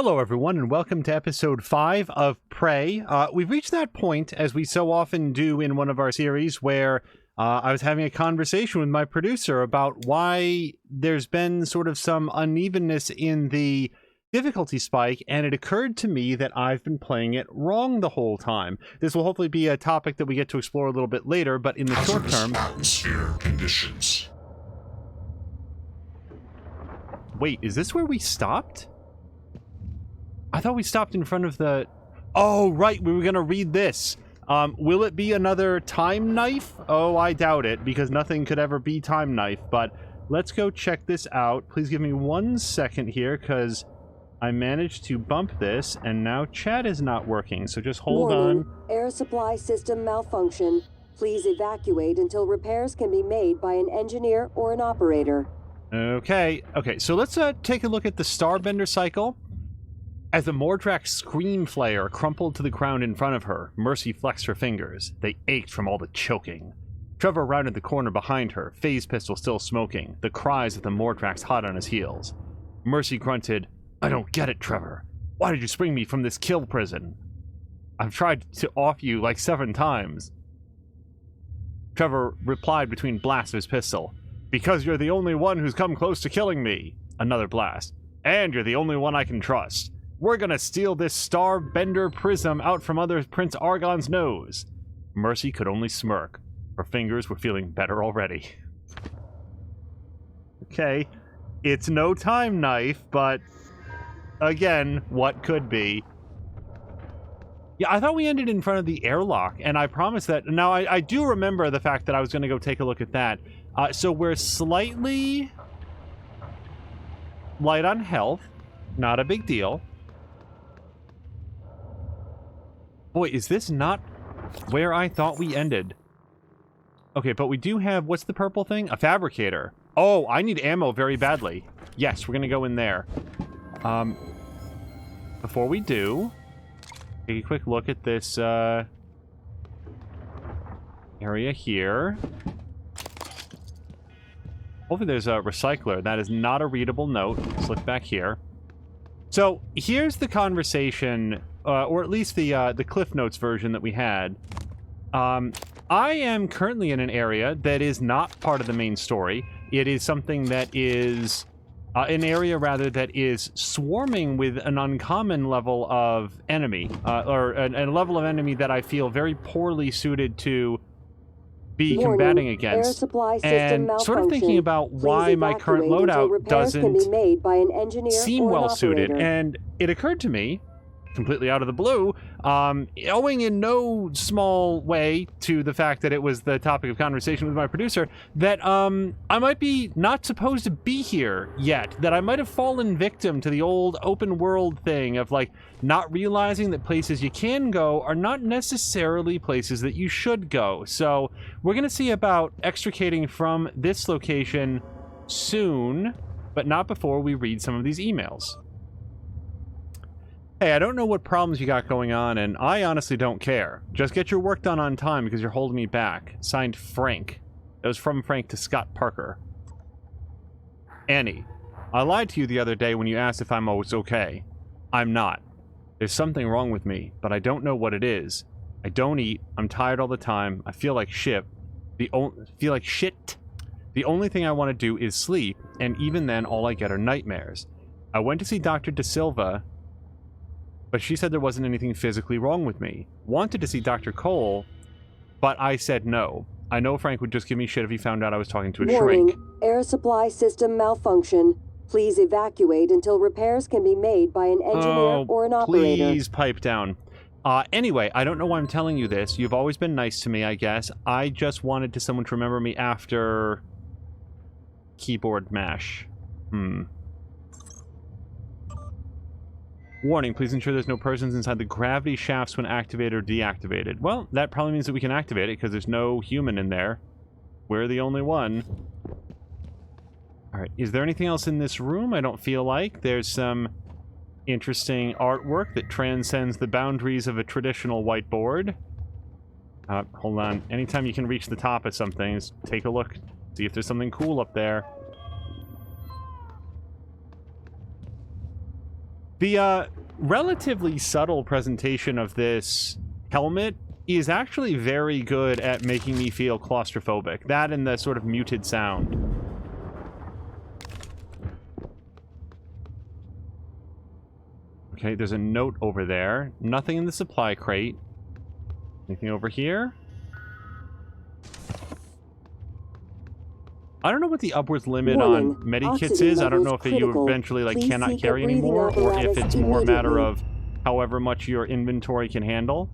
Hello everyone and welcome to episode 5 of Prey. We've reached that point, as we so often do in one of our series, where I was having a conversation with my producer about why there's been sort of some unevenness in the difficulty spike, and it occurred to me that I've been playing it wrong the whole time. This will hopefully be a topic that we get to explore a little bit later, but in the short term... atmosphere conditions. Wait, is this where we stopped? I thought we stopped in front of the... Oh, right, we were going to read this. Will it be another time knife? Oh, I doubt it, because nothing could ever be time knife, but let's go check this out. Please give me 1 second here, because I managed to bump this, and now chat is not working, so just hold on. Air supply system malfunction. Please evacuate until repairs can be made by an engineer or an operator. Okay, so let's take a look at the Starbender cycle. As the Mordrak Scream Flayer crumpled to the ground in front of her, Mercy flexed her fingers. They ached from all the choking. Trevor rounded the corner behind her, phase pistol still smoking, the cries of the Mordraks hot on his heels. Mercy grunted, "I don't get it, Trevor. Why did you spring me from this kill prison? I've tried to off you like 7 times. Trevor replied between blasts of his pistol, "Because you're the only one who's come close to killing me." Another blast. "And you're the only one I can trust. We're gonna steal this Starbender prism out from under Prince Argon's nose." Mercy could only smirk. Her fingers were feeling better already. Okay, it's no time knife, but again, what could be? Yeah, I thought we ended in front of the airlock, and I promised that. Now, I do remember the fact that I was going to go take a look at that. So we're slightly light on health. Not a big deal. Boy, is this not where I thought we ended? Okay, but we do have... What's the purple thing? A fabricator. Oh, I need ammo very badly. Yes, we're going to go in there. Before we do... Take a quick look at this area here. Hopefully there's a recycler. That is not a readable note. Let's look back here. So here's the conversation, or at least the Cliff Notes version that we had. I am currently in an area that is not part of the main story. It is something that is... an area, rather, that is swarming with an uncommon level of enemy, or a level of enemy that I feel very poorly suited to be combating against. And sort of thinking about why my current loadout doesn't seem well suited. And it occurred to me, completely out of the blue, owing in no small way to the fact that it was the topic of conversation with my producer, that I might be not supposed to be here yet, that I might have fallen victim to the old open world thing of, like, not realizing that places you can go are not necessarily places that you should go. So we're going to see about extricating from this location soon, but not before we read some of these emails. Hey, I don't know what problems you got going on, and I honestly don't care. Just get your work done on time because you're holding me back. Signed, Frank. That was from Frank to Scott Parker. Annie, I lied to you the other day when you asked if I'm always okay. I'm not. There's something wrong with me, but I don't know what it is. I don't eat. I'm tired all the time. I feel like shit. The only thing I want to do is sleep, and even then, all I get are nightmares. I went to see Dr. De Silva, but she said there wasn't anything physically wrong with me. Wanted to see Dr. Cole, but I said no. I know Frank would just give me shit if he found out I was talking to a shrink. Air supply system malfunction. Please evacuate until repairs can be made by an engineer or an operator. Please pipe down. Anyway, I don't know why I'm telling you this. You've always been nice to me, I guess. I just wanted someone to remember me after... keyboard mash. Warning, please ensure there's no persons inside the gravity shafts when activated or deactivated. Well, that probably means that we can activate it because there's no human in there. We're the only one. Alright, is there anything else in this room? I don't feel like. There's some interesting artwork that transcends the boundaries of a traditional whiteboard. Hold on. Anytime you can reach the top of something, take a look. See if there's something cool up there. The relatively subtle presentation of this helmet is actually very good at making me feel claustrophobic. That and the sort of muted sound. Okay, there's a note over there. Nothing in the supply crate. Anything over here? I don't know what the upwards limit Warning. on medikits Oxygen is. I don't know levels if you critical. eventually like Please cannot seek a carry breathing anymore, or if apparatus it's more a matter immediately. of however much your inventory can handle.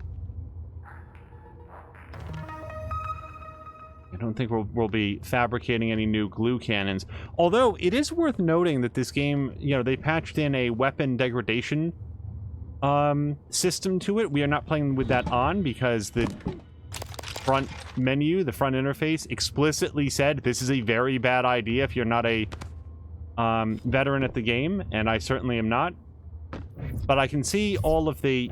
I don't think we'll be fabricating any new glue cannons. Although, it is worth noting that this game, you know, they patched in a weapon degradation system to it. We are not playing with that on because the front menu, the front interface, explicitly said this is a very bad idea if you're not a veteran at the game, and I certainly am not. But I can see all of the...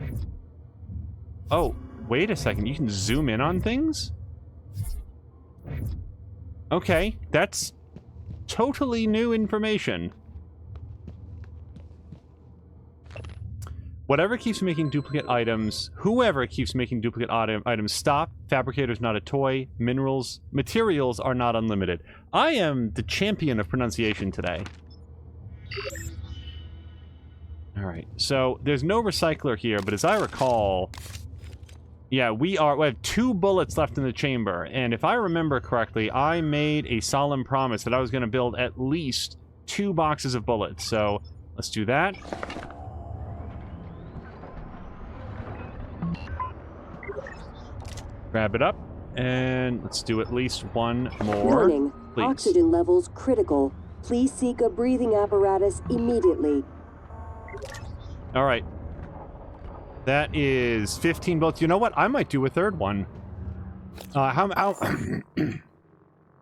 Oh, wait a second. You can zoom in on things? Okay, that's totally new information. Whatever keeps making duplicate items, whoever keeps making duplicate items, stop. Fabricator's not a toy. Materials are not unlimited. I am the champion of pronunciation today. Alright, so there's no recycler here, but as I recall... Yeah, we have 2 bullets left in the chamber, and if I remember correctly, I made a solemn promise that I was going to build at least 2 boxes of bullets, so let's do that. Grab it up, and let's do at least 1 more. Warning. Please. Oxygen levels critical. Please seek a breathing apparatus immediately. Alright. That is 15 bullets. You know what? I might do a 3rd one. How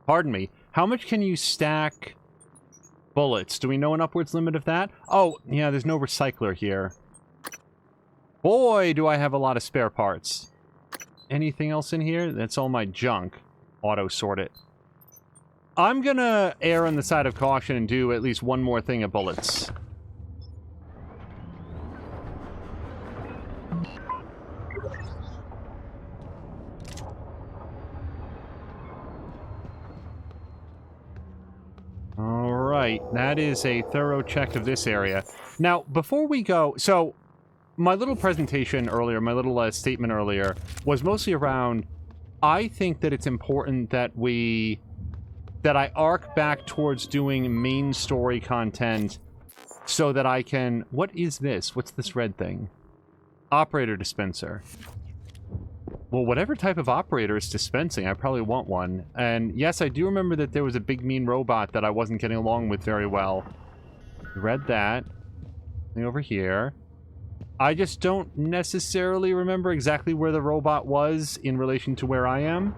Pardon me. How much can you stack bullets? Do we know an upwards limit of that? Oh, yeah, there's no recycler here. Boy, do I have a lot of spare parts. Anything else in here? That's all my junk. Auto-sort it. I'm gonna err on the side of caution and do at least 1 more thing of bullets. Alright, that is a thorough check of this area. Now, before we go... So, my little presentation earlier, my little statement earlier, was mostly around... I think that it's important that I arc back towards doing main story content so that I can... What is this? What's this red thing? Operator dispenser. Well, whatever type of operator is dispensing, I probably want one. And yes, I do remember that there was a big mean robot that I wasn't getting along with very well. Read that. Thing over here. I just don't necessarily remember exactly where the robot was in relation to where I am.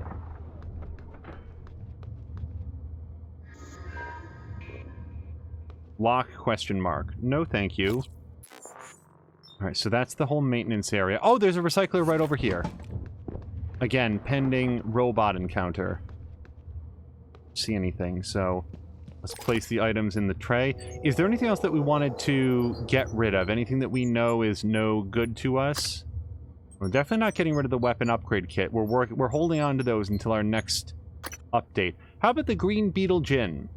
Lock question mark. No, thank you. Alright, so that's the whole maintenance area. Oh, there's a recycler right over here. Again, pending robot encounter. See anything, so let's place the items in the tray. Is there anything else that we wanted to get rid of? Anything that we know is no good to us? We're definitely not getting rid of the weapon upgrade kit. We're holding on to those until our next update. How about the Green Beetle Gin?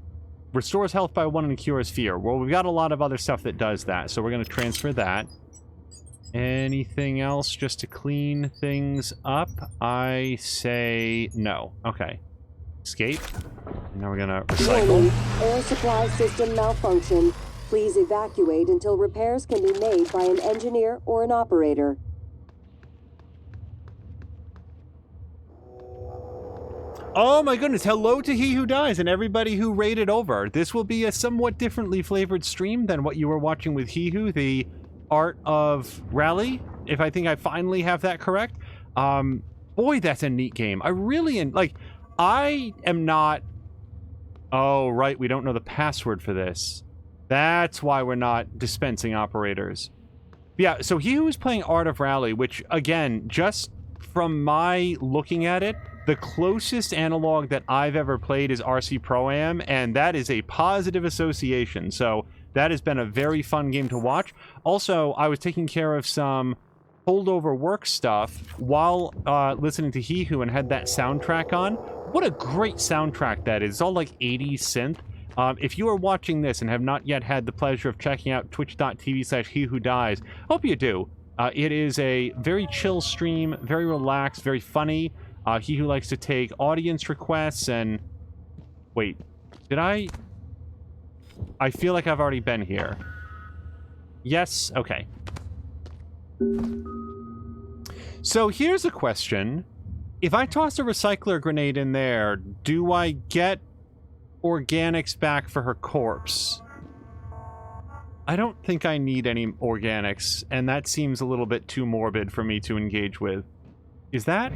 Restores health by 1 and cures fear. Well, we've got a lot of other stuff that does that, so we're going to transfer that. Anything else just to clean things up? I say no. Okay. Escape. Now we're gonna recycle. Warning. Air supply system malfunction. Please evacuate until repairs can be made by an engineer or an operator. Oh my goodness, hello to he who dies and everybody who raided over. This will be a somewhat differently flavored stream than what you were watching with He Who, the Art of Rally, if I think I finally have that correct. Boy, that's a neat game. I really, I am not... Oh, right, we don't know the password for this. That's why we're not dispensing operators. Yeah, so he who is playing Art of Rally, which, again, just from my looking at it, the closest analog that I've ever played is RC Pro-Am, and that is a positive association. So That has been a very fun game to watch. Also, I was taking care of some holdover work stuff while listening to He Who and had that soundtrack on. What a great soundtrack that is. It's all like 80s synth. If you are watching this and have not yet had the pleasure of checking out twitch.tv/HeWhoDies, hope you do. It is a very chill stream, very relaxed, very funny. He Who likes to take audience requests and... Wait, did I feel like I've already been here. Yes? Okay. So here's a question. If I toss a recycler grenade in there, do I get organics back for her corpse? I don't think I need any organics, and that seems a little bit too morbid for me to engage with. Is that?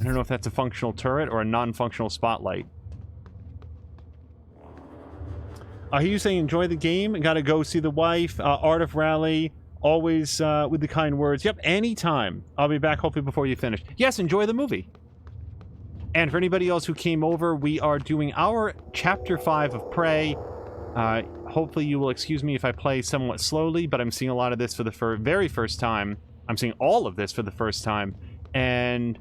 I don't know if that's a functional turret or a non-functional spotlight. He was saying, enjoy the game. Gotta go see the wife. Art of Rally. Always with the kind words. Yep, anytime. I'll be back hopefully before you finish. Yes, enjoy the movie. And for anybody else who came over, we are doing our Chapter 5 of Prey. Hopefully you will excuse me if I play somewhat slowly, but I'm seeing a lot of this for the very first time. I'm seeing all of this for the first time. And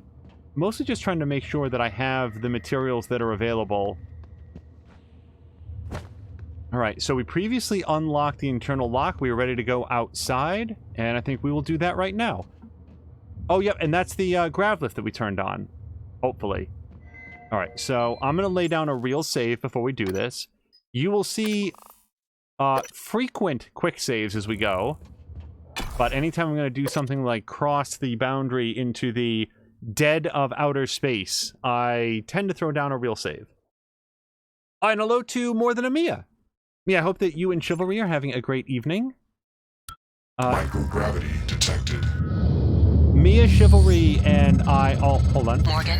mostly just trying to make sure that I have the materials that are available. Alright, so we previously unlocked the internal lock. We were ready to go outside, and I think we will do that right now. Oh, yep, and that's the grav lift that we turned on. Hopefully. Alright, so I'm going to lay down a real save before we do this. You will see frequent quick saves as we go. But anytime I'm going to do something like cross the boundary into the dead of outer space, I tend to throw down a real save. And hello to More Than a Mia. Mia, I hope that you and Chivalry are having a great evening. Microgravity detected. Mia, Chivalry, and I all... Hold on. Morgan,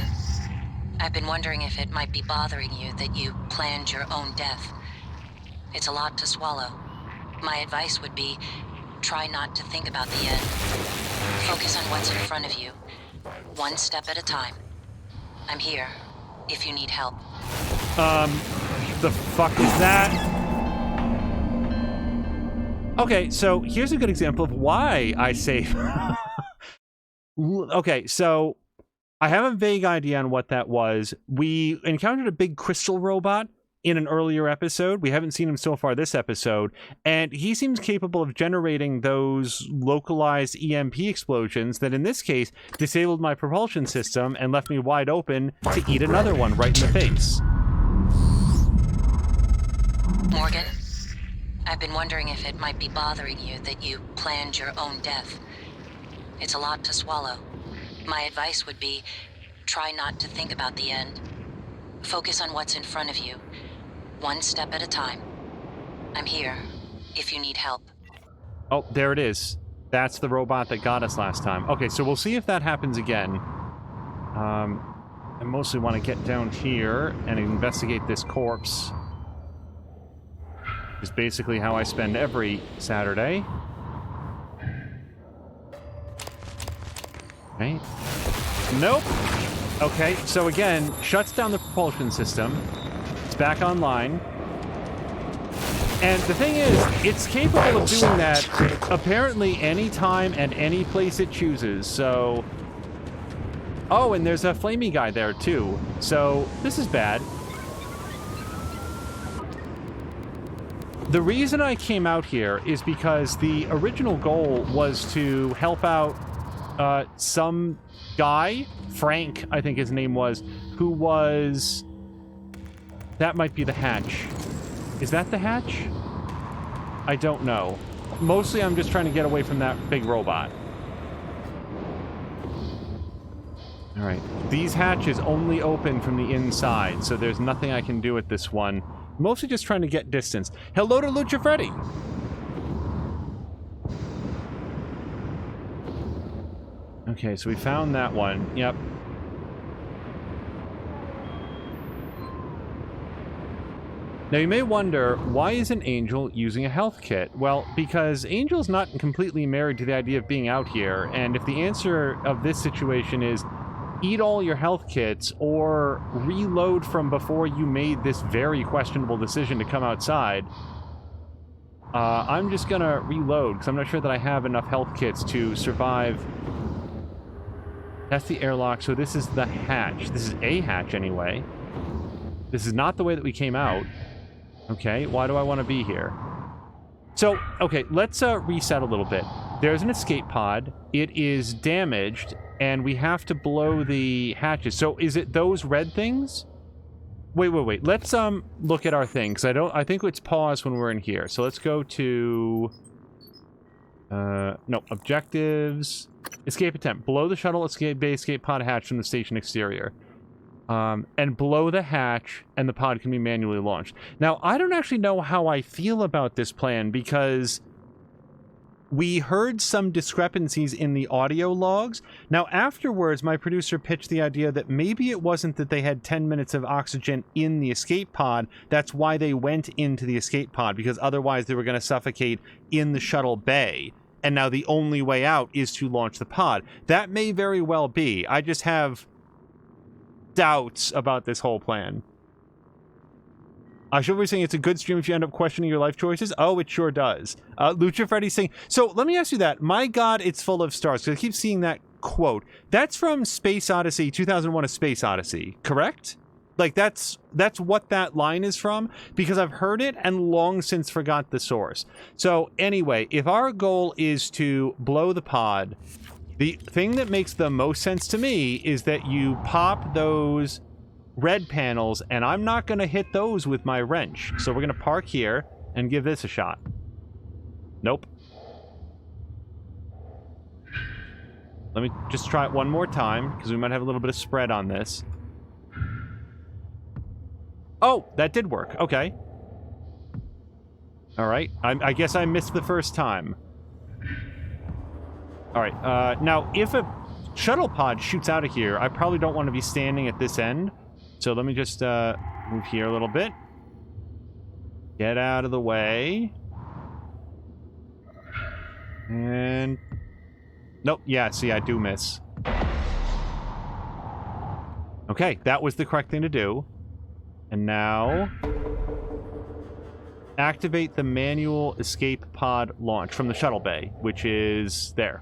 I've been wondering if it might be bothering you that you planned your own death. It's a lot to swallow. My advice would be, try not to think about the end. Focus on what's in front of you. One step at a time. I'm here, if you need help. The fuck is that? Okay, so here's a good example of why I save. Okay, so I have a vague idea on what that was. We encountered a big crystal robot in an earlier episode. We haven't seen him so far this episode, and he seems capable of generating those localized EMP explosions that in this case disabled my propulsion system and left me wide open to eat another one right in the face. Morgan, I've been wondering if it might be bothering you that you planned your own death. It's a lot to swallow. My advice would be, try not to think about the end. Focus on what's in front of you. One step at a time. I'm here, if you need help. Oh, there it is. That's the robot that got us last time. Okay, so we'll see if that happens again. I mostly want to get down here and investigate this corpse. Is basically how I spend every Saturday. Okay. Nope. Okay, so again, shuts down the propulsion system. It's back online. And the thing is, it's capable of doing that apparently anytime and any place it chooses, so... Oh, and there's a flamey guy there, too. So, this is bad. The reason I came out here is because the original goal was to help out some guy, Frank, I think his name was, who was... That might be the hatch. Is that the hatch? I don't know. Mostly I'm just trying to get away from that big robot. Alright. These hatches only open from the inside, so there's nothing I can do with this one. Mostly just trying to get distance. Hello to Lucha Freddy! Okay, so we found that one. Yep. Now you may wonder, why isn't Angel using a health kit? Well, because Angel's not completely married to the idea of being out here, and if the answer of this situation is eat all your health kits or reload from before you made this very questionable decision to come outside, I'm just gonna reload, because I'm not sure that I have enough health kits to survive. That's the airlock, so this is the hatch. This is a hatch, anyway. This is not the way that we came out. Okay, why do I want to be here? So, okay, let's reset a little bit. There's an escape pod. It is damaged, and we have to blow the hatches. So, is it those red things? Wait. Let's look at our thing, because I think it's paused when we're in here. So let's go to no, objectives. Escape attempt. Blow the shuttle escape pod hatch from the station exterior. And blow the hatch, and the pod can be manually launched. Now, I don't actually know how I feel about this plan, because we heard some discrepancies in the audio logs. Now, afterwards, my producer pitched the idea that maybe it wasn't that they had 10 minutes of oxygen in the escape pod. That's why they went into the escape pod, because otherwise they were going to suffocate in the shuttle bay. And now the only way out is to launch the pod. That may very well be. I just have doubts about this whole plan. Chivalry saying it's a good stream if you end up questioning your life choices. Oh, it sure does. Lucha Freddy saying, so let me ask you that. My God, it's full of stars. Because I keep seeing that quote. That's from Space Odyssey, 2001: A Space Odyssey, correct? Like, that's what that line is from, because I've heard it and long since forgot the source. So anyway, if our goal is to blow the pod, the thing that makes the most sense to me is that you pop those red panels, and I'm not going to hit those with my wrench. So we're going to park here and give this a shot. Nope. Let me just try it one more time, because we might have a little bit of spread on this. Oh, that did work. Okay. All right. I guess I missed the first time. All right. Now, if a shuttle pod shoots out of here, I probably don't want to be standing at this end. So let me just move here a little bit. Get out of the way. And... nope. Yeah, see, I do miss. Okay, that was the correct thing to do. And now... activate the manual escape pod launch from the shuttle bay, which is there.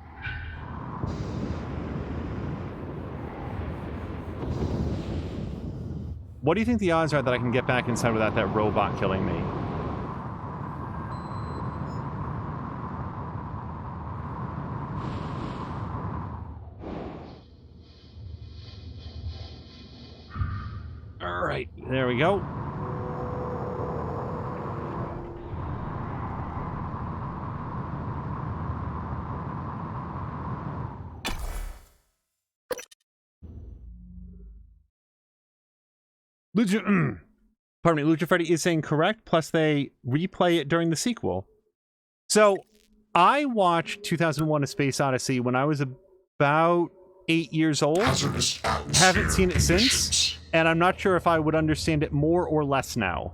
What do you think the odds are that I can get back inside without that robot killing me? All right, there we go. Pardon me, Lucha Freddy is saying correct, plus they replay it during the sequel. So, I watched 2001: A Space Odyssey when I was about 8 years old. Haven't seen it since, and I'm not sure if I would understand it more or less now.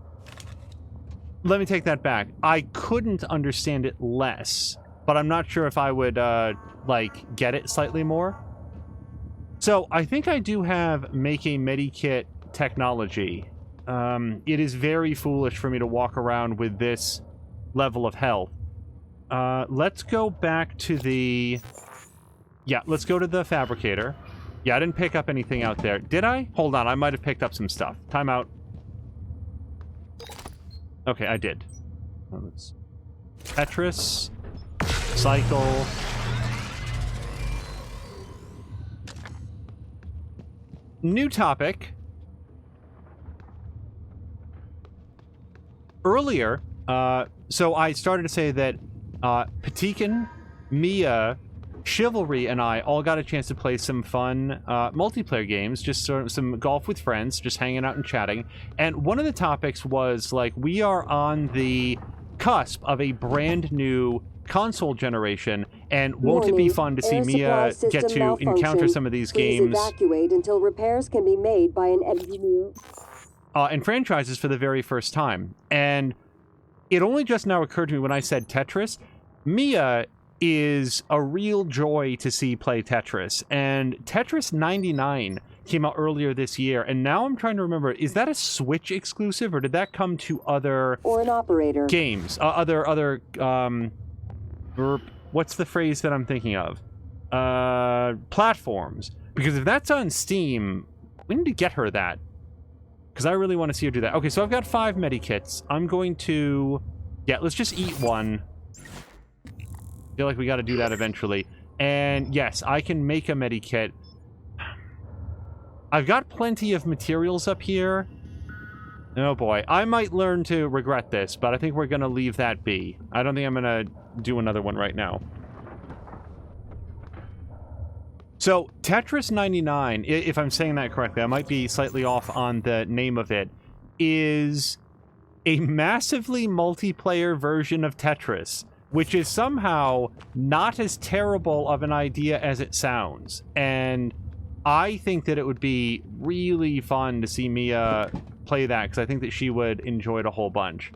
Let me take that back. I couldn't understand it less, but I'm not sure if I would, like, get it slightly more. So, I think I do have make a medikit technology. It is very foolish for me to walk around with this level of health. Let's go back to the... yeah, let's go to the fabricator. Yeah, I didn't pick up anything out there. Did I? Hold on, I might have picked up some stuff. Time out. Okay, I did. Tetris. Cycle. New topic. Earlier, so I started to say that Patikin, Mia, Chivalry, and I all got a chance to play some fun multiplayer games, just sort of some golf with friends, just hanging out and chatting. And one of the topics was, like, we are on the cusp of a brand new console generation, and won't it be fun to see Mia get to encounter some of these games? Please evacuate until repairs can be made by an engineer. And franchises for the very first time. And it only just now occurred to me when I said Tetris. Mia is a real joy to see play Tetris. And Tetris 99 came out earlier this year, and now I'm trying to remember, is that a Switch exclusive, or did that come to other Or an operator. games? What's the phrase that I'm thinking of? Platforms. Because if that's on Steam, we need to get her that. Because I really want to see her do that. Okay, so I've got 5 medikits. I'm going to... Yeah, let's just eat one. I feel like we got to do that eventually. And yes, I can make a medikit. I've got plenty of materials up here. Oh boy, I might learn to regret this, but I think we're going to leave that be. I don't think I'm going to do another one right now. So, Tetris 99, if I'm saying that correctly, I might be slightly off on the name of it, is a massively multiplayer version of Tetris, which is somehow not as terrible of an idea as it sounds. And I think that it would be really fun to see Mia play that, because I think that she would enjoy it a whole bunch.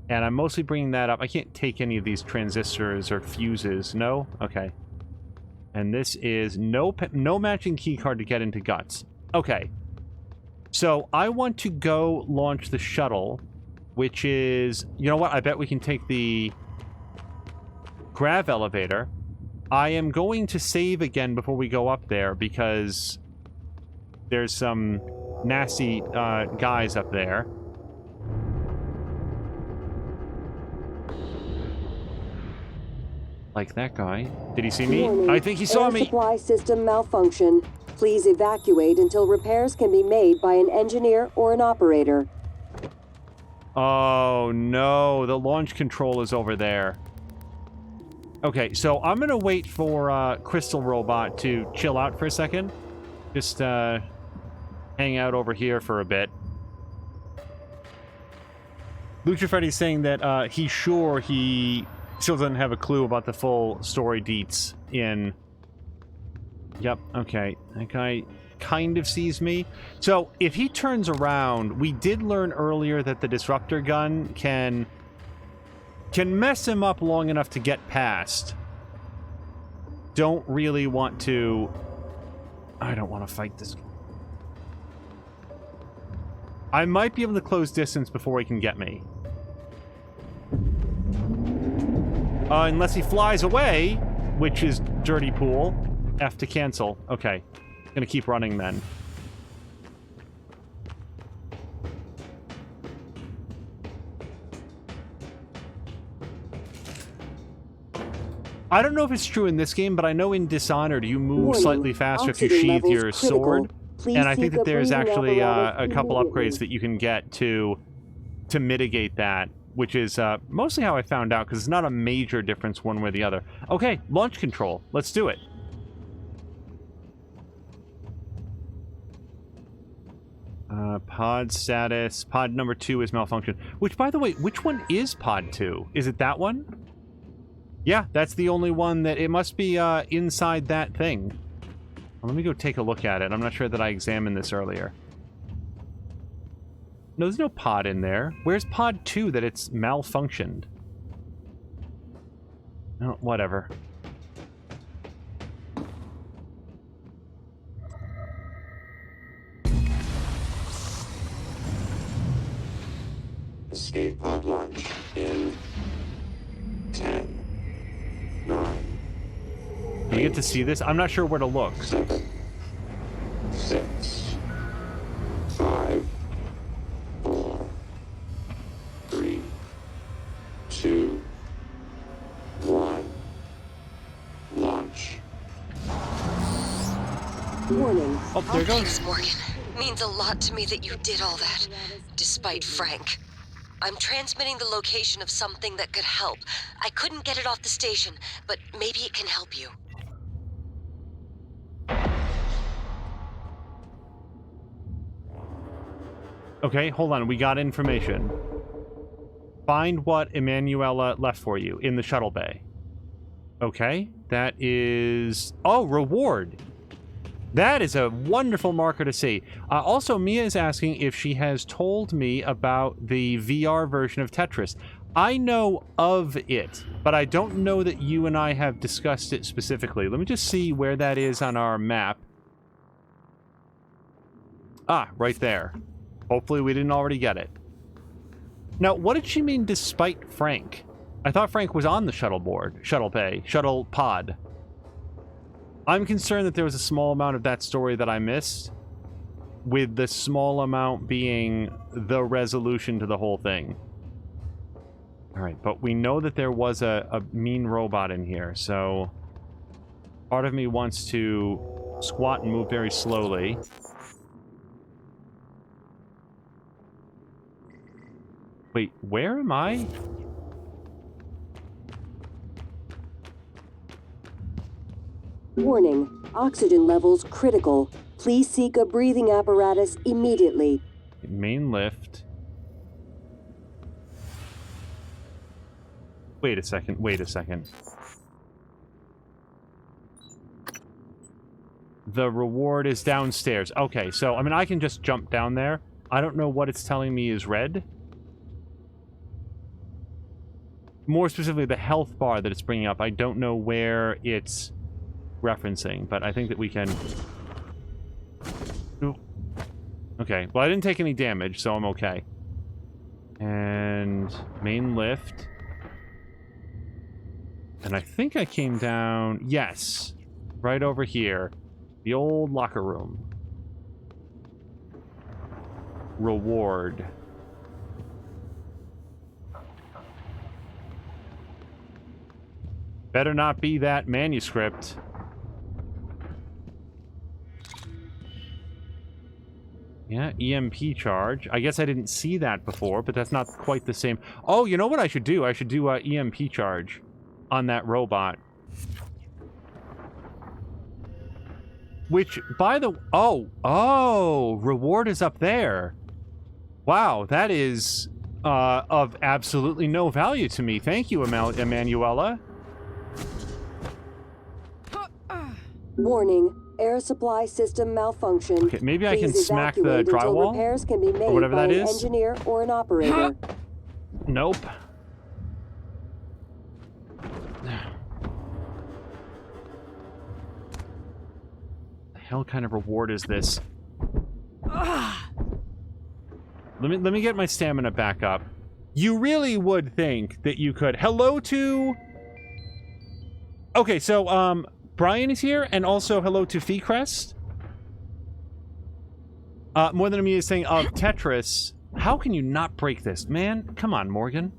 And I'm mostly bringing that up. I can't take any of these transistors or fuses. No? Okay. And this is no matching keycard to get into Guts. Okay. So I want to go launch the shuttle, which is... You know what? I bet we can take the grav elevator. I am going to save again before we go up there, because there's some nasty guys up there. Like that guy. Did he see me? Warning. I think he saw Air me. supply system malfunction. Please evacuate until repairs can be made by an engineer or an operator. Oh no, the launch control is over there. Okay, so I'm gonna wait for Crystal Robot to chill out for a second. Just hang out over here for a bit. Lucha Freddy's saying that he's sure he still doesn't have a clue about the full story deets in... Yep, okay. That guy kind of sees me. So, if he turns around, we did learn earlier that the disruptor gun can mess him up long enough to get past. Don't really want to... I don't want to fight this. I might be able to close distance before he can get me. Unless he flies away, which is dirty pool. F to cancel. Okay. Gonna keep running then. I don't know if it's true in this game, but I know in Dishonored you move Warning. slightly faster if you Oxygen sheathe levels your critical. sword. Please And I think seek that a there's breathing actually apparatus a couple immediately. upgrades that you can get to mitigate that, which is mostly how I found out, because it's not a major difference one way or the other. Okay, launch control. Let's do it. Pod status. Pod number 2 is malfunction. Which, by the way, which one is pod 2? Is it that one? Yeah, that's the only one that... It must be inside that thing. Well, let me go take a look at it. I'm not sure that I examined this earlier. No, there's no pod in there. Where's pod 2 that it's malfunctioned? Oh, whatever. Escape pod launch in 10, 9, Do you get to see this? I'm not sure where to look. 7, 6, 5, 4, 3, 2, 1. Launch. Warning. Oh, there it goes. Thanks, Morgan. Means a lot to me that you did all that, despite Frank. I'm transmitting the location of something that could help. I couldn't get it off the station, but maybe it can help you. Okay, hold on. We got information. Find what Emanuela left for you in the shuttle bay. Okay, that is... Oh, reward. That is a wonderful marker to see. Also, Mia is asking if she has told me about the VR version of Tetris. I know of it, but I don't know that you and I have discussed it specifically. Let me just see where that is on our map. Ah, right there. Hopefully we didn't already get it. Now, what did she mean despite Frank? I thought Frank was on the shuttle pod. I'm concerned that there was a small amount of that story that I missed, with the small amount being the resolution to the whole thing. Alright, but we know that there was a mean robot in here, so part of me wants to squat and move very slowly. Wait, where am I? Warning, oxygen levels critical. Please seek a breathing apparatus immediately. Main lift. Wait a second. The reward is downstairs. Okay, so, I mean, I can just jump down there. I don't know what it's telling me is red. More specifically, the health bar that it's bringing up. I don't know where it's referencing, but I think that we can... Ooh. Okay, well, I didn't take any damage, so I'm okay. And main lift. And I think I came down... Yes. Right over here. The old locker room. Reward. Better not be that manuscript. Yeah, EMP charge. I guess I didn't see that before, but that's not quite the same. Oh, you know what I should do? I should do a EMP charge on that robot. Which, by the... Oh, reward is up there. Wow, that is of absolutely no value to me. Thank you, Emanuela. Warning, air supply system malfunction. Okay, maybe I can Please smack the evacuate until drywall? repairs can be made Or whatever by that an is? engineer or an operator. Nope. The hell kind of reward is this? Let me get my stamina back up. You really would think that you could... Hello to... Okay, so, Brian is here, and also hello to Feecrest. More than a me is saying of Tetris. How can you not break this? Man, come on, Morgan.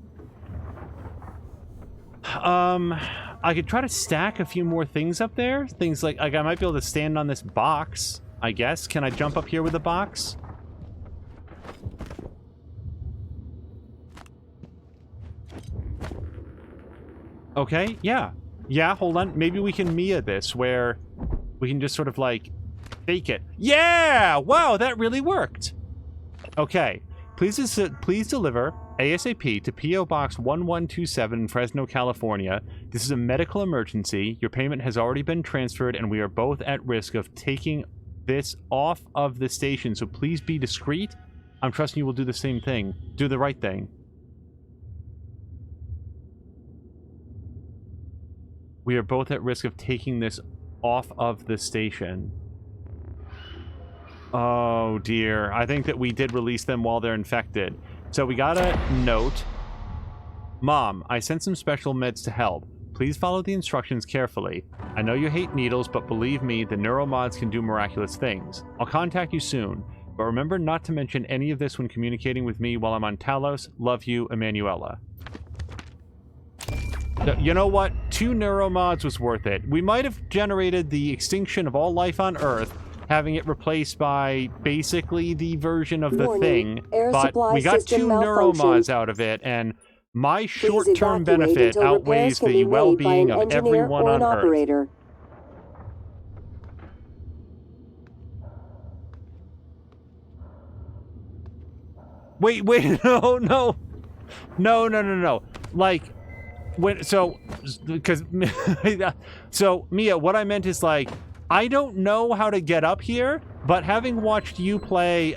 I could try to stack a few more things up there. Things like I might be able to stand on this box, I guess. Can I jump up here with a box? Okay, yeah. Yeah, hold on. Maybe we can Mia this, where we can just sort of, like, fake it. Yeah! Wow, that really worked! Okay. Please deliver ASAP to P.O. Box 1127 in Fresno, California. This is a medical emergency. Your payment has already been transferred, and we are both at risk of taking this off of the station, so please be discreet. I'm trusting you will do the same thing. Do the right thing. We are both at risk of taking this off of the station. Oh, dear. I think that we did release them while they're infected. So we got a note. Mom, I sent some special meds to help. Please follow the instructions carefully. I know you hate needles, but believe me, the neuromods can do miraculous things. I'll contact you soon. But remember not to mention any of this when communicating with me while I'm on Talos. Love you, Emanuela. You know what? 2 neuromods was worth it. We might have generated the extinction of all life on Earth, having it replaced by basically the version of the thing, but we got 2 neuromods out of it, and my short-term benefit outweighs the well-being of everyone on Earth. Wait, no. Like, so, Mia, what I meant is, like, I don't know how to get up here, but having watched you play,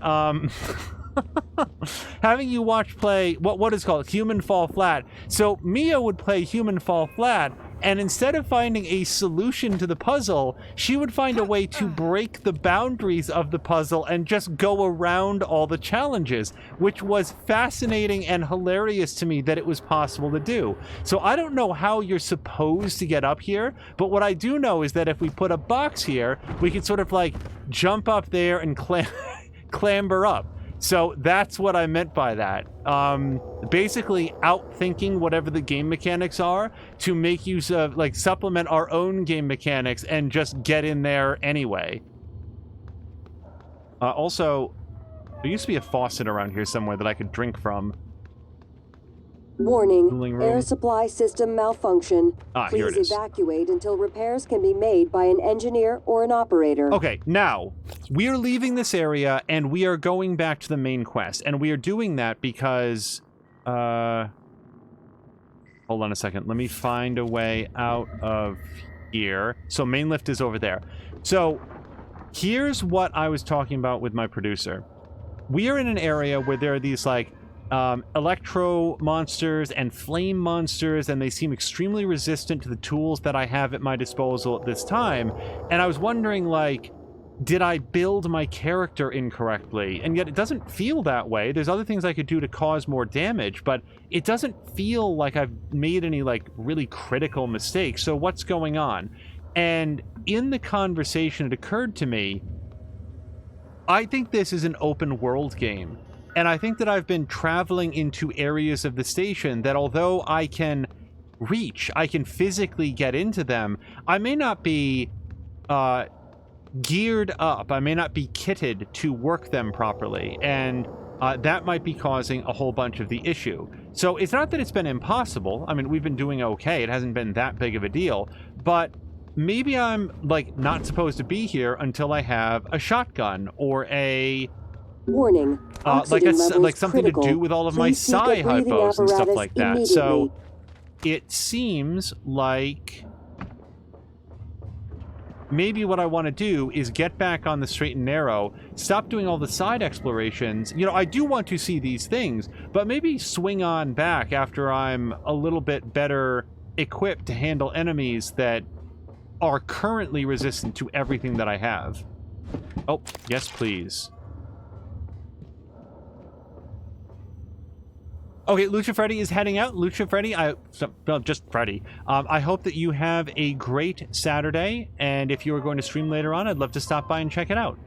Having you watch play what is called Human Fall Flat. So Mia would play Human Fall Flat, and instead of finding a solution to the puzzle, she would find a way to break the boundaries of the puzzle and just go around all the challenges, which was fascinating and hilarious to me that it was possible to do. So I don't know how you're supposed to get up here, but what I do know is that if we put a box here, we could sort of like jump up there and clamber up. So that's what I meant by that. Basically outthinking whatever the game mechanics are to make use of, like, supplement our own game mechanics and just get in there anyway. Also, there used to be a faucet around here somewhere that I could drink from. Warning, Cooling room. air supply system malfunction. Here it Please is. evacuate until repairs can be made by an engineer or an operator. Okay, now, we are leaving this area, and we are going back to the main quest. And we are doing that because... hold on a second. Let me find a way out of here. So main lift is over there. So, here's what I was talking about with my producer. We are in an area where there are these, like... electro monsters and flame monsters, and they seem extremely resistant to the tools that I have at my disposal at this time. And I was wondering, like, did I build my character incorrectly? And yet it doesn't feel that way. There's other things I could do to cause more damage, but it doesn't feel like I've made any, like, really critical mistakes. So what's going on? And in the conversation, it occurred to me, I think this is an open world game. And I think that I've been traveling into areas of the station that, although I can reach, I can physically get into them, I may not be geared up, I may not be kitted to work them properly, and that might be causing a whole bunch of the issue. So it's not that it's been impossible. I mean, we've been doing okay. It hasn't been that big of a deal, but maybe I'm, like, not supposed to be here until I have a shotgun or a... Warning. like something critical. to do with all of my Please seek a psi breathing hypos and stuff apparatus like that. So immediately. it seems like maybe what I want to do is get back on the straight and narrow, stop doing all the side explorations. You know, I do want to see these things, but maybe swing on back after I'm a little bit better equipped to handle enemies that are currently resistant to everything that I have. Oh, yes, please. Okay, Lucha Freddy is heading out. Lucha Freddy, just Freddy. I hope that you have a great Saturday, and if you are going to stream later on, I'd love to stop by and check it out.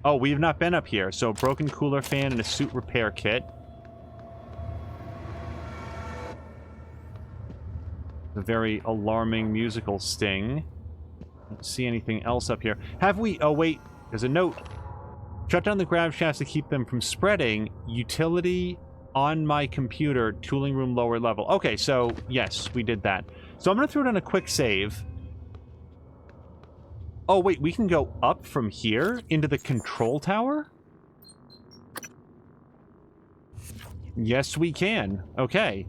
Oh, we have not been up here, so broken cooler fan and a suit repair kit. A very alarming musical sting. Don't see anything else up here. Have we... Oh, wait. There's a note. Shut down the grav shafts to keep them from spreading. Utility... on my computer, tooling room lower level. Okay, so yes, we did that. So I'm going to throw down a quick save. Oh, wait, we can go up from here into the control tower? Yes, we can. Okay.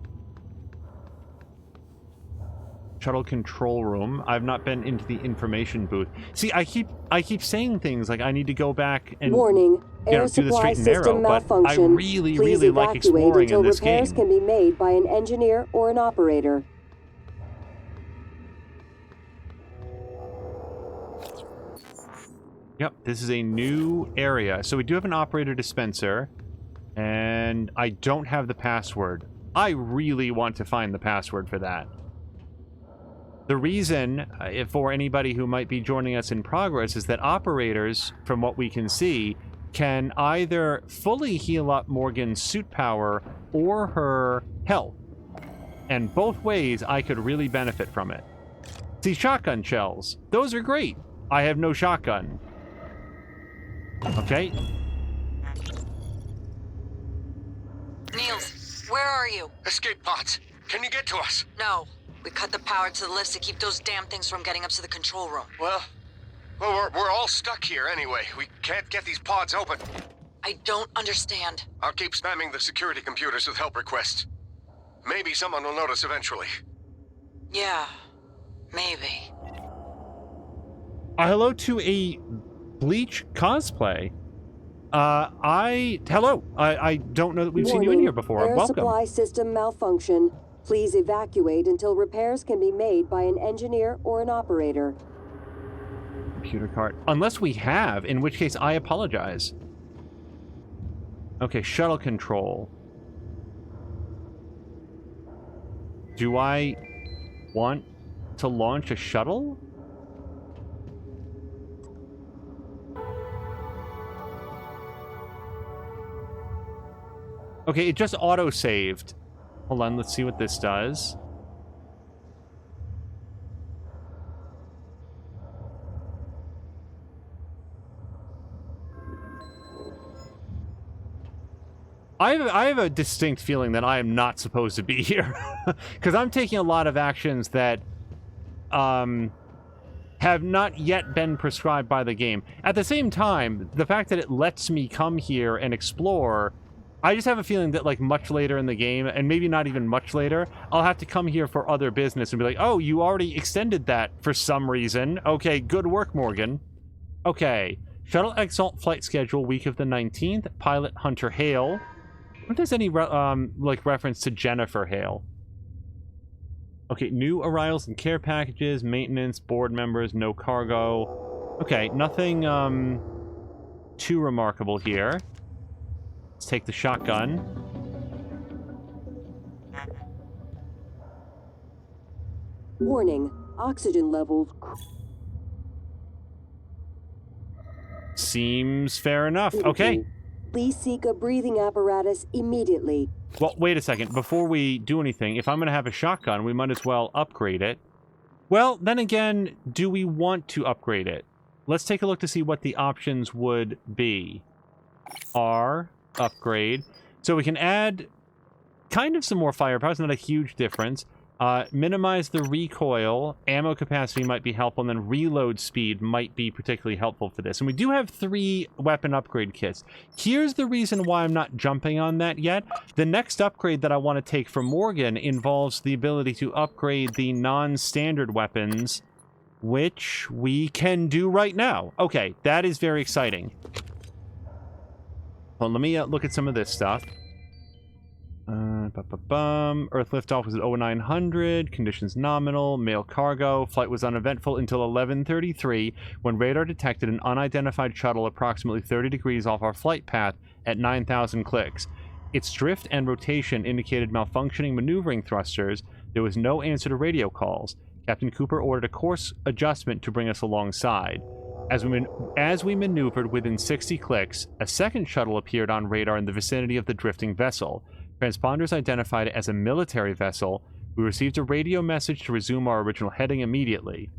Shuttle control room. I've not been into the information booth. See, I keep saying things like I need to go back and... Warning. You know, Air do the supply straight and narrow, system but malfunction. I really, Please really like evacuate exploring until in this repairs game. can be made by an engineer or an operator. Yep, this is a new area. So we do have an operator dispenser, and I don't have the password. I really want to find the password for that. The reason, for anybody who might be joining us in progress, is that operators, from what we can see, can either fully heal up Morgan's suit power or her health. And both ways, I could really benefit from it. See, shotgun shells. Those are great. I have no shotgun. Okay. Niels, where are you? Escape pods. Can you get to us? No. We cut the power to the lifts to keep those damn things from getting up to the control room. Well, we're all stuck here anyway. We can't get these pods open. I don't understand. I'll keep spamming the security computers with help requests. Maybe someone will notice eventually. Yeah, maybe. Hello to a Bleach cosplay. Hello. I don't know that we've seen you in Warning, here before. air Welcome. supply system malfunction. Please evacuate until repairs can be made by an engineer or an operator. Computer card. Unless we have, in which case I apologize. Okay, shuttle control. Do I want to launch a shuttle? Okay, it just auto-saved. Hold on, let's see what this does. I have a distinct feeling that I am not supposed to be here. Because I'm taking a lot of actions that have not yet been prescribed by the game. At the same time, the fact that it lets me come here and explore, I just have a feeling that, like, much later in the game, and maybe not even much later, I'll have to come here for other business and be like, oh, you already extended that for some reason. Okay, good work, Morgan. Okay. Shuttle Exalt flight schedule, week of the 19th. Pilot Hunter Hale. I wonder if there's any, like, reference to Jennifer Hale. Okay, new arrivals and care packages, maintenance, board members, no cargo. Okay, nothing, too remarkable here. Let's take the shotgun. Warning, oxygen levels. Seems fair enough. Okay. Please seek a breathing apparatus immediately. Well, wait a second. Before we do anything, if I'm going to have a shotgun, we might as well upgrade it. Well, then again, do we want to upgrade it? Let's take a look to see what the options would be. R, upgrade. So we can add kind of some more firepower. It's not a huge difference. Minimize the recoil. Ammo capacity might be helpful, and then reload speed might be particularly helpful for this. And we do have 3 weapon upgrade kits. Here's the reason why I'm not jumping on that yet. The next upgrade that I want to take from Morgan involves the ability to upgrade the non-standard weapons, which we can do right now. Okay, that is very exciting. Well, let me look at some of this stuff. Earth liftoff was at 0900. Conditions nominal. Mail cargo. Flight was uneventful until 11:33 when radar detected an unidentified shuttle approximately 30 degrees off our flight path at 9,000 clicks. Its drift and rotation indicated malfunctioning maneuvering thrusters. There was no answer to radio calls. Captain Cooper ordered a course adjustment to bring us alongside. As we maneuvered within 60 clicks, a second shuttle appeared on radar in the vicinity of the drifting vessel. Transponders identified it as a military vessel. We received a radio message to resume our original heading immediately.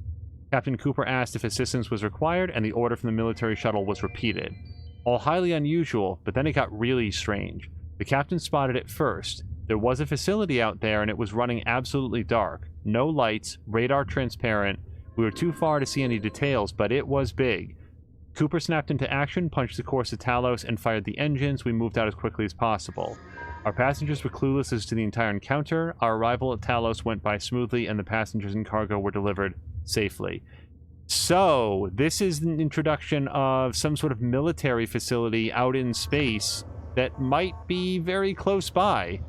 Captain Cooper asked if assistance was required, and the order from the military shuttle was repeated. All highly unusual, but then it got really strange. The captain spotted it first. There was a facility out there, and it was running absolutely dark. No lights, radar transparent. We were too far to see any details, but it was big. Cooper snapped into action, punched the course of Talos, and fired the engines. We moved out as quickly as possible. Our passengers were clueless as to the entire encounter. Our arrival at Talos went by smoothly, and the passengers and cargo were delivered safely. So, this is an introduction of some sort of military facility out in space that might be very close by.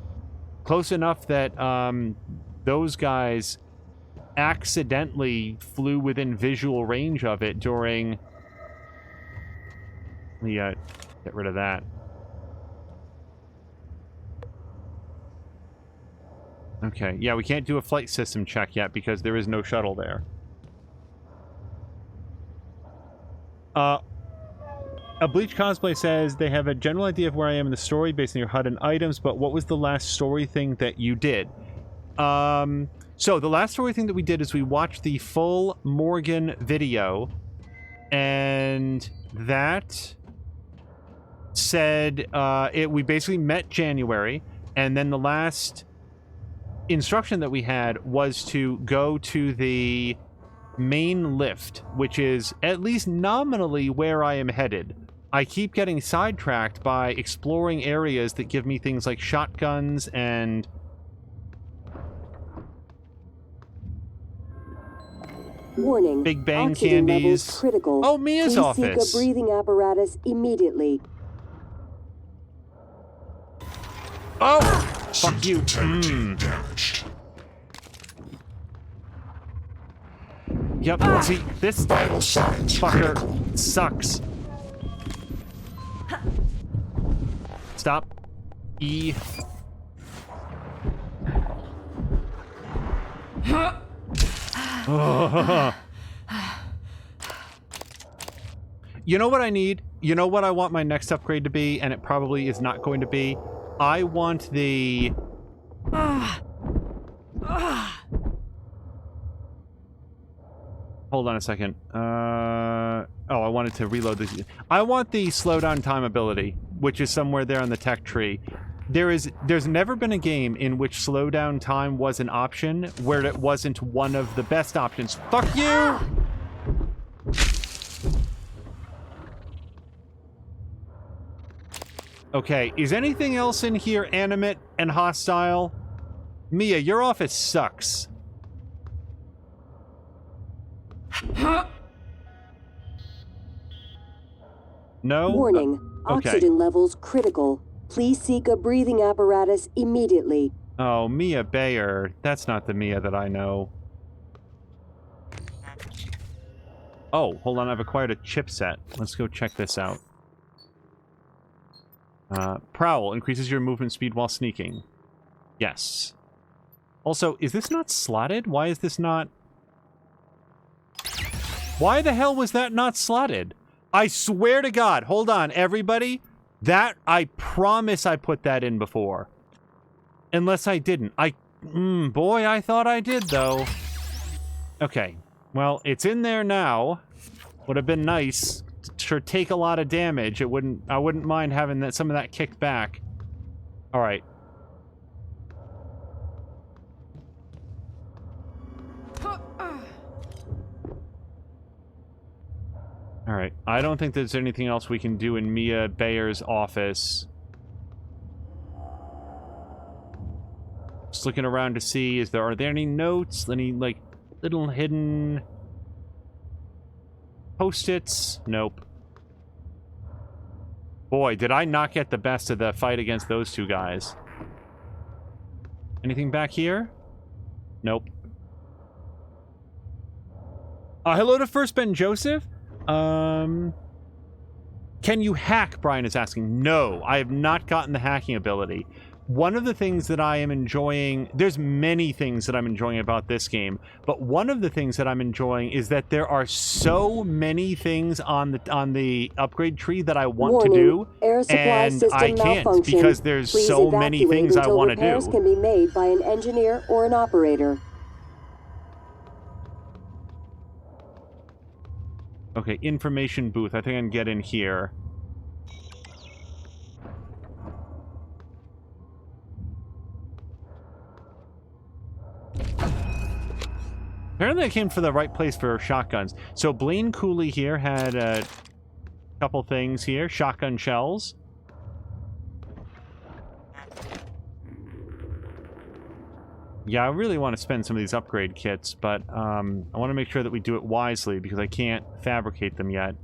Close enough that those guys accidentally flew within visual range of it during... Let me get rid of that. Okay, yeah, we can't do a flight system check yet because there is no shuttle there. A Bleach Cosplay says they have a general idea of where I am in the story based on your HUD and items, but what was the last story thing that you did? So the last story thing that we did is we watched the full Morgan video, and that said we basically met January, and then the last instruction that we had was to go to the main lift, which is at least nominally where I am headed. I keep getting sidetracked by exploring areas that give me things like shotguns and... Warning. Big Bang Oxygen candies. levels critical. Oh, Mia's Please office. Seek a breathing apparatus immediately. Oh! Fuck you. Damaged. Yep, see, this Vital signs fucker critical. sucks. Stop. E. You know what I need? You know what I want my next upgrade to be, and it probably is not going to be? I want the... Hold on a second. Oh, I wanted to reload this. I want the slowdown time ability, which is somewhere there on the tech tree. There's never been a game in which slowdown time was an option where it wasn't one of the best options. Fuck you! Okay, is anything else in here animate and hostile? Mia, your office sucks. No? Warning. Okay. Oxygen levels critical. Please seek a breathing apparatus immediately. Oh, Mia Bayer. That's not the Mia that I know. Oh, hold on. I've acquired a chipset. Let's go check this out. Prowl increases your movement speed while sneaking. Yes. Also, is this not slotted? Why is this not... Why the hell was that not slotted? I swear to God. Hold on, everybody. That, I promise I put that in before. Unless I didn't. Boy, I thought I did, though. Okay. Well, it's in there now. Would have been nice. Sure, take a lot of damage. I wouldn't mind having that, some of that kicked back. All right. All right. I don't think there's anything else we can do in Mia Bayer's office. Just looking around to see, are there any notes? Any, like, little hidden post-its? Nope. Boy, did I not get the best of the fight against those two guys. Anything back here? Nope. Hello to First Ben Joseph. Can you hack? Brian is asking. No, I have not gotten the hacking ability. One of the things that I am enjoying, there's many things that I'm enjoying about this game, but one of the things that I'm enjoying is that there are so many things on the upgrade tree that I want to do, Air supply and system I can't malfunction. because there's Please so many evacuate things I until want to do. repairs can be made by an engineer or an operator. Okay, information booth. I think I can get in here. Apparently I came for the right place for shotguns. So Blaine Cooley here had a couple things here. Shotgun shells. Yeah, I really want to spend some of these upgrade kits, but I want to make sure that we do it wisely because I can't fabricate them yet.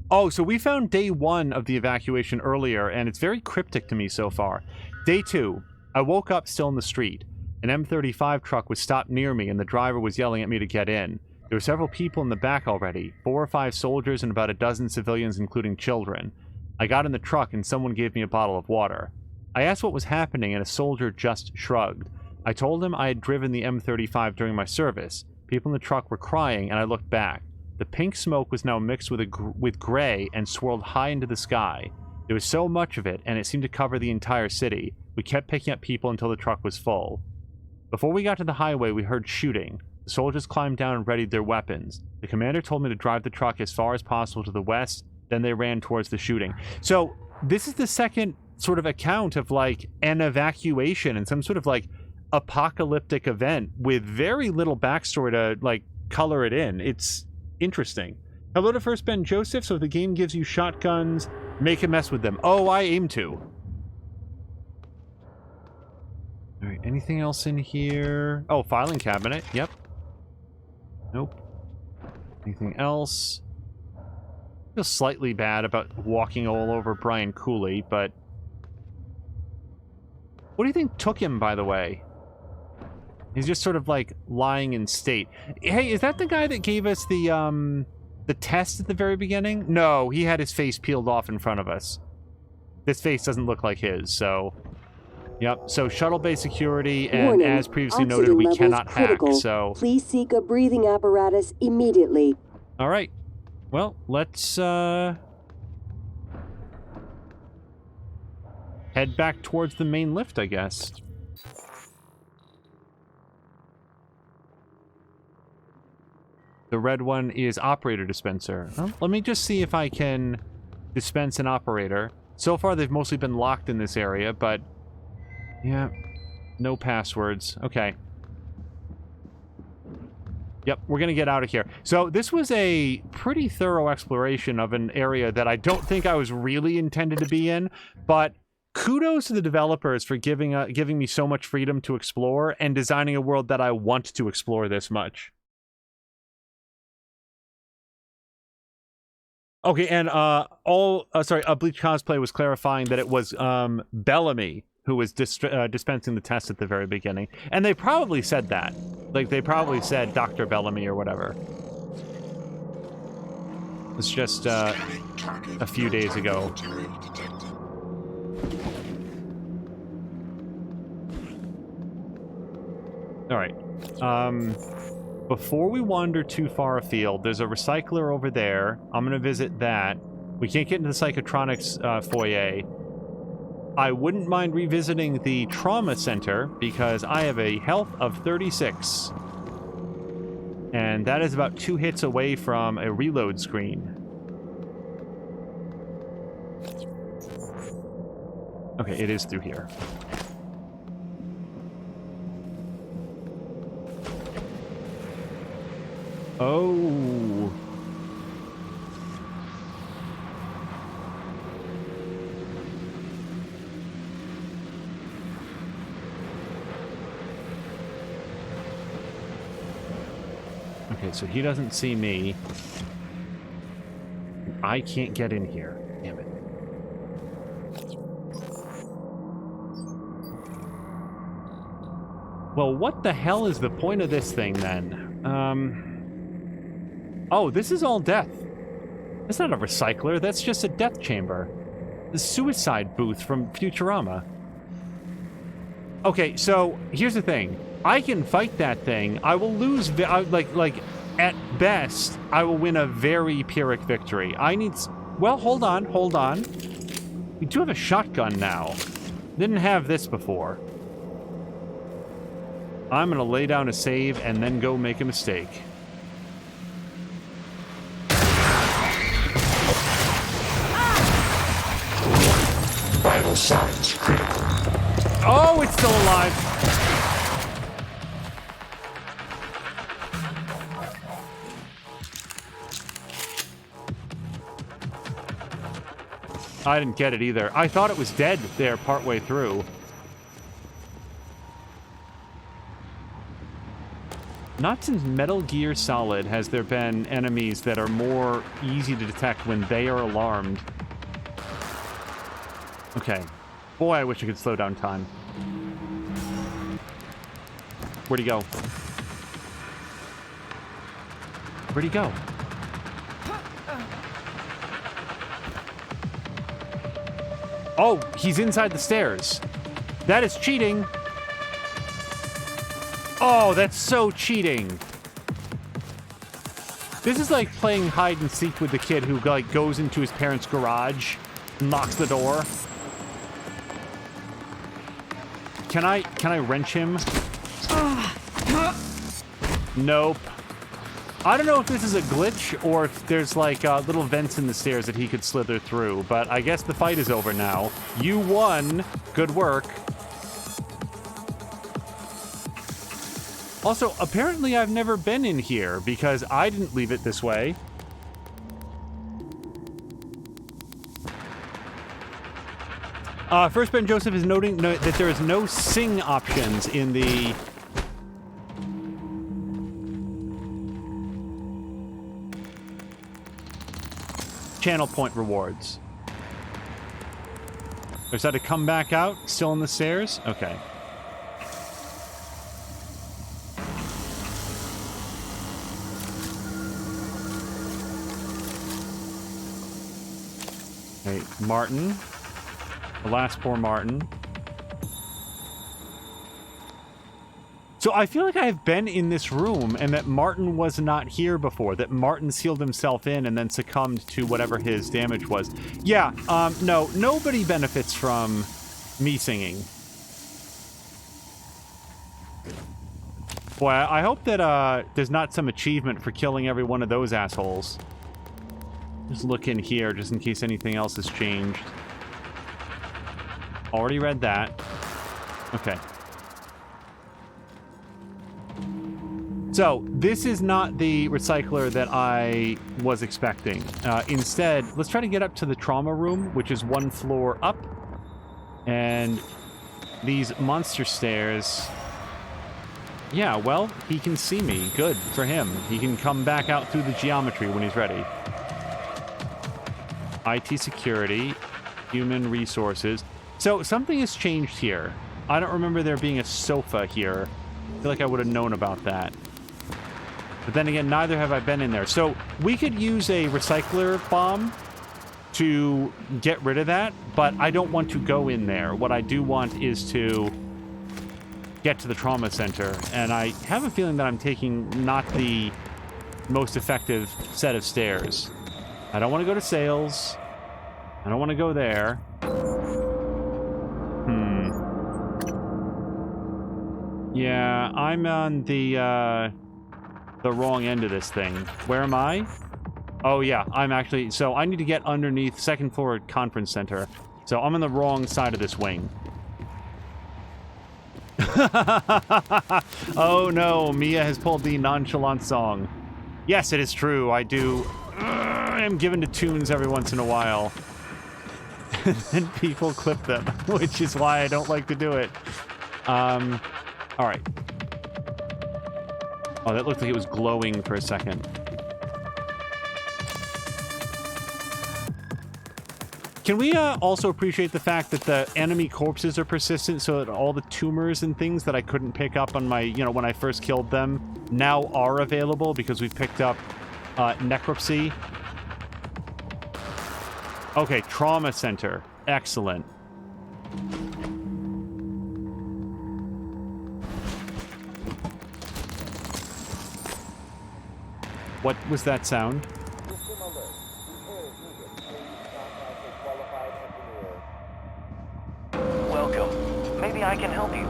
Oh, so we found day 1 of the evacuation earlier, and it's very cryptic to me so far. Day 2, I woke up still in the street. An M35 truck was stopped near me, and the driver was yelling at me to get in. There were several people in the back already, 4 or 5 soldiers and about a dozen civilians, including children. I got in the truck, and someone gave me a bottle of water. I asked what was happening, and a soldier just shrugged. I told him I had driven the M35 during my service. People in the truck were crying, and I looked back. The pink smoke was now mixed with gray and swirled high into the sky. There was so much of it, and it seemed to cover the entire city. We kept picking up people until the truck was full. Before we got to the highway, we heard shooting. The soldiers climbed down and readied their weapons. The commander told me to drive the truck as far as possible to the west, then they ran towards the shooting. So, this is the second sort of account of, like, an evacuation and some sort of, like, apocalyptic event with very little backstory to, like, color it in. It's interesting. Hello to First Ben Joseph. So if the game gives you shotguns, make a mess with them. Oh, I aim to. Alright, anything else in here? Oh, filing cabinet. Yep. Nope. Anything else? I feel slightly bad about walking all over Brian Cooley, but What do you think took him, by the way? He's just sort of, like, lying in state. Hey, is that the guy that gave us the test at the very beginning? No, he had his face peeled off in front of us. This face doesn't look like his, so... Yep, so shuttle bay security, and Warning, as previously oxygen noted, we levels cannot critical. hack, so... Please seek a breathing apparatus immediately. Alright. Well, let's, head back towards the main lift, I guess. The red one is operator dispenser. Well, let me just see if I can dispense an operator. So far, they've mostly been locked in this area, but... yeah, no passwords. Okay. Yep, we're gonna get out of here. So this was a pretty thorough exploration of an area that I don't think I was really intended to be in, but kudos to the developers for giving me so much freedom to explore and designing a world that I want to explore this much. Okay, and Bleach Cosplay was clarifying that it was Bellamy who was dispensing the test at the very beginning. And they probably said that. Like, they probably said Dr. Bellamy or whatever. It's just a few days ago. Alright. Before we wander too far afield, there's a recycler over there. I'm going to visit that. We can't get into the Psychotronics foyer. I wouldn't mind revisiting the trauma center because I have a health of 36. And that is about 2 hits away from a reload screen. Okay, it is through here. Oh. Okay, so he doesn't see me. I can't get in here. Damn it. Well, what the hell is the point of this thing, then? Oh, this is all death. That's not a recycler, that's just a death chamber. The suicide booth from Futurama. Okay, so, here's the thing. I can fight that thing. I will lose, like, at best, I will win a very Pyrrhic victory. I need... Well, hold on. We do have a shotgun now. Didn't have this before. I'm gonna lay down a save and then go make a mistake. Vital signs critical. Oh, it's still alive. I didn't get it either. I thought it was dead there partway through. Not since Metal Gear Solid has there been enemies that are more easy to detect when they are alarmed. Okay. Boy, I wish I could slow down time. Where'd he go? Where'd he go? Oh, he's inside the stairs. That is cheating. Oh, that's so cheating. This is like playing hide and seek with the kid who like goes into his parents' garage and locks the door. Can I wrench him? Nope. I don't know if this is a glitch or if there's like little vents in the stairs that he could slither through, but I guess the fight is over now. You won. Good work. Also, apparently I've never been in here because I didn't leave it this way. First Ben Joseph is noting that there is no sing options in the... channel point rewards. Or is that to come back out? Still on the stairs? Okay. Okay, Martin. The last poor Martin. So I feel like I've been in this room and that Martin was not here before. That Martin sealed himself in and then succumbed to whatever his damage was. Yeah, no, nobody benefits from me singing. Boy, I hope that there's not some achievement for killing every one of those assholes. Just look in here just in case anything else has changed. Already read that. Okay. So, this is not the recycler that I was expecting. Instead, let's try to get up to the trauma room, which is one floor up. And these monster stairs... Yeah, well, he can see me. Good for him. He can come back out through the geometry when he's ready. IT security, human resources. So, something has changed here. I don't remember there being a sofa here. I feel like I would have known about that. But then again, neither have I been in there. So we could use a recycler bomb to get rid of that, but I don't want to go in there. What I do want is to get to the trauma center. And I have a feeling that I'm taking not the most effective set of stairs. I don't want to go to sales. I don't want to go there. Yeah, I'm on the wrong end of this thing. Where am I? Oh, yeah, I'm actually... So I need to get underneath second floor conference center. So I'm on the wrong side of this wing. Oh, no. Mia has pulled the nonchalant song. Yes, it is true. I do... I am given to tunes every once in a while. And people clip them, which is why I don't like to do it. All right. Oh, that looked like it was glowing for a second. Can we also appreciate the fact that the enemy corpses are persistent, so that all the tumors and things that I couldn't pick up on my, when I first killed them, now are available because we've picked up necropsy. Okay, trauma center. Excellent. What was that sound? Welcome. Maybe I can help you.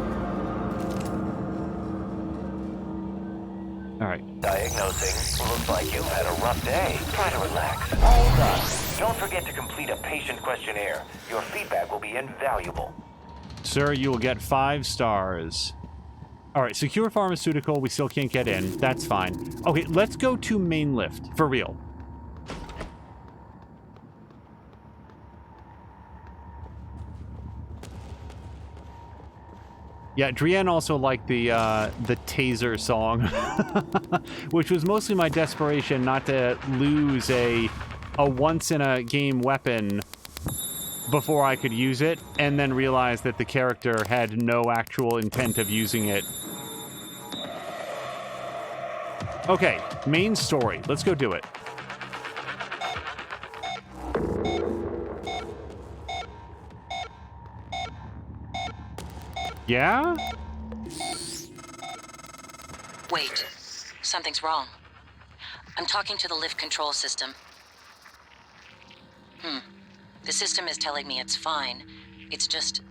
All right. Diagnosing. Looks like you had a rough day. Try to relax. All done. Don't forget to complete a patient questionnaire. Your feedback will be invaluable. Sir, you will get 5 stars. All right, secure pharmaceutical. We still can't get in. That's fine. Okay, let's go to main lift. For real. Yeah, Drienne also liked the taser song, which was mostly my desperation not to lose a once-in-a-game weapon before I could use it, and then realize that the character had no actual intent of using it. Okay, main story. Let's go do it. Yeah? Wait. Something's wrong. I'm talking to the lift control system. The system is telling me it's fine. It's just...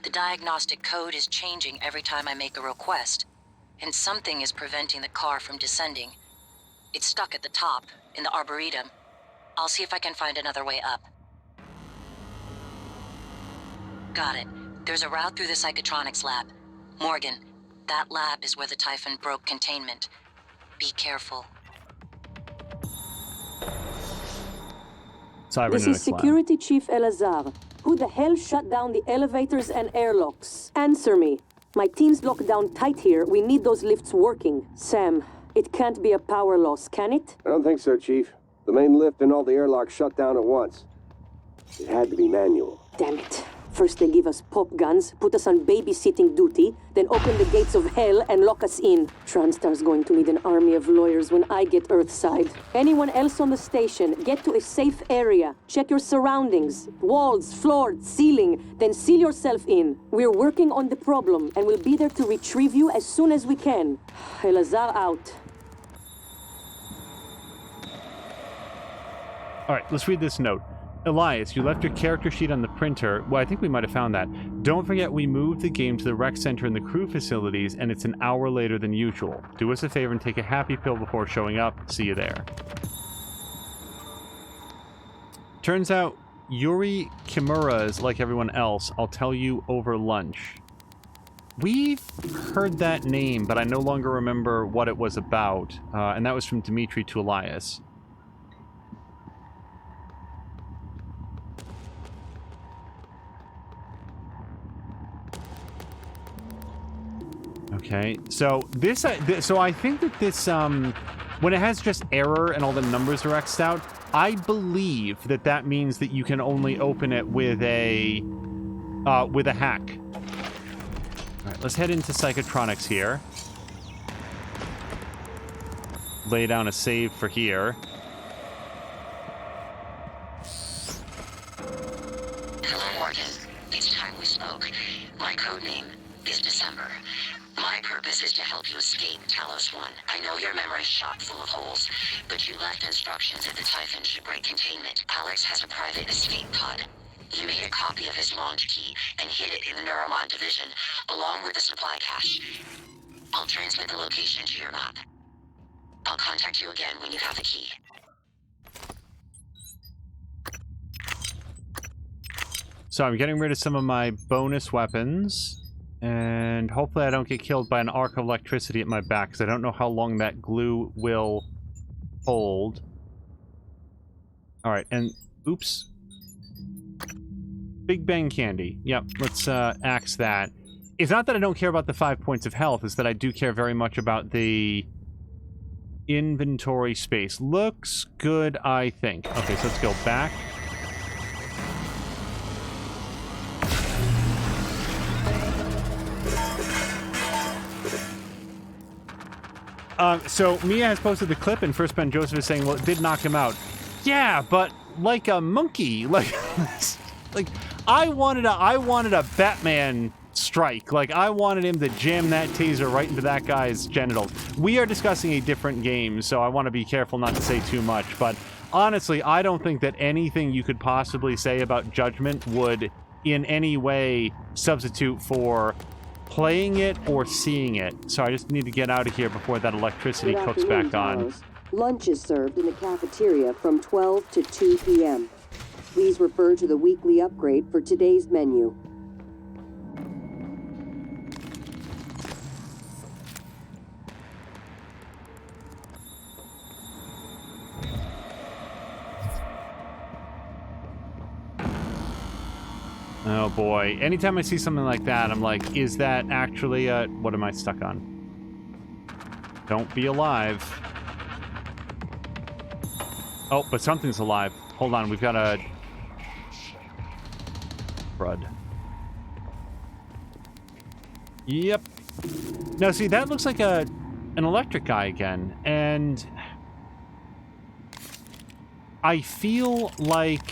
the diagnostic code is changing every time I make a request. And something is preventing the car from descending. It's stuck at the top, in the Arboretum. I'll see if I can find another way up. Got it. There's a route through the Psychotronics lab. Morgan, that lab is where the Typhon broke containment. Be careful. This is Security Chief Elazar. Who the hell shut down the elevators and airlocks? Answer me. My team's locked down tight here. We need those lifts working. Sam, it can't be a power loss, can it? I don't think so, Chief. The main lift and all the airlocks shut down at once. It had to be manual. Damn it. First they give us pop guns, put us on babysitting duty, then open the gates of hell and lock us in. TranStar's going to need an army of lawyers when I get Earthside. Anyone else on the station, get to a safe area. Check your surroundings. Walls, floor, ceiling, then seal yourself in. We're working on the problem, and we'll be there to retrieve you as soon as we can. Elazar out. All right, let's read this note. Elias, you left your character sheet on the printer. Well, I think we might have found that. Don't forget we moved the game to the rec center and the crew facilities, and it's an hour later than usual. Do us a favor and take a happy pill before showing up. See you there. Turns out Yuri Kimura is like everyone else. I'll tell you over lunch. We've heard that name, but I no longer remember what it was about. And that was from Dimitri to Elias. Okay, so this, so I think that this, when it has just error and all the numbers are X'd out, I believe that that means that you can only open it with a hack. All right, let's head into Psychotronics here. Lay down a save for here. Hello, Morgan. It's time we spoke. My code name is December. My purpose is to help you escape Talos 1. I know your memory's shot full of holes, but you left instructions at the Typhon shipwreck containment. Alex has a private escape pod. You made a copy of his launch key and hid it in the Neuromon division, along with the supply cache. I'll transmit the location to your map. I'll contact you again when you have the key. So I'm getting rid of some of my bonus weapons. And hopefully I don't get killed by an arc of electricity at my back, because I don't know how long that glue will hold. Alright, and... oops. Big Bang Candy. Yep, let's axe that. It's not that I don't care about the 5 points of health, it's that I do care very much about the inventory space. Looks good, I think. Okay, so let's go back. So Mia has posted the clip, and First Ben Joseph is saying, well, it did knock him out. Yeah, but like a monkey. Like I wanted a Batman strike. Like, I wanted him to jam that taser right into that guy's genitals. We are discussing a different game, so I want to be careful not to say too much. But honestly, I don't think that anything you could possibly say about Judgment would in any way substitute for playing it or seeing it. So I just need to get out of here before that electricity cooks back on. Lunch is served in the cafeteria from 12 to 2 p.m. Please refer to the weekly upgrade for today's menu. Oh boy. Anytime I see something like that, I'm like, is that actually a... what am I stuck on? Don't be alive. Oh, but something's alive. Hold on, we've got a... crud. Yep. Now, see, that looks like an electric guy again, and... I feel like...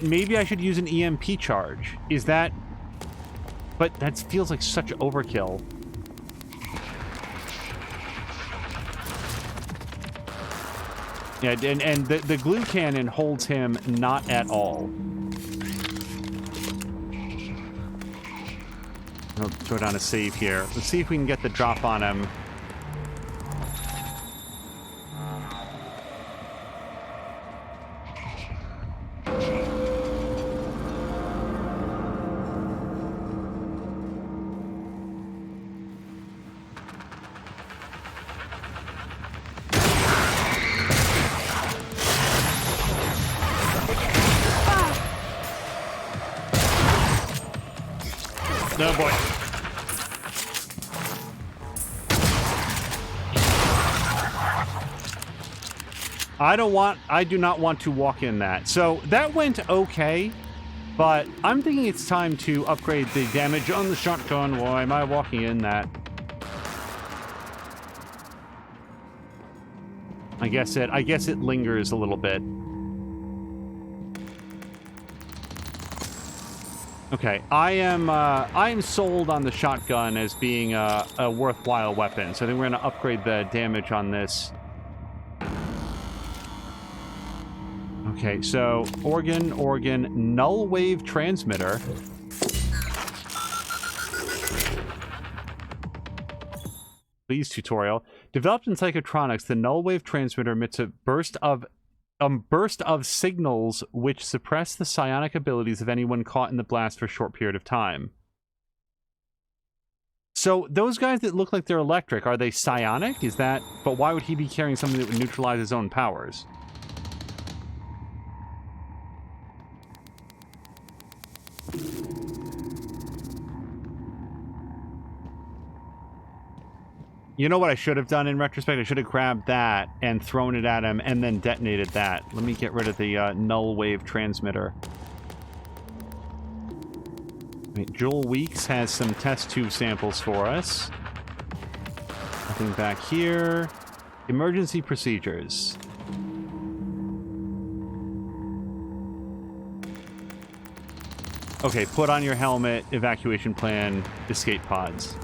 maybe I should use an EMP charge. Is that... but that feels like such overkill. Yeah, and the glue cannon holds him not at all. I'll throw down a save here. Let's see if we can get the drop on him. No, boy. I do not want to walk in that. So that went okay. But I'm thinking it's time to upgrade the damage on the shotgun. Why am I walking in that? I guess it lingers a little bit. Okay, I am sold on the shotgun as being a worthwhile weapon. So I think we're gonna upgrade the damage on this. Okay, so organ, null wave transmitter. Please, tutorial. Developed in Psychotronics, the null wave transmitter emits a burst of signals which suppress the psionic abilities of anyone caught in the blast for a short period of time. So those guys that look like they're electric, are they psionic? Is that... But why would he be carrying something that would neutralize his own powers? You know what I should have done in retrospect? I should have grabbed that and thrown it at him and then detonated that. Let me get rid of the null wave transmitter. Wait, Joel Weeks has some test tube samples for us. Nothing back here. Emergency procedures. Okay, put on your helmet, evacuation plan, escape pods.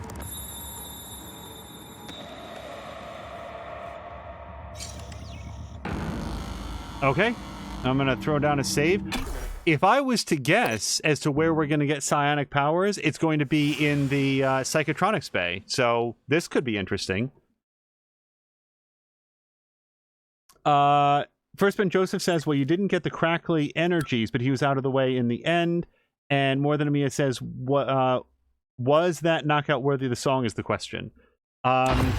Okay, I'm going to throw down a save. If I was to guess as to where we're going to get psionic powers, it's going to be in the Psychotronics bay. So this could be interesting. First Ben Joseph says, well, you didn't get the crackly energies, but he was out of the way in the end. And More Than Amia says, was that knockout worthy of the song is the question. I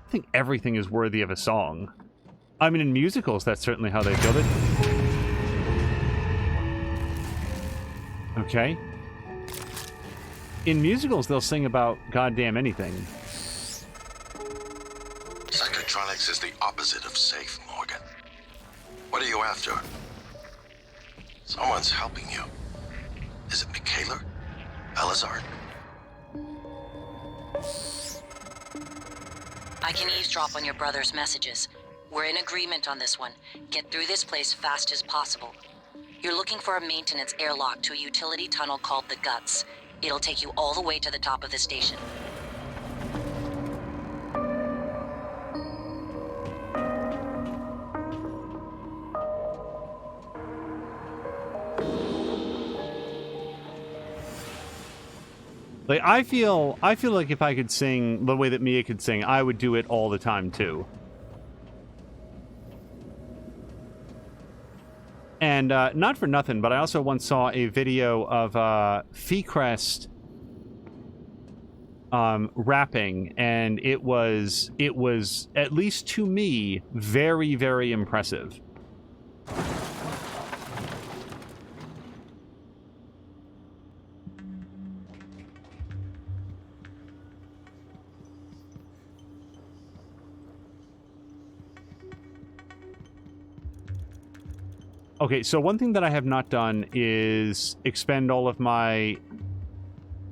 think everything is worthy of a song. I mean, in musicals, that's certainly how they build it. Okay. In musicals, they'll sing about goddamn anything. Psychotronics is the opposite of safe, Morgan. What are you after? Someone's helping you. Is it Michaela? Elazar? I can eavesdrop on your brother's messages. We're in agreement on this one. Get through this place fast as possible. You're looking for a maintenance airlock to a utility tunnel called the Guts. It'll take you all the way to the top of the station. Like, I feel like if I could sing the way that Mia could sing, I would do it all the time, too. And not for nothing, but I also once saw a video of Feecrest rapping, and it was, at least to me, very, very impressive. Okay, so one thing that I have not done is expend all of my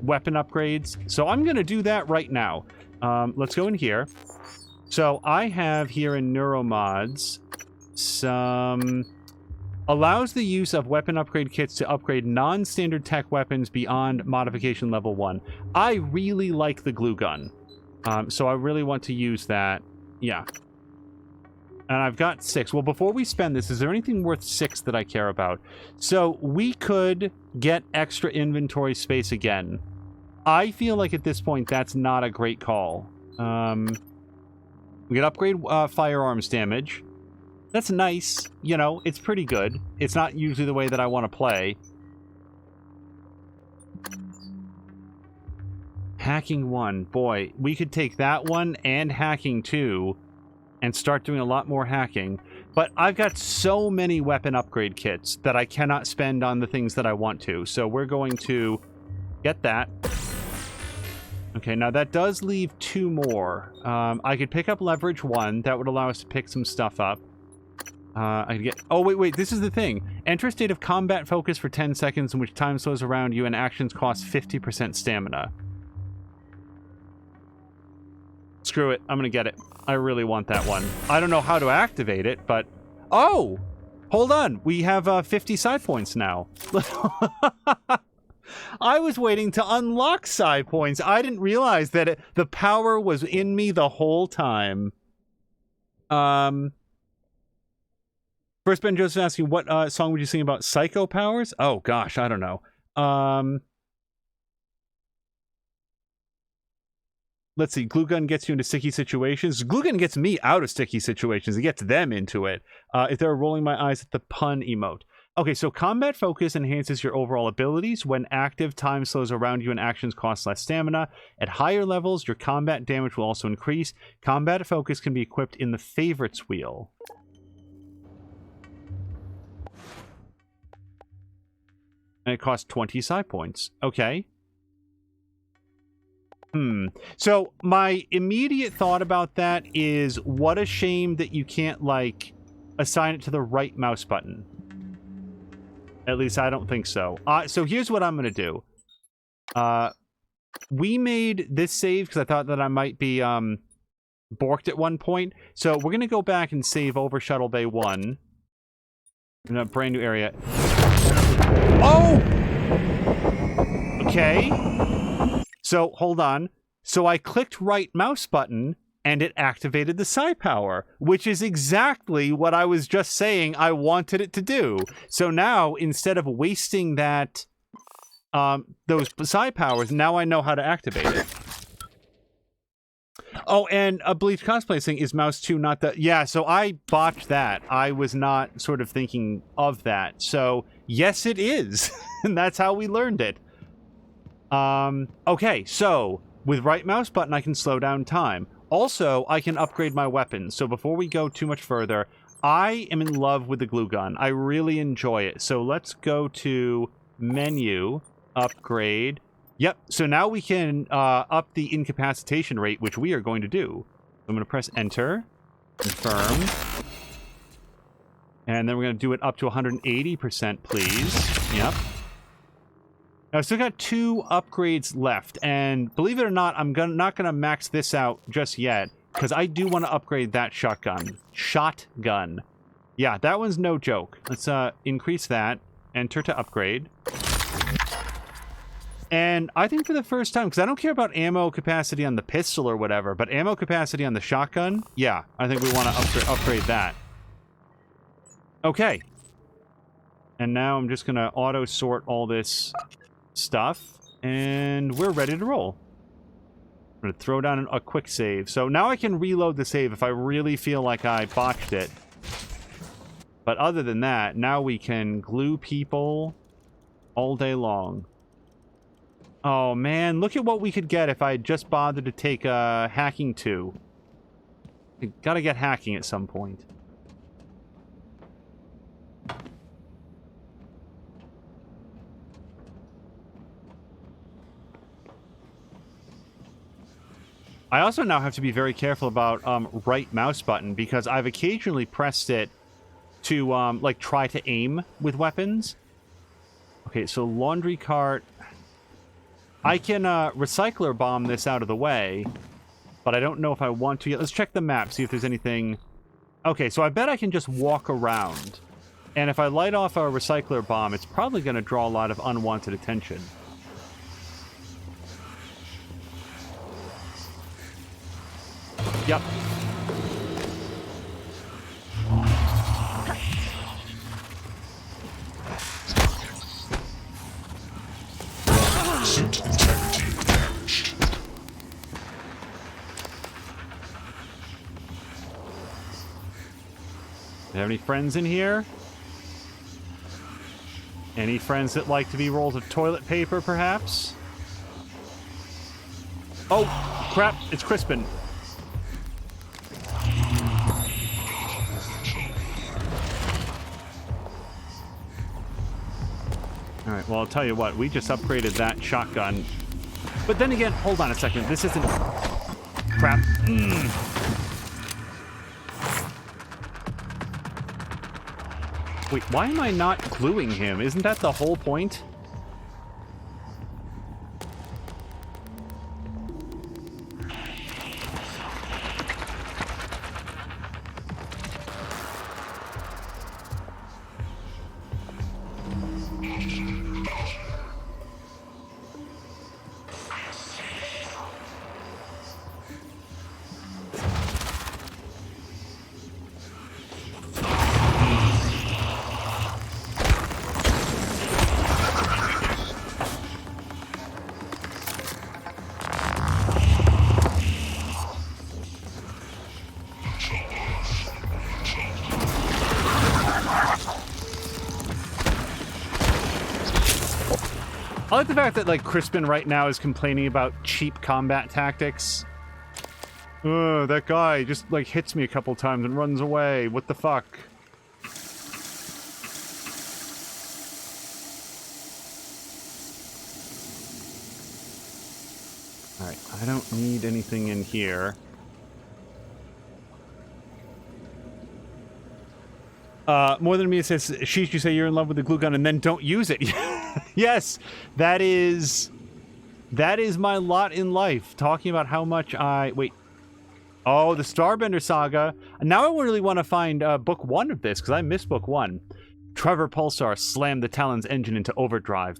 weapon upgrades. So I'm going to do that right now. Let's go in here. So I have here in Neuromods some... Allows the use of weapon upgrade kits to upgrade non-standard tech weapons beyond modification level 1. I really like the glue gun. So I really want to use that. Yeah. And I've got 6. Well, before we spend this, is there anything worth 6 that I care about? So we could get extra inventory space again. I feel like at this point, that's not a great call. We could upgrade firearms damage. That's nice. You know, it's pretty good. It's not usually the way that I want to play. Hacking 1. Boy, we could take that one and hacking 2 and start doing a lot more hacking. But I've got so many weapon upgrade kits that I cannot spend on the things that I want to. So we're going to get that. Okay, now that does leave 2 more. I could pick up leverage 1. That would allow us to pick some stuff up. I can get... Oh, wait, this is the thing. Enter a state of combat focus for 10 seconds in which time slows around you and actions cost 50% stamina. Screw it. I'm gonna get it. I really want that one. I don't know how to activate it, but... Oh! Hold on. We have 50 side points now. I was waiting to unlock side points. I didn't realize that the power was in me the whole time. First, Ben Joseph asking, what song would you sing about psycho powers? Oh, gosh, I don't know. Let's see. Glue gun gets you into sticky situations. Glue gun gets me out of sticky situations. It gets them into it. If they're rolling my eyes at the pun emote. Okay, so combat focus enhances your overall abilities. When active, time slows around you and actions cost less stamina. At higher levels, your combat damage will also increase. Combat focus can be equipped in the favorites wheel. And it costs 20 side points. Okay. So my immediate thought about that is, what a shame that you can't, like, assign it to the right mouse button. At least I don't think so. So here's what I'm going to do. We made this save because I thought that I might be borked at one point. So we're going to go back and save over Shuttle Bay 1 in a brand new area. Oh! Okay. So, hold on. So I clicked right mouse button, and it activated the psi power, which is exactly what I was just saying I wanted it to do. So now, instead of wasting that, those psi powers, now I know how to activate it. Oh, and a Bleach cosplay thing is mouse 2, not the... Yeah, so I botched that. I was not sort of thinking of that. So, yes, it is. And that's how we learned it. Okay, so with right mouse button, I can slow down time. Also, I can upgrade my weapons. So before we go too much further, I am in love with the glue gun. I really enjoy it. So let's go to menu, upgrade. Yep, so now we can up the incapacitation rate, which we are going to do. I'm going to press enter, confirm. And then we're going to do it up to 180%, please. Yep. Now, I've still got 2 upgrades left, and believe it or not, I'm not going to max this out just yet, because I do want to upgrade that shotgun. Shotgun. Yeah, that one's no joke. Let's increase that. Enter to upgrade. And I think for the first time, because I don't care about ammo capacity on the pistol or whatever, but ammo capacity on the shotgun, yeah, I think we want to upgrade that. Okay. And now I'm just going to auto-sort all this stuff, and we're ready to roll. I'm going to throw down a quick save. So now I can reload the save if I really feel like I botched it. But other than that, now we can glue people all day long. Oh man, look at what we could get if I had just bothered to take hacking 2. I gotta get hacking at some point. I also now have to be very careful about right mouse button, because I've occasionally pressed it to like try to aim with weapons. Okay, so laundry cart. I can recycler bomb this out of the way, but I don't know if I want to yet. Let's check the map, see if there's anything. Okay, so I bet I can just walk around. And if I light off a recycler bomb, it's probably going to draw a lot of unwanted attention. Yep. Suit integrity damaged. Do you have any friends in here? Any friends that like to be rolls of toilet paper, perhaps? Oh, crap, it's Crispin. Alright, well, I'll tell you what, we just upgraded that shotgun. But then again, hold on a second, this isn't... Crap. Wait, why am I not gluing him? Isn't that the whole point? I like the fact that, like, Crispin right now is complaining about cheap combat tactics. That guy just, like, hits me a couple times and runs away. What the fuck? Alright, I don't need anything in here. More than me, it says, Sheesh, you say you're in love with the glue gun and then don't use it. Yes, that is my lot in life. Talking about how much I... Wait. Oh, the Starbender Saga. Now I really want to find book 1 of this, because I missed book 1. Trevor Pulsar slammed the Talon's engine into overdrive,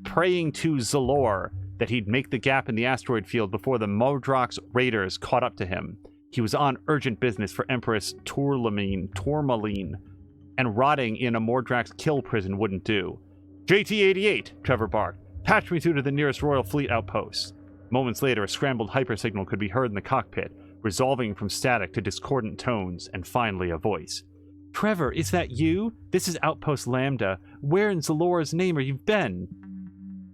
praying to Zalor that he'd make the gap in the asteroid field before the Modrox raiders caught up to him. He was on urgent business for Empress Tourmaline, and rotting in a Mordrax kill prison wouldn't do. JT-88, Trevor barked. Patch me through to the nearest Royal Fleet outpost. Moments later, a scrambled hypersignal could be heard in the cockpit, resolving from static to discordant tones, and finally a voice. Trevor, is that you? This is Outpost Lambda. Where in Zalor's name are you been?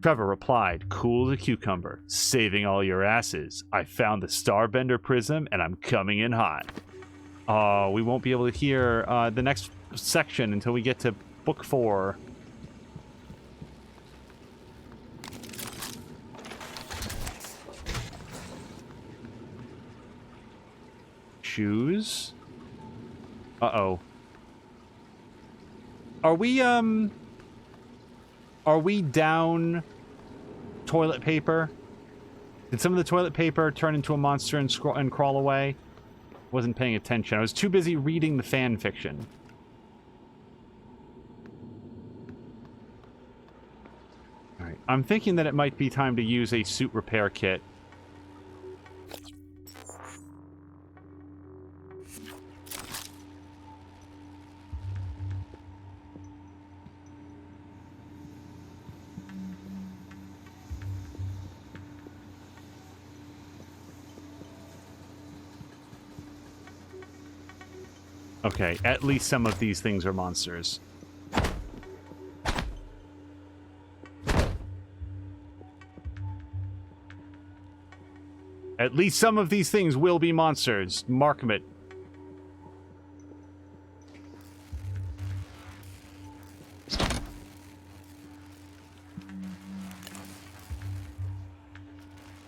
Trevor replied, cool as a cucumber, saving all your asses. I found the Starbender Prism, and I'm coming in hot. Oh, we won't be able to hear the next section until we get to book 4. Shoes. Uh-oh. Are we down toilet paper? Did some of the toilet paper turn into a monster and crawl away? Wasn't paying attention. I was too busy reading the fan fiction. Alright. I'm thinking that it might be time to use a suit repair kit. Okay, at least some of these things are monsters. At least some of these things will be monsters. Mark it.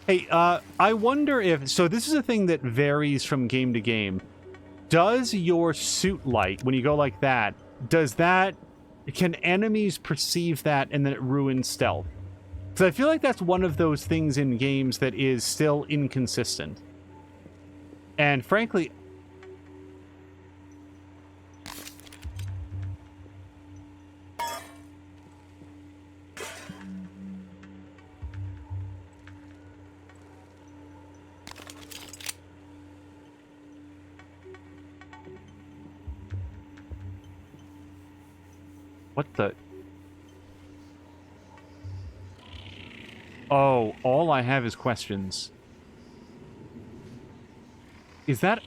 Hey, I wonder if... So this is a thing that varies from game to game. Does your suit light, when you go like that, can enemies perceive that and then it ruins stealth? Because I feel like that's one of those things in games that is still inconsistent. And frankly... What the... Oh, all I have is questions. Is that...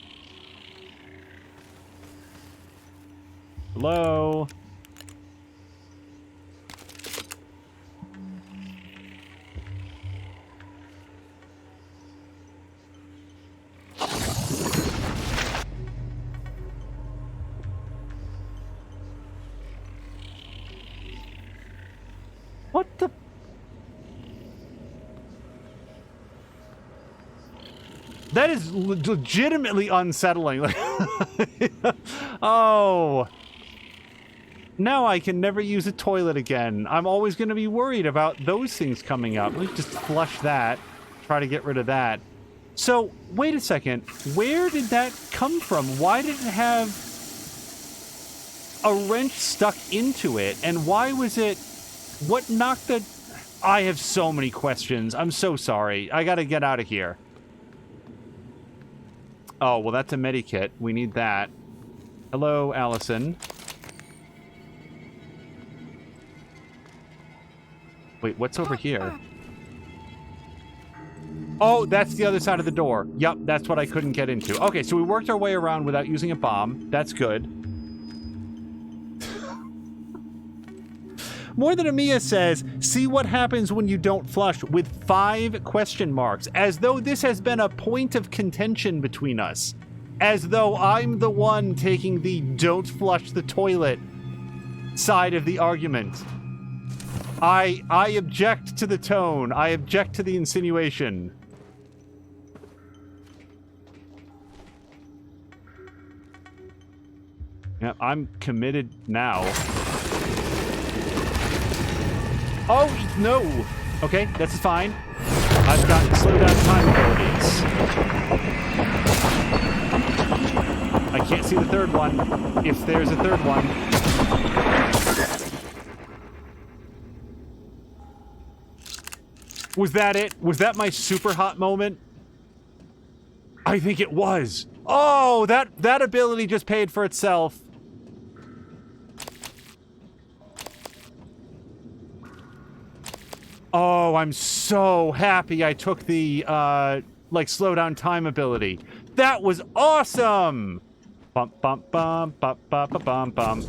Hello? What the... That is legitimately unsettling. Like, oh. Now I can never use a toilet again. I'm always going to be worried about those things coming up. Let me just flush that. Try to get rid of that. So, wait a second. Where did that come from? Why did it have a wrench stuck into it? And why was it... What knocked the... I have so many questions. I'm so sorry. I gotta get out of here. Oh, well, that's a medikit. We need that. Hello, Allison. Wait, what's over here? Oh, that's the other side of the door. Yup, that's what I couldn't get into. Okay, so we worked our way around without using a bomb. That's good. More Than Amiya says, see what happens when you don't flush, with 5 question marks, as though this has been a point of contention between us. As though I'm the one taking the don't flush the toilet side of the argument. I object to the tone. I object to the insinuation. Yeah, I'm committed now. Oh, no! Okay, that's fine. I've got slow down time abilities. I can't see the third one, if there's a third one. Was that it? Was that my super hot moment? I think it was. Oh, that ability just paid for itself. Oh, I'm so happy I took the, like, slow down time ability. That was awesome! Bum, bum, bum, bum, bum, bum, bum, bum.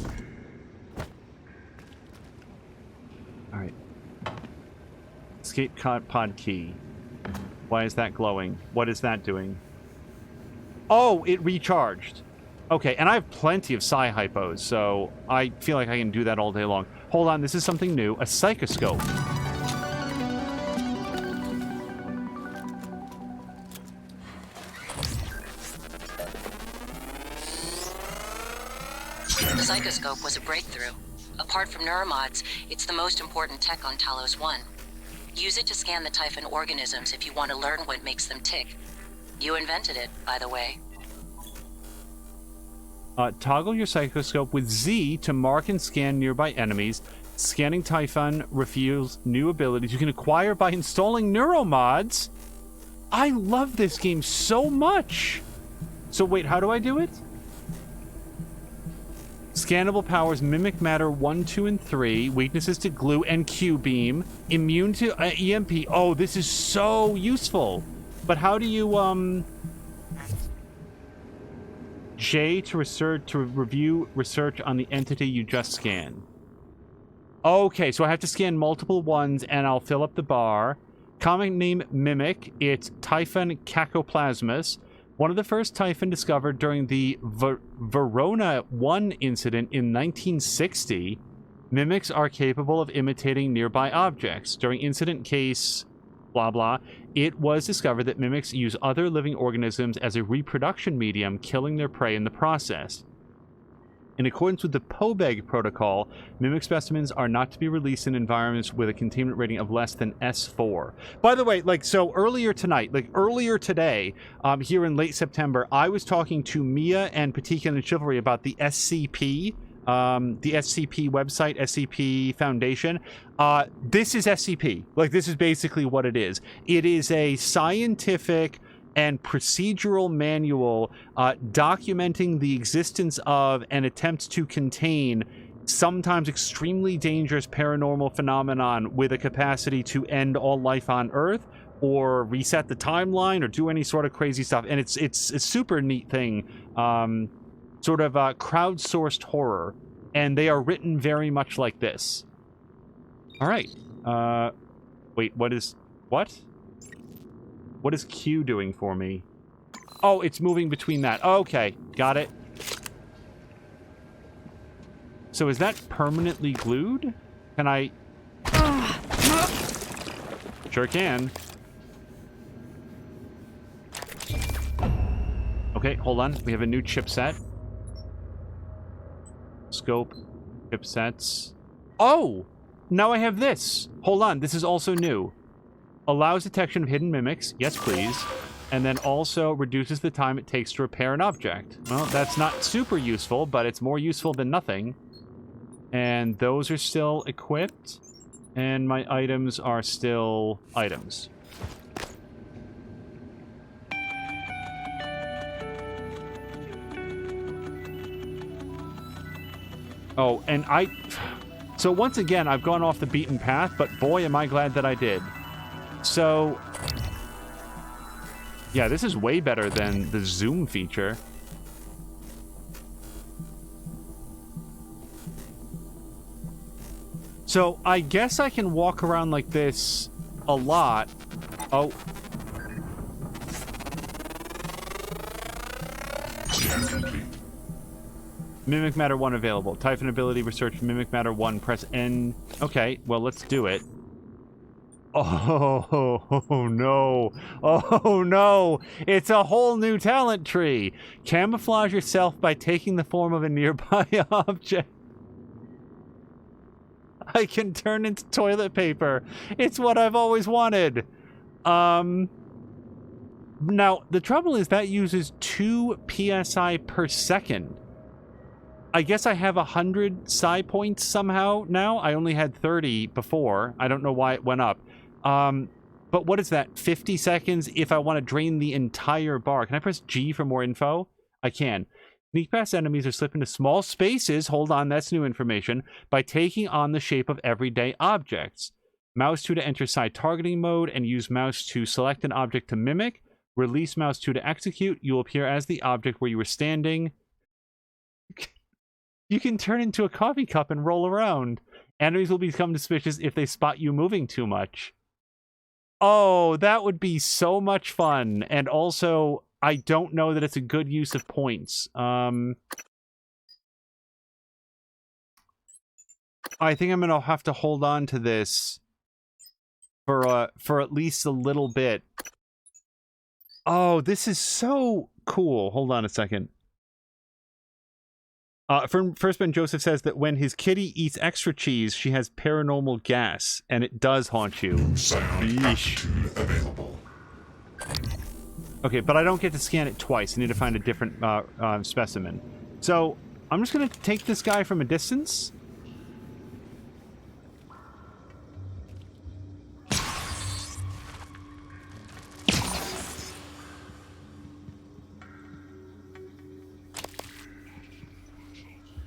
Alright. Escape pod key. Why is that glowing? What is that doing? Oh, it recharged. Okay, and I have plenty of psi hypos, so I feel like I can do that all day long. Hold on, this is something new. A psychoscope. The psychoscope was a breakthrough. Apart from neuromods, it's the most important tech on Talos 1. Use it to scan the Typhon organisms if you want to learn what makes them tick. You invented it, by the way. Toggle your psychoscope with Z to mark and scan nearby enemies. Scanning Typhon reveals new abilities you can acquire by installing neuromods. I love this game so much. So wait, how do I do it? Scannable powers: mimic matter 1, 2, and 3. Weaknesses to glue and Q-beam. Immune to EMP. Oh, this is so useful. But how do you, J to review research on the entity you just scanned. Okay, so I have to scan multiple ones and I'll fill up the bar. Common name Mimic. It's Typhon cacoplasmus. One of the first Typhon discovered during the Verona 1 incident in 1960. Mimics are capable of imitating nearby objects. During incident case... blah blah, it was discovered that mimics use other living organisms as a reproduction medium, killing their prey in the process. In accordance with the POBEG protocol, mimic specimens are not to be released in environments with a containment rating of less than S4. By the way, like, so earlier tonight, like earlier today, here in late September, I was talking to Mia and Patika and Chivalry about the SCP, the SCP website, SCP Foundation. This is SCP. Like, this is basically what it is. It is a scientific and procedural manual documenting the existence of and attempts to contain sometimes extremely dangerous paranormal phenomenon with a capacity to end all life on Earth or reset the timeline or do any sort of crazy stuff. And it's a super neat thing. Sort of crowdsourced horror, and they are written very much like this. All right. Wait, what is Q doing for me? Oh, it's moving between that. Okay, got it. So is that permanently glued? Can I... Sure can. Okay, hold on. We have a new chipset. Scope. Chipsets. Oh! Now I have this. Hold on, this is also new. Allows detection of hidden mimics. Yes, please. And then also reduces the time it takes to repair an object. Well, that's not super useful, but it's more useful than nothing. And those are still equipped. And my items are still items. Oh, and so once again, I've gone off the beaten path, but boy, am I glad that I did. So, yeah, this is way better than the zoom feature. So, I guess I can walk around like this a lot. Oh. Scan complete. Mimic Matter 1 available. Typhon ability, research Mimic Matter 1. Press N. Okay, well, let's do it. Oh, no. Oh, no. It's a whole new talent tree. Camouflage yourself by taking the form of a nearby object. I can turn into toilet paper. It's what I've always wanted. Now, the trouble is that uses 2 PSI per second. I guess I have 100 psi points somehow now. I only had 30 before. I don't know why it went up. But what is that? 50 seconds if I want to drain the entire bar. Can I press G for more info? I can. Sneak past enemies or slip into small spaces. Hold on, that's new information. By taking on the shape of everyday objects. Mouse 2 to enter side targeting mode and use mouse to select an object to mimic. Release mouse 2 to execute. You'll appear as the object where you were standing. You can turn into a coffee cup and roll around. Enemies will become suspicious if they spot you moving too much. Oh, that would be so much fun. And also, I don't know that it's a good use of points. I think I'm gonna have to hold on to this for at least a little bit. Oh, this is so cool. Hold on a second. Firstman Joseph says that when his kitty eats extra cheese, she has paranormal gas, and it does haunt you. Yeesh. Available. Okay, but I don't get to scan it twice. I need to find a different specimen. So, I'm just going to take this guy from a distance.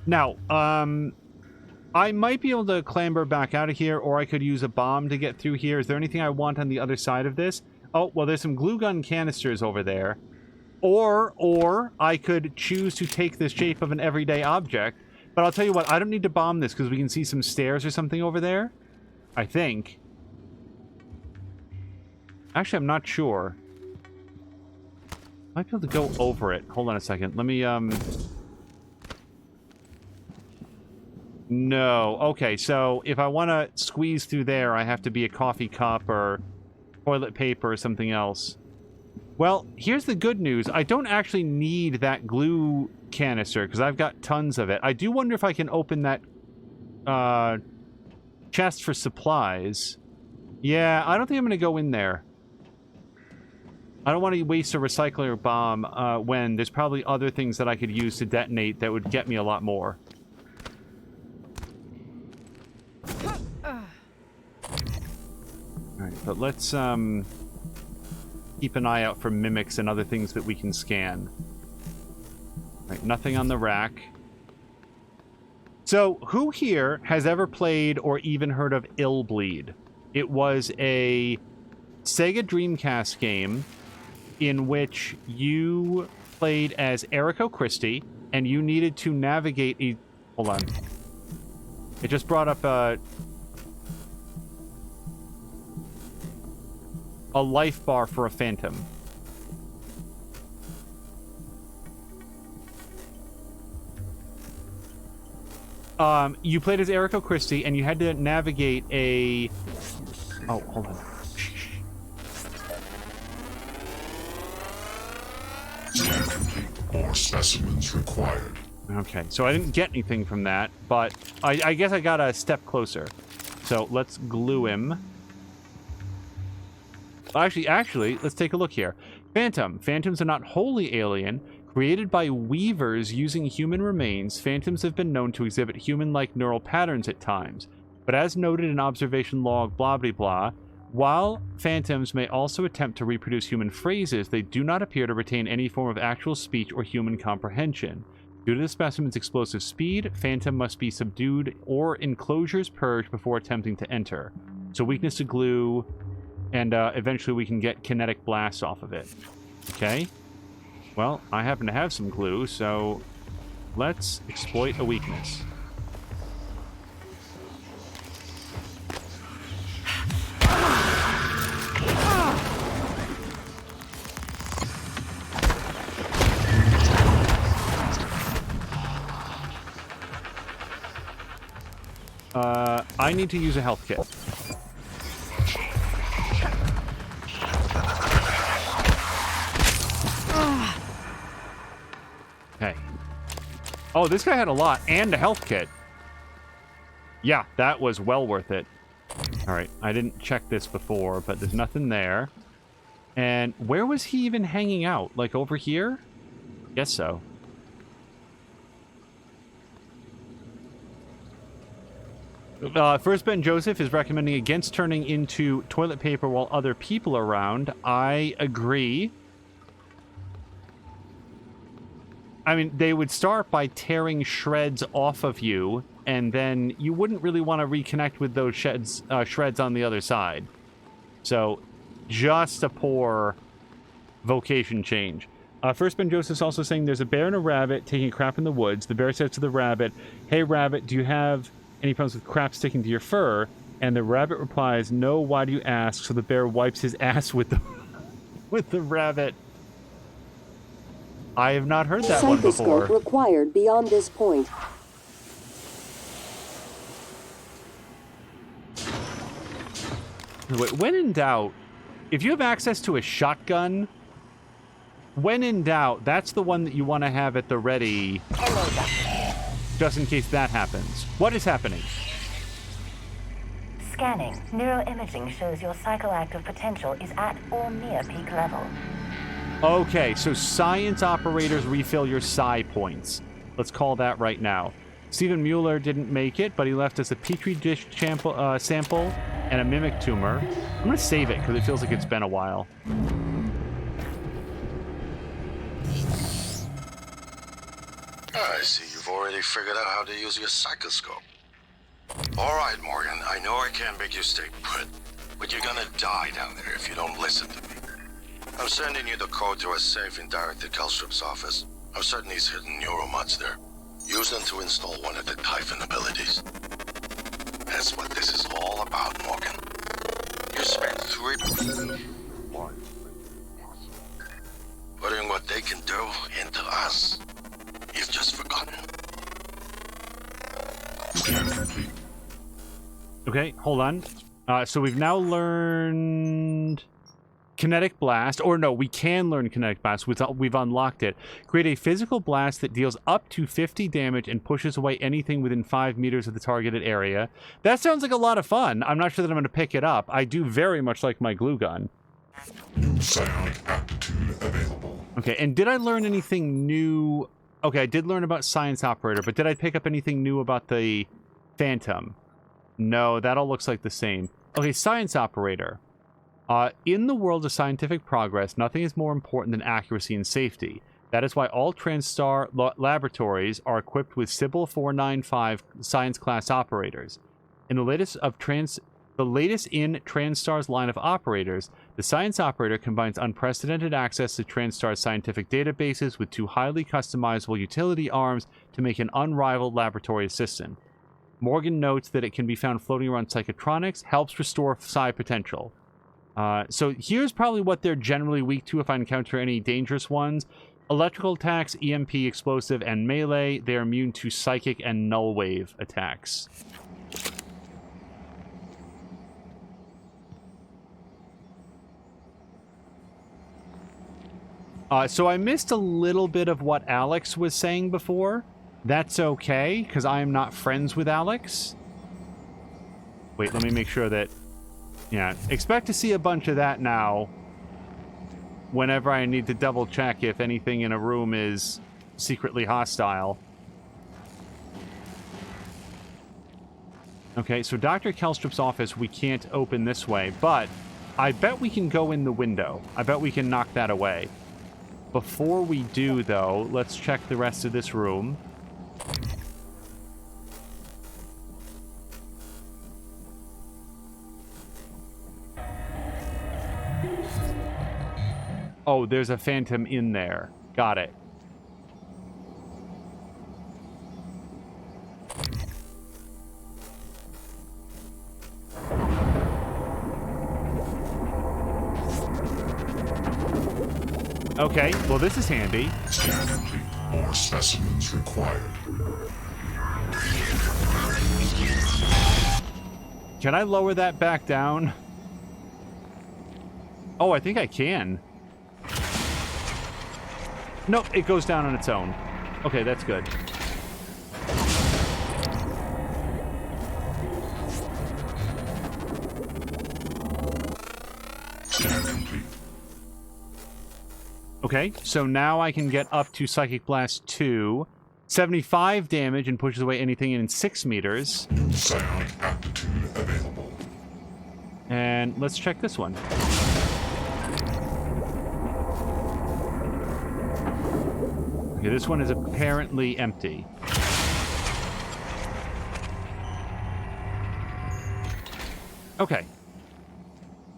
Now, I might be able to clamber back out of here, or I could use a bomb to get through here. Is there anything I want on the other side of this? Oh, well, there's some glue gun canisters over there. Or I could choose to take the shape of an everyday object. But I'll tell you what, I don't need to bomb this, because we can see some stairs or something over there. I think. Actually, I'm not sure. I might be able to go over it. Hold on a second. Let me, No. Okay, so if I want to squeeze through there, I have to be a coffee cup or toilet paper or something else. Well, here's the good news. I don't actually need that glue canister because I've got tons of it. I do wonder if I can open that chest for supplies. Yeah, I don't think I'm going to go in there. I don't want to waste a recycler bomb when there's probably other things that I could use to detonate that would get me a lot more. Alright, but let's keep an eye out for mimics and other things that we can scan. Right, nothing on the rack. So, who here has ever played or even heard of Illbleed? It was a Sega Dreamcast game in which you played as Erico Christie, and you needed to navigate a... Hold on. It just brought up a life bar for a phantom. You played as Erico Christie, and you had to navigate a... Oh, hold on. Scan complete. More specimens required. Okay, so I didn't get anything from that, but I guess I got a step closer. So let's glue him. Actually, let's take a look here. Phantom. Phantoms are not wholly alien. Created by weavers using human remains, phantoms have been known to exhibit human-like neural patterns at times. But as noted in observation log blah blah blah, while phantoms may also attempt to reproduce human phrases, they do not appear to retain any form of actual speech or human comprehension. Due to the specimen's explosive speed, phantom must be subdued or enclosures purged before attempting to enter. So weakness to glue, and eventually we can get kinetic blasts off of it. Okay. Well, I happen to have some glue, so let's exploit a weakness. I need to use a health kit. Okay. Oh, this guy had a lot and a health kit. Yeah, that was well worth it. All right, I didn't check this before, but there's nothing there. And where was he even hanging out? Like over here? Guess so. First Ben Joseph is recommending against turning into toilet paper while other people are around. I agree. I mean, they would start by tearing shreds off of you, and then you wouldn't really want to reconnect with those shreds on the other side. So, just a poor vocation change. First Ben Joseph's also saying there's a bear and a rabbit taking a crap in the woods. The bear says to the rabbit, "Hey rabbit, do you have any problems with crap sticking to your fur?" And the rabbit replies, "No, why do you ask?" So the bear wipes his ass with the rabbit. I have not heard that one before. Psychoscope required beyond this point. When in doubt, if you have access to a shotgun, when in doubt, that's the one that you want to have at the ready, just in case that happens. What is happening? Scanning. Neuroimaging shows your psychoactive potential is at or near peak level. Okay, so science operators refill your psi points. Let's call that right now. Stephen Mueller didn't make it, but he left us a petri dish sample and a mimic tumor. I'm going to save it because it feels like it's been a while. I see you've already figured out how to use your psychoscope. All right, Morgan, I know I can't make you stay put, but you're gonna die down there if you don't listen to me. I'm sending you the code to a safe in Director Kelstrup's office. I'm certain he's hidden neuromods there. Use them to install one of the Typhon abilities. That's what this is all about, Morgan. You spent 3... putting what they can do into us. You've just forgotten. Scan complete. Okay, hold on. So we've now learned Kinetic Blast. Or no, we can learn Kinetic Blast. We've unlocked it. Create a physical blast that deals up to 50 damage and pushes away anything within 5 meters of the targeted area. That sounds like a lot of fun. I'm not sure that I'm going to pick it up. I do very much like my glue gun. New psionic aptitude available. Okay, and did I learn anything new? Okay, I did learn about Science Operator, but did I pick up anything new about the Phantom? No, that all looks like the same. Okay, Science Operator. In the world of scientific progress, nothing is more important than accuracy and safety. That is why all TranStar laboratories are equipped with Sybil 495 science class operators. In the latest in TranStar's line of operators, the Science Operator combines unprecedented access to TranStar's scientific databases with 2 highly customizable utility arms to make an unrivaled laboratory assistant. Morgan notes that it can be found floating around Psychotronics, helps restore psi potential. So here's probably what they're generally weak to if I encounter any dangerous ones. Electrical attacks, EMP, explosive, and melee. They're immune to psychic and null wave attacks. So I missed a little bit of what Alex was saying before. That's okay, because I am not friends with Alex. Wait, let me make sure that... Yeah, expect to see a bunch of that now. Whenever I need to double check if anything in a room is secretly hostile. Okay, so Dr. Kelstrup's office we can't open this way, but I bet we can go in the window. I bet we can knock that away. Before we do, though, let's check the rest of this room. Oh, there's a phantom in there. Got it. Okay, well this is handy. Scan complete. More specimens required. Can I lower that back down? Oh, I think I can. Nope, it goes down on its own. Okay, that's good. Scan complete. Okay, so now I can get up to Psychic Blast 2. 75 damage and pushes away anything in 6 meters. New psionic aptitude available. And let's check this one. Okay, this one is apparently empty. Okay.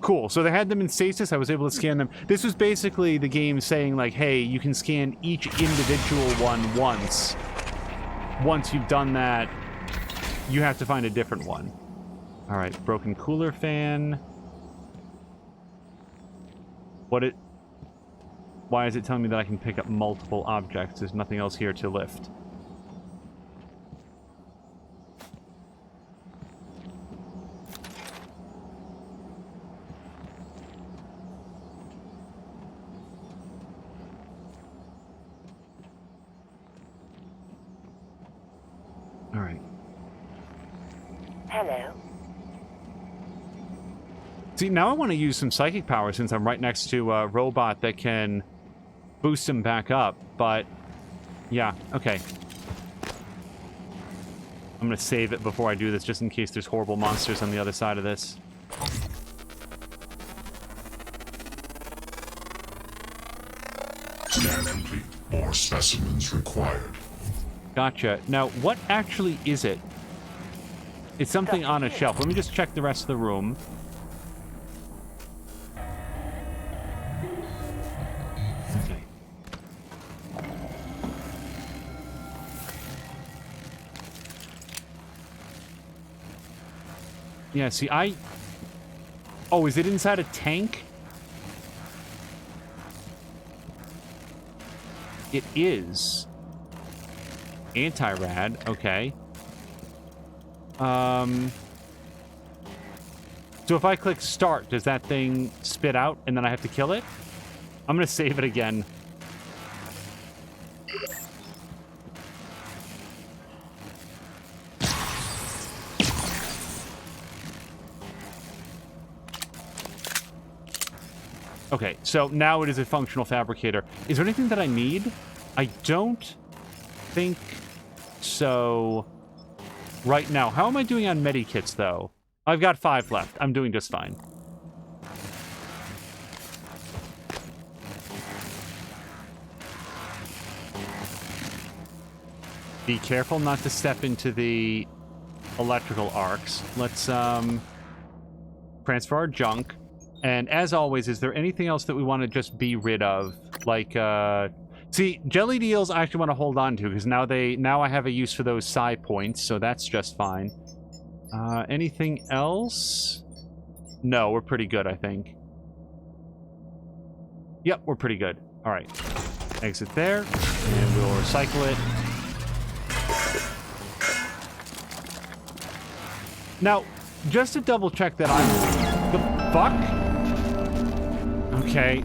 Cool. So they had them in stasis. I was able to scan them. This was basically the game saying, like, hey, you can scan each individual one once. Once you've done that, you have to find a different one. All right. Broken cooler fan. Why is it telling me that I can pick up multiple objects? There's nothing else here to lift. All right. Hello. See, now I want to use some psychic power since I'm right next to a robot that can boost him back up, but yeah, okay. I'm going to save it before I do this just in case there's horrible monsters on the other side of this. Scan complete. More specimens required. Gotcha. Now, what actually is it? It's something on a shelf. Let me just check the rest of the room. Okay. Yeah, see, Oh, is it inside a tank? It is. Anti-rad, okay. So if I click start, does that thing spit out and then I have to kill it? I'm gonna save it again. Okay, so now it is a functional fabricator. Is there anything that I need? I don't think so right now. How am I doing on medikits, though? I've got 5 left. I'm doing just fine. Be careful not to step into the electrical arcs. Let's transfer our junk. And as always, is there anything else that we want to just be rid of? Like, see, jellied eels I actually want to hold on to, because now I have a use for those psi points, so that's just fine. Anything else? No, we're pretty good, I think. Yep, we're pretty good. All right. Exit there, and we'll recycle it. Now, just to double check that I'm... The fuck? Okay.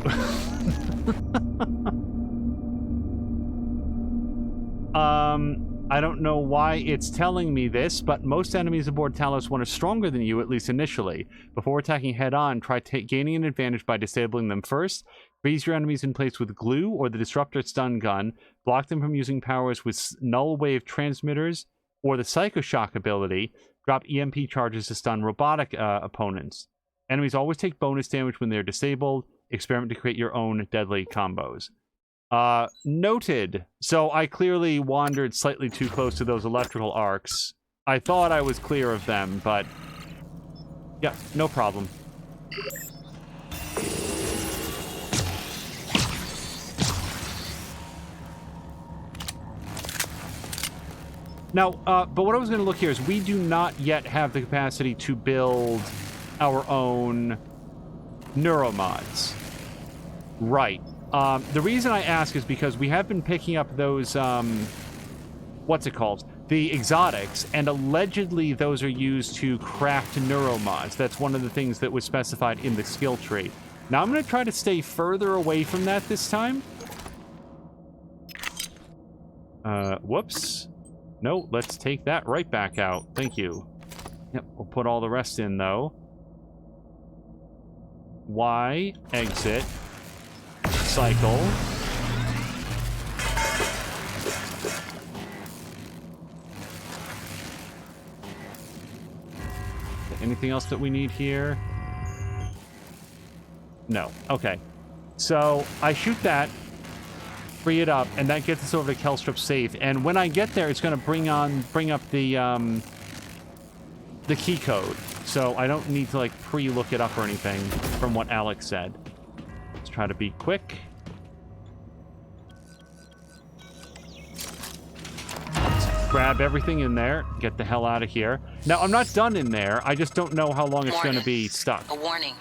I don't know why it's telling me this, but most enemies aboard Talos 1 are stronger than you, at least initially. Before attacking head-on, try gaining an advantage by disabling them first. Freeze your enemies in place with glue or the Disruptor stun gun. Block them from using powers with null wave transmitters or the Psycho Shock ability. Drop EMP charges to stun robotic opponents. Enemies always take bonus damage when they're disabled. Experiment to create your own deadly combos. Noted. So I clearly wandered slightly too close to those electrical arcs. I thought I was clear of them, but... yeah, no problem. Now, but what I was going to look here is we do not yet have the capacity to build our own neuromods. Right. The reason I ask is because we have been picking up those, what's it called? The exotics, and allegedly those are used to craft neuromods. That's one of the things that was specified in the skill tree. Now I'm going to try to stay further away from that this time. Whoops. No, let's take that right back out. Thank you. Yep, we'll put all the rest in, though. Y, exit. Cycle. Anything else that we need here? No. Okay. So, I shoot that, free it up, and that gets us over to Kelstrup safe. And when I get there, it's going to bring up the key code. So I don't need to, like, pre-look it up or anything from what Alex said. Let's try to be quick. Let's grab everything in there. Get the hell out of here. Now, I'm not done in there. I just don't know how long it's going to be stuck. A warning.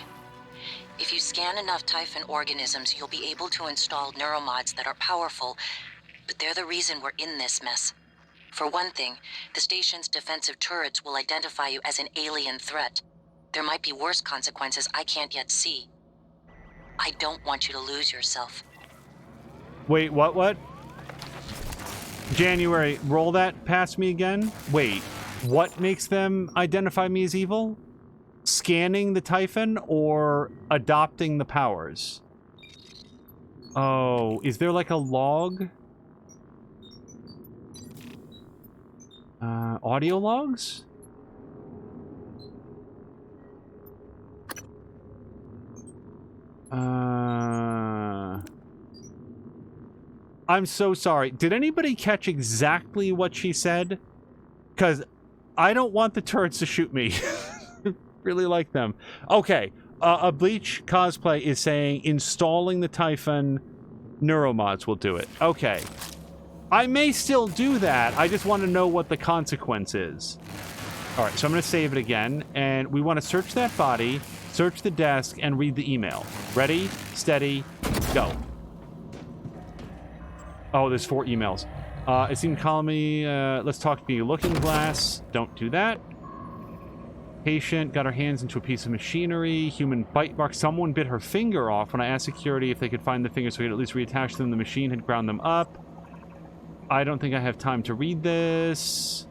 If you scan enough Typhon organisms, you'll be able to install neuromods that are powerful, but they're the reason we're in this mess. For one thing, the station's defensive turrets will identify you as an alien threat. There might be worse consequences I can't yet see. I don't want you to lose yourself. Wait, what? January, roll that past me again? Wait, what makes them identify me as evil? Scanning the Typhon or adopting the powers? Oh, is there like a log? Audio logs? I'm so sorry. Did anybody catch exactly what she said? Because I don't want the turrets to shoot me. Really like them. Okay. A Bleach cosplay is saying installing the Typhon neuromods will do it. Okay. I may still do that. I just want to know what the consequence is. Alright, so I'm going to save it again. And we want to search that body, search the desk, and read the email. Ready, steady, go. Oh, there's 4 emails. It seemed to call me, let's talk to you. Looking glass. Don't do that. Patient got her hands into a piece of machinery. Human bite mark. Someone bit her finger off. When I asked security if they could find the finger so we could at least reattach them, the machine had ground them up. I don't think I have time to read this.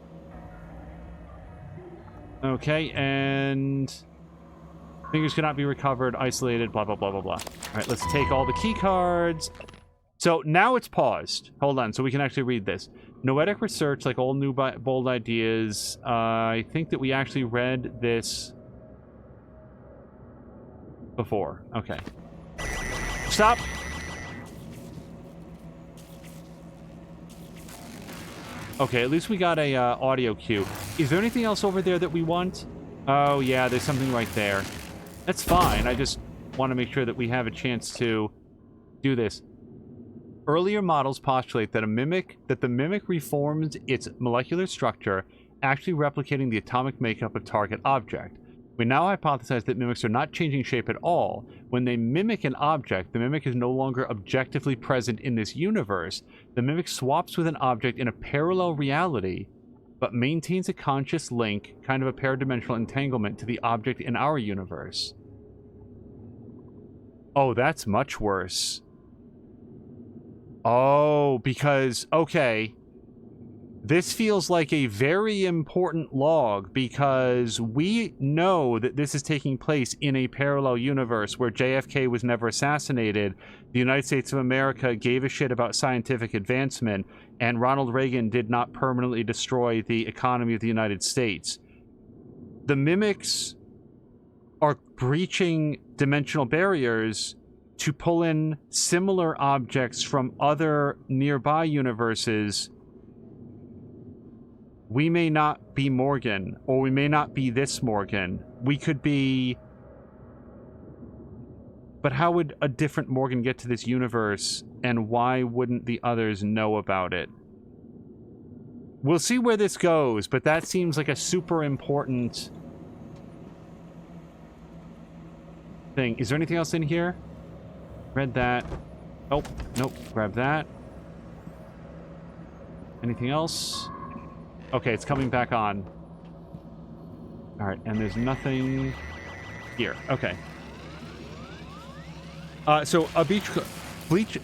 Okay, and... fingers cannot be recovered, isolated, blah, blah, blah, blah, blah. All right, let's take all the key cards. So now it's paused. Hold on, so we can actually read this. Noetic research, like all new bold ideas. I think that we actually read this before. Okay. Stop. Okay, at least we got a audio cue. Is there anything else over there that we want? Oh, yeah, there's something right there. That's fine. I just want to make sure that we have a chance to do this. Earlier models postulate that the mimic reforms its molecular structure, actually replicating the atomic makeup of target object. We now hypothesize that mimics are not changing shape at all. When they mimic an object, the mimic is no longer objectively present in this universe. The mimic swaps with an object in a parallel reality, but maintains a conscious link, kind of a paradimensional entanglement, to the object in our universe. Oh, that's much worse. Oh, because, okay. This feels like a very important log because we know that this is taking place in a parallel universe where JFK was never assassinated. The United States of America gave a shit about scientific advancement, and Ronald Reagan did not permanently destroy the economy of the United States. The mimics are breaching dimensional barriers to pull in similar objects from other nearby universes. We may not be Morgan, or we may not be this Morgan. We could be... But how would a different Morgan get to this universe, and why wouldn't the others know about it? We'll see where this goes, but that seems like a super important thing. Is there anything else in here? Read that. Oh, nope. Grab that. Anything else? Okay, it's coming back on. Alright, and there's nothing here. Okay. So a Bleach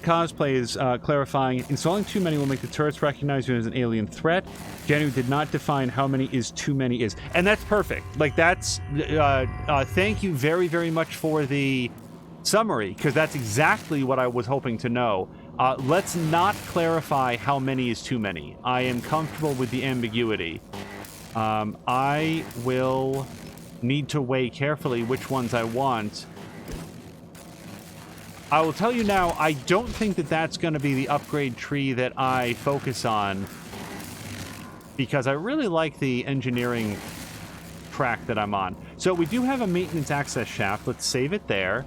cosplay is clarifying, installing too many will make the turrets recognize you as an alien threat. Janu did not define how many is too many is. And that's perfect. Like, that's... thank you very, very much for the summary, because that's exactly what I was hoping to know. Let's not clarify how many is too many. I am comfortable with the ambiguity. I will need to weigh carefully which ones I want. I will tell you now, I don't think that that's going to be the upgrade tree that I focus on, because I really like the engineering track that I'm on. So we do have a maintenance access shaft. Let's save it there.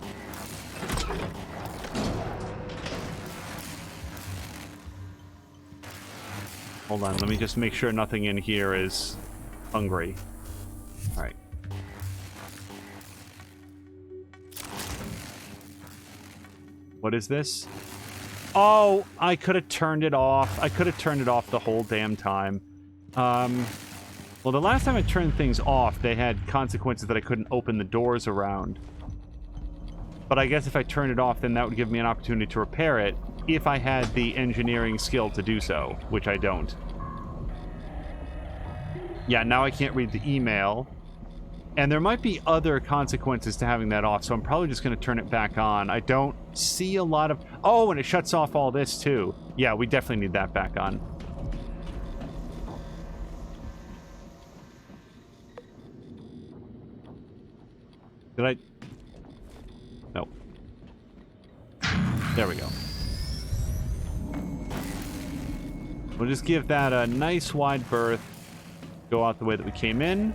Hold on, let me just make sure nothing in here is hungry. Alright. What is this? Oh, I could have turned it off. I could have turned it off the whole damn time. Well, the last time I turned things off, they had consequences that I couldn't open the doors around. But I guess if I turned it off, then that would give me an opportunity to repair it, if I had the engineering skill to do so, which I don't. Yeah, now I can't read the email. And there might be other consequences to having that off, so I'm probably just going to turn it back on. I don't see a lot of... Oh, and it shuts off all this, too. Yeah, we definitely need that back on. Did I... No. There we go. We'll just give that a nice wide berth. Go out the way that we came in.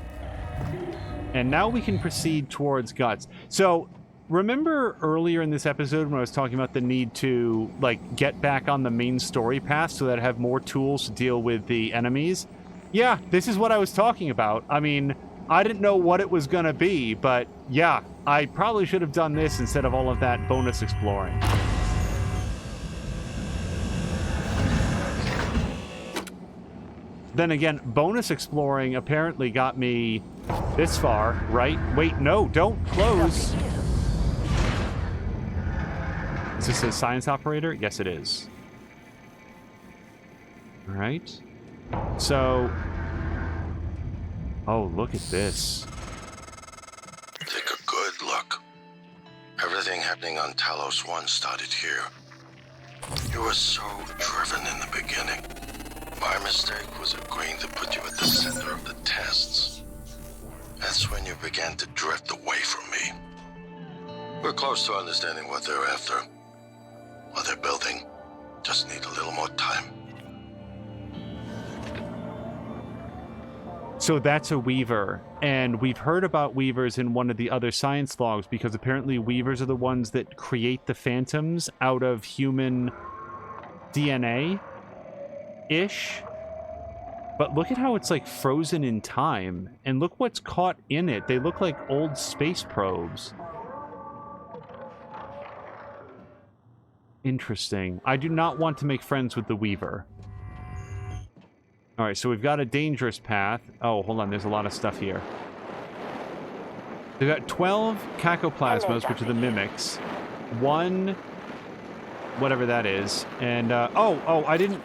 And now we can proceed towards Guts. So, remember earlier in this episode when I was talking about the need to, like, get back on the main story path so that I have more tools to deal with the enemies? Yeah, this is what I was talking about. I mean, I didn't know what it was gonna be, but yeah, I probably should have done this instead of all of that bonus exploring. Then again, bonus exploring apparently got me this far, right? Wait, no, don't close. Is this a science operator? Yes, it is. All right. So... Oh, look at this. Take a good look. Everything happening on Talos 1 started here. You were so driven in the beginning. My mistake was agreeing to put you at the center of the tests. That's when you began to drift away from me. We're close to understanding what they're after. What they're building. Just need a little more time. So that's a Weaver, and we've heard about Weavers in one of the other science logs, because apparently Weavers are the ones that create the Phantoms out of human DNA-ish. But look at how it's, like, frozen in time, and look what's caught in it. They look like old space probes. Interesting. I do not want to make friends with the Weaver. Alright, so we've got a dangerous path. Oh, hold on, there's a lot of stuff here. We've got 12 cacoplasmas, which are the mimics. 1... whatever that is. And, I didn't,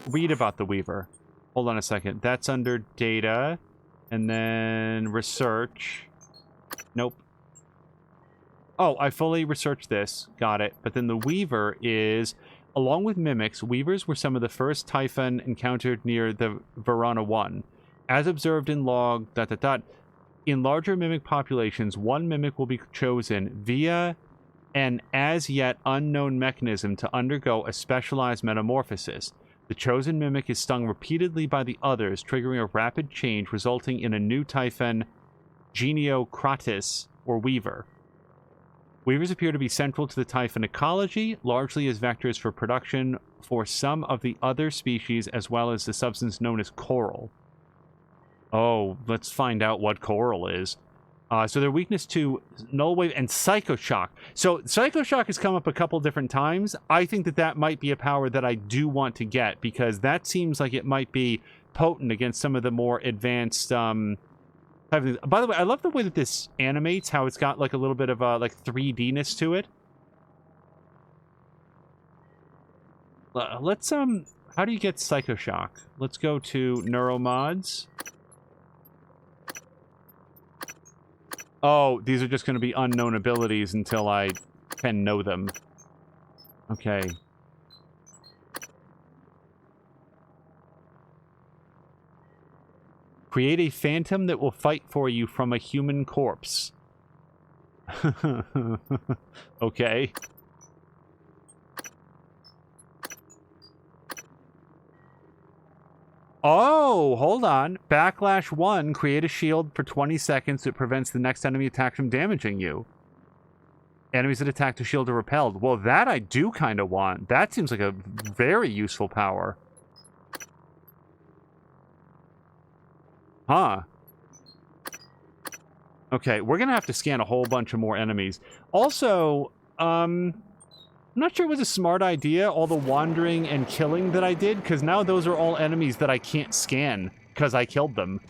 read about the Weaver. Hold on a second. That's under data. And then research. Nope. Oh, I fully researched this. Got it. But then the Weaver is, along with mimics, Weavers were some of the first Typhon encountered near the Verona 1. As observed in log... In larger mimic populations, one mimic will be chosen via an as-yet unknown mechanism to undergo a specialized metamorphosis. The chosen mimic is stung repeatedly by the others, triggering a rapid change, resulting in a new Typhon, Geniocratis, or Weaver. Weavers appear to be central to the Typhon ecology, largely as vectors for production for some of the other species, as well as the substance known as coral. Oh, let's find out what coral is. So their weakness to null wave and psychoshock. So psychoshock has come up a couple different times. I think that that might be a power that I do want to get, because that seems like it might be potent against some of the more advanced type of things. By the way, I love the way that this animates, how it's got like a little bit of like 3D-ness to it. Let's how do you get psychoshock? Let's go to neuromods. Oh, these are just going to be unknown abilities until I can know them. Okay. Create a phantom that will fight for you from a human corpse. Okay. Oh, hold on. Backlash 1, create a shield for 20 seconds that prevents the next enemy attack from damaging you. Enemies that attack the shield are repelled. Well, that I do kind of want. That seems like a very useful power. Huh. Okay, we're gonna have to scan a whole bunch of more enemies. Also, I'm not sure it was a smart idea, all the wandering and killing that I did, because now those are all enemies that I can't scan, because I killed them.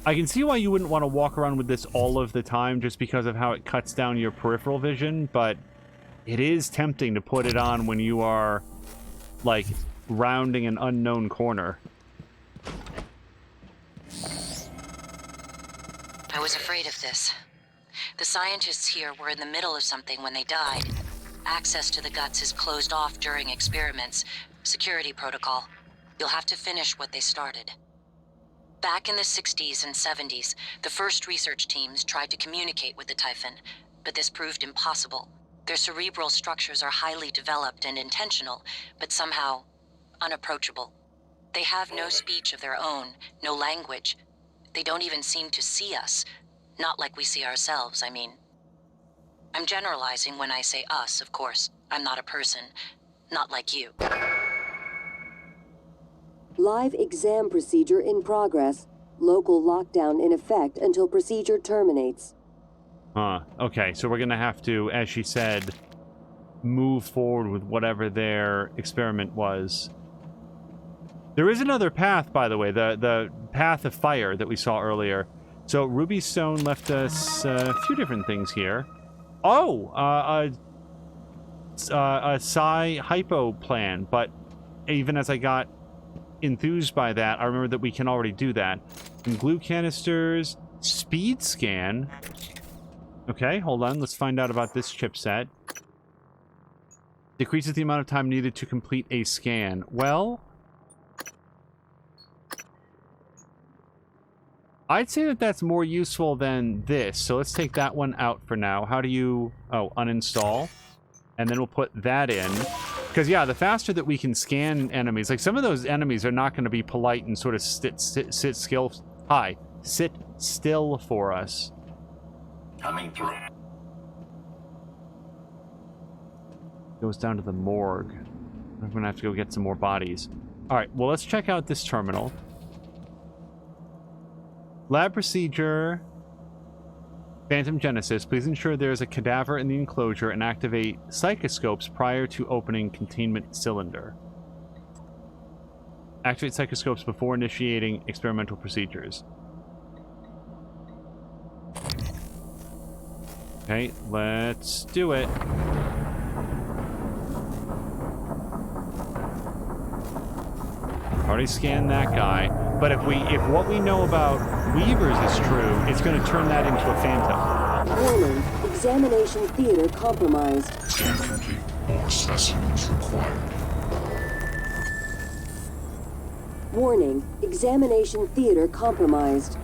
I can see why you wouldn't want to walk around with this all of the time just because of how it cuts down your peripheral vision, but it is tempting to put it on when you are, like, rounding an unknown corner. I was afraid of this. The scientists here were in the middle of something when they died. Access to the guts is closed off during experiments. Security protocol. You'll have to finish what they started. Back in the 60s and 70s, the first research teams tried to communicate with the Typhon, but this proved impossible. Their cerebral structures are highly developed and intentional, but somehow unapproachable. They have no speech of their own, no language. They don't even seem to see us. Not like we see ourselves, I mean. I'm generalizing when I say us, of course. I'm not a person. Not like you. Live exam procedure in progress. Local lockdown in effect until procedure terminates. Huh. Okay, so we're gonna have to, as she said, move forward with whatever their experiment was. There is another path, by the way, the path of fire that we saw earlier. So Ruby Stone left us a few different things here. Oh! A Psi Hypo plan, but even as I got enthused by that, I remember that we can already do that. And glue canisters, speed scan. Okay, hold on, let's find out about this chipset. Decreases the amount of time needed to complete a scan. Well, I'd say that that's more useful than this, so let's take that one out for now. How do you... Oh, uninstall. And then we'll put that in. Because, yeah, the faster that we can scan enemies... Like, some of those enemies are not going to be polite and sort of sit still for us. Coming through. Goes down to the morgue. I'm going to have to go get some more bodies. Alright, well, let's check out this terminal. Lab procedure. Phantom Genesis, please ensure there is a cadaver in the enclosure and activate psychoscopes prior to opening containment cylinder. Activate psychoscopes before initiating experimental procedures. Okay, let's do it. Already scanned that guy. But if what we know about Weavers is true, it's going to turn that into a phantom. Warning, examination theater compromised. Scan complete. More specimens required. Warning, examination theater compromised.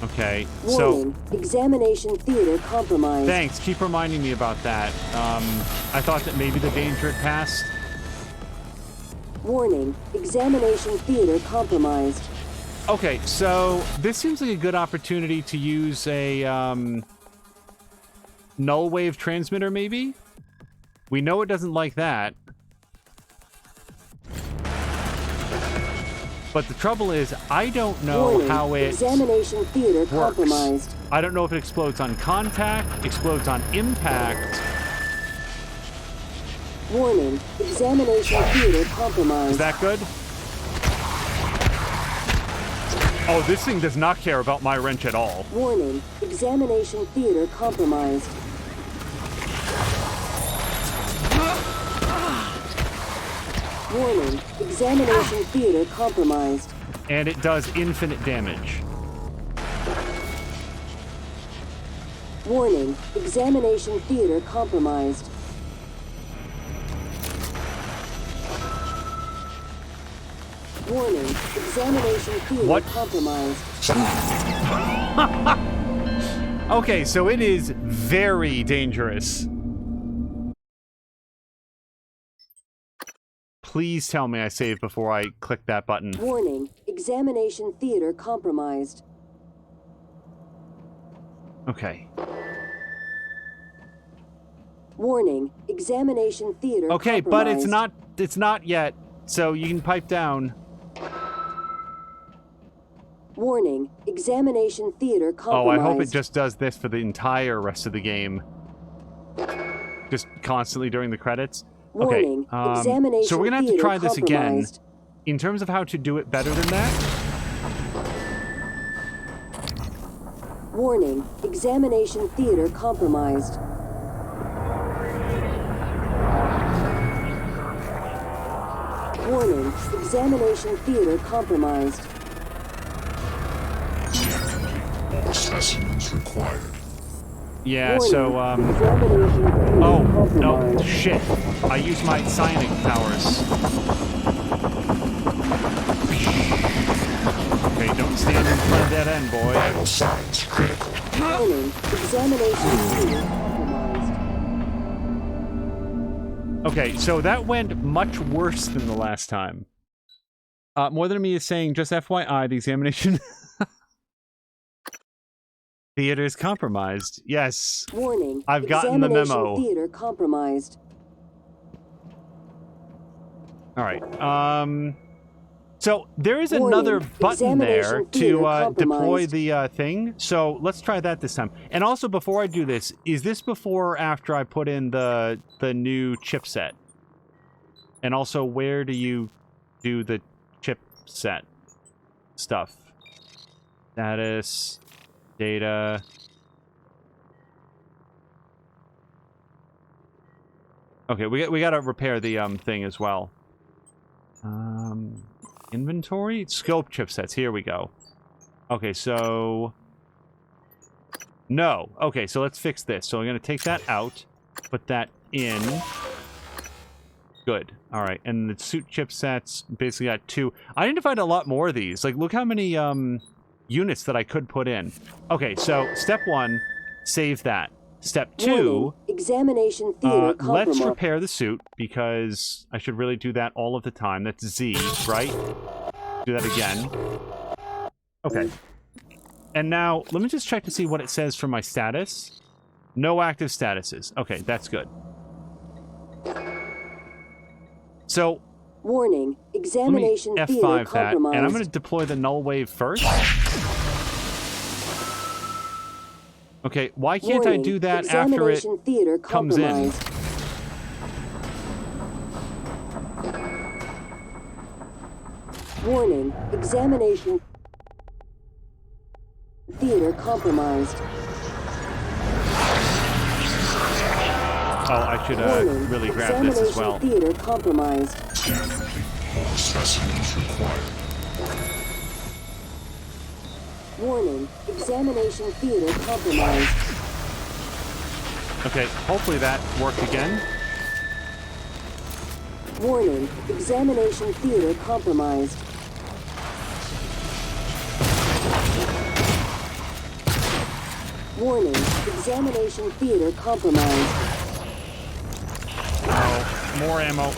Okay, Warning, so... examination theater compromised. Thanks, keep reminding me about that. I thought that maybe the danger had passed. Warning, examination theater compromised. Okay, so this seems like a good opportunity to use a null wave transmitter, maybe? We know it doesn't like that. But the trouble is, I don't know Warning, how it examination theater works. compromised. I don't know if it explodes on contact, explodes on impact. Warning, examination theater compromised. Is that good? Oh, this thing does not care about my wrench at all. Warning, examination theater compromised. Warning, examination theater compromised. And it does infinite damage. Warning, examination theater compromised. Warning, examination theater What? compromised. Okay, so it is very dangerous. Please tell me I saved before I click that button. Warning, examination theater compromised. Okay. Warning, examination theater Okay, but compromised. it's not yet. So you can pipe down. Warning, examination theater Oh, compromised. I hope it just does this for the entire rest of the game. Just constantly during the credits. Warning, Okay, examination so we're gonna have to theater try this again. compromised. In terms of how to do it better than that, Warning, examination theater compromised. Warning, examination theater compromised. More specimens required. yeah, Warning, so, examination theater oh, no, compromised. shit. I used my psionic powers. Okay, don't stand in front of that end, boy. Vital signs critical. Warning, examination theater compromised. Okay, so that went much worse than the last time. More Than Me is saying, just FYI, the examination theater is compromised. Yes. Warning, I've gotten the examination memo. theater compromised. All right. So there is Warning, another button there examination to theater deploy compromised. the thing. So let's try that this time. And also, before I do this, is this before or after I put in the new chipset? And also, where do you do the chipset stuff? Status, data. Okay, we got to repair the thing as well. Inventory? Scope chipsets. Here we go. Okay, so... No. Okay, so let's fix this. So I'm going to take that out, put that in. Good. All right, and the suit chipsets basically got 2. I identified a lot more of these. Like, look how many units that I could put in. Okay, so step 1, save that. Step 2... Warning, examination theater let's compromised. repair the suit, because I should really do that all of the time. That's Z, right? Do that again. Okay. And now, let me just check to see what it says for my status. No active statuses. Okay, that's good. So, Warning, Let me examination theater F5 that, compromised. and I'm going to deploy the null wave first. Okay, why can't I Warning, do that after it examination theater comes in? compromised. Warning, examination theater compromised. Oh, I should Warning, really grab this as well. examination theater compromised. Scan complete. All specimens required. Warning, examination theater compromised. Okay, hopefully that worked again. Warning, examination theater compromised. Warning, examination theater compromised. Oh, more ammo,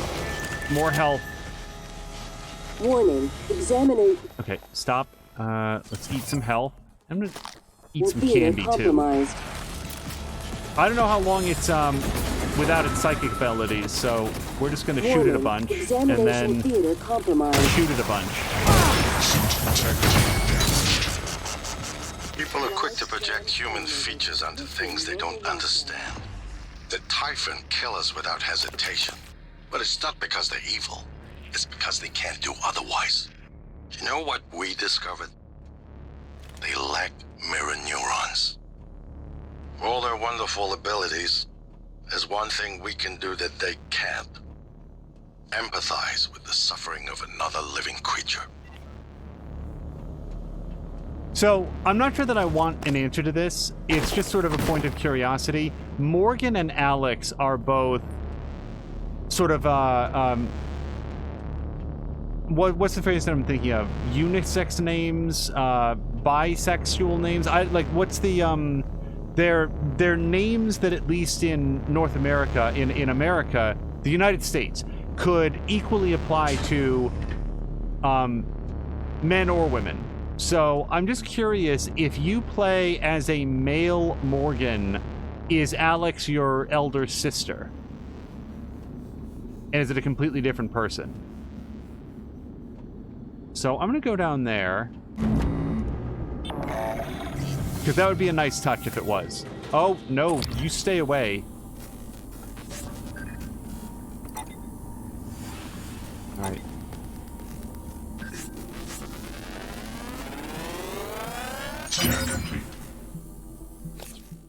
more health. Warning, examination Okay, stop. Let's eat some health. I'm gonna eat some theater candy too. compromised. I don't know how long it's without its psychic abilities, so we're just gonna shoot it a bunch and Examination then theater compromised. shoot it a bunch. People are quick to project human features onto things they don't understand. The Typhon kill us without hesitation. But it's not because they're evil. It's because they can't do otherwise. You know what we discovered? They lack mirror neurons. For all their wonderful abilities, there's one thing we can do that they can't. Empathize with the suffering of another living creature. So, I'm not sure that I want an answer to this. It's just sort of a point of curiosity. Morgan and Alex are both sort of, what's the phrase that I'm thinking of? Unisex names, bisexual names? What's the, they're names that at least in North America, in America, the United States, could equally apply to, men or women. So, I'm just curious, if you play as a male Morgan, is Alex your elder sister? And is it a completely different person? So, I'm going to go down there. Because that would be a nice touch if it was. Oh, no, you stay away. Alright.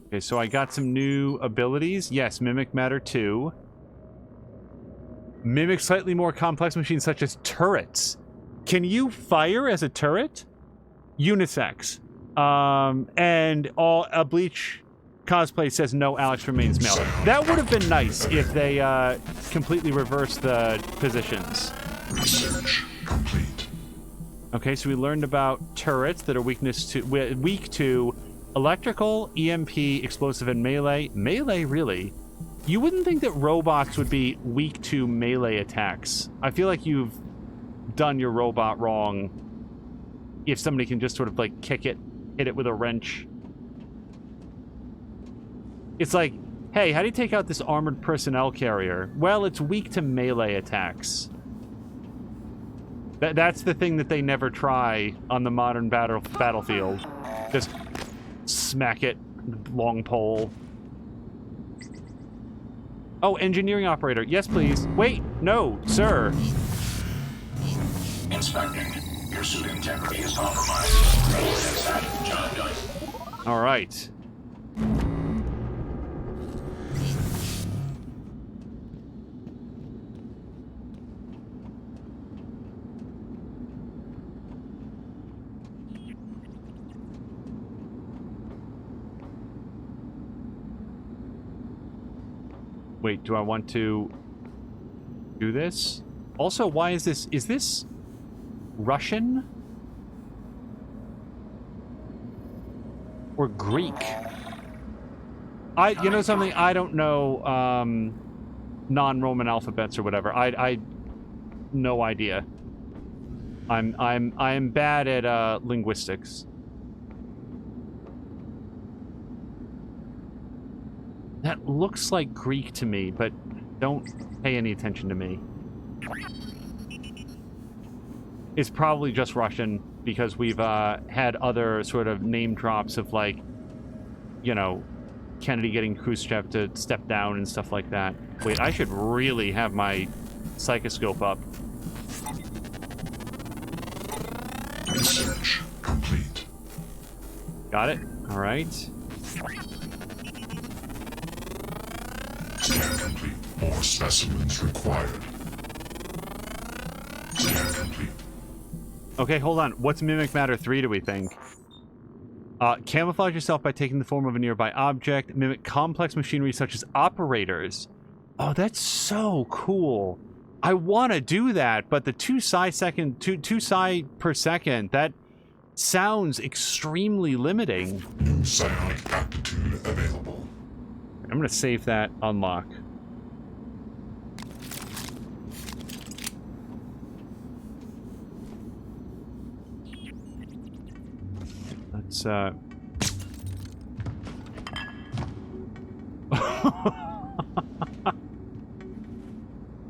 Okay, so I got some new abilities. Yes, Mimic Matter 2. Mimic slightly more complex machines such as turrets. Can you fire as a turret? Unisex. And a Bleach cosplay says no, Alex remains male. That would have been nice if they completely reversed the positions. Research complete. Okay, so we learned about turrets that are weak to electrical, EMP, explosive, and melee. Melee, really? You wouldn't think that robots would be weak to melee attacks. I feel like you've done your robot wrong if somebody can just sort of, like, kick it, hit it with a wrench. It's like, hey, how do you take out this armored personnel carrier? Well, it's weak to melee attacks. That's the thing that they never try on the modern battlefield. Just smack it, long pole. Oh, engineering operator. Yes, please. Wait, no, sir. Inspecting. Your suit integrity is compromised. Job done. All right. Wait, do I want to do this? Also, why is this Russian? Or Greek? You know something? I don't know, non-Roman alphabets or whatever. I no idea. I'm bad at, linguistics. That looks like Greek to me, but don't pay any attention to me. It's probably just Russian, because we've had other sort of name drops of, like, you know, Kennedy getting Khrushchev to step down and stuff like that. Wait, I should really have my psychoscope up. Research complete. Got it. All right. Scan complete. More specimens required. Scan complete. Okay, hold on. What's Mimic Matter 3, do we think? Camouflage yourself by taking the form of a nearby object. Mimic complex machinery such as operators. Oh, that's so cool. I want to do that, but the 2 psi per second, that sounds extremely limiting. New psionic aptitude available. I'm going to save that unlock. Let's,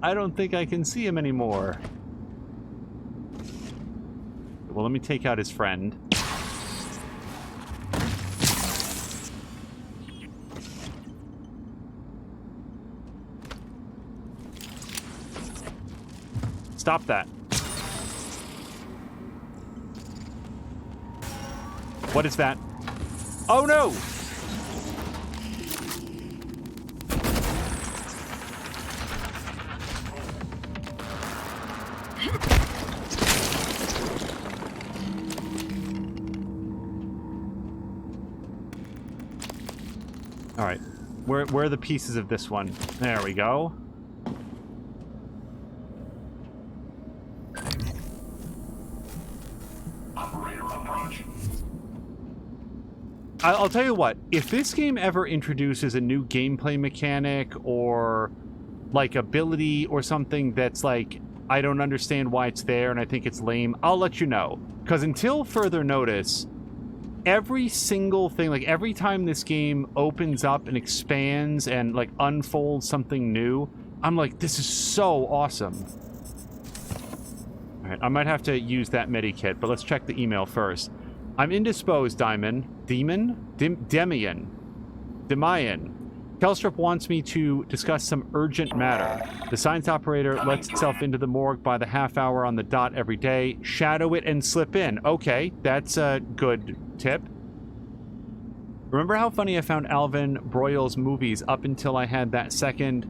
I don't think I can see him anymore. Well, let me take out his friend. Stop that. What is that? Oh no! All right, where are the pieces of this one? There we go. Operator approach. I'll tell you what, if this game ever introduces a new gameplay mechanic or like ability or something that's like, I don't understand why it's there and I think it's lame, I'll let you know. Because until further notice, every single thing, like every time this game opens up and expands and like unfolds something new, I'm like, this is so awesome. All right, I might have to use that medikit, but let's check the email first. I'm indisposed, Demian. Kelstrup wants me to discuss some urgent matter. The science operator lets itself into the morgue by the half hour on the dot every day. Shadow it and slip in. Okay, that's a good tip. Remember how funny I found Alvin Broyles' movies up until I had that second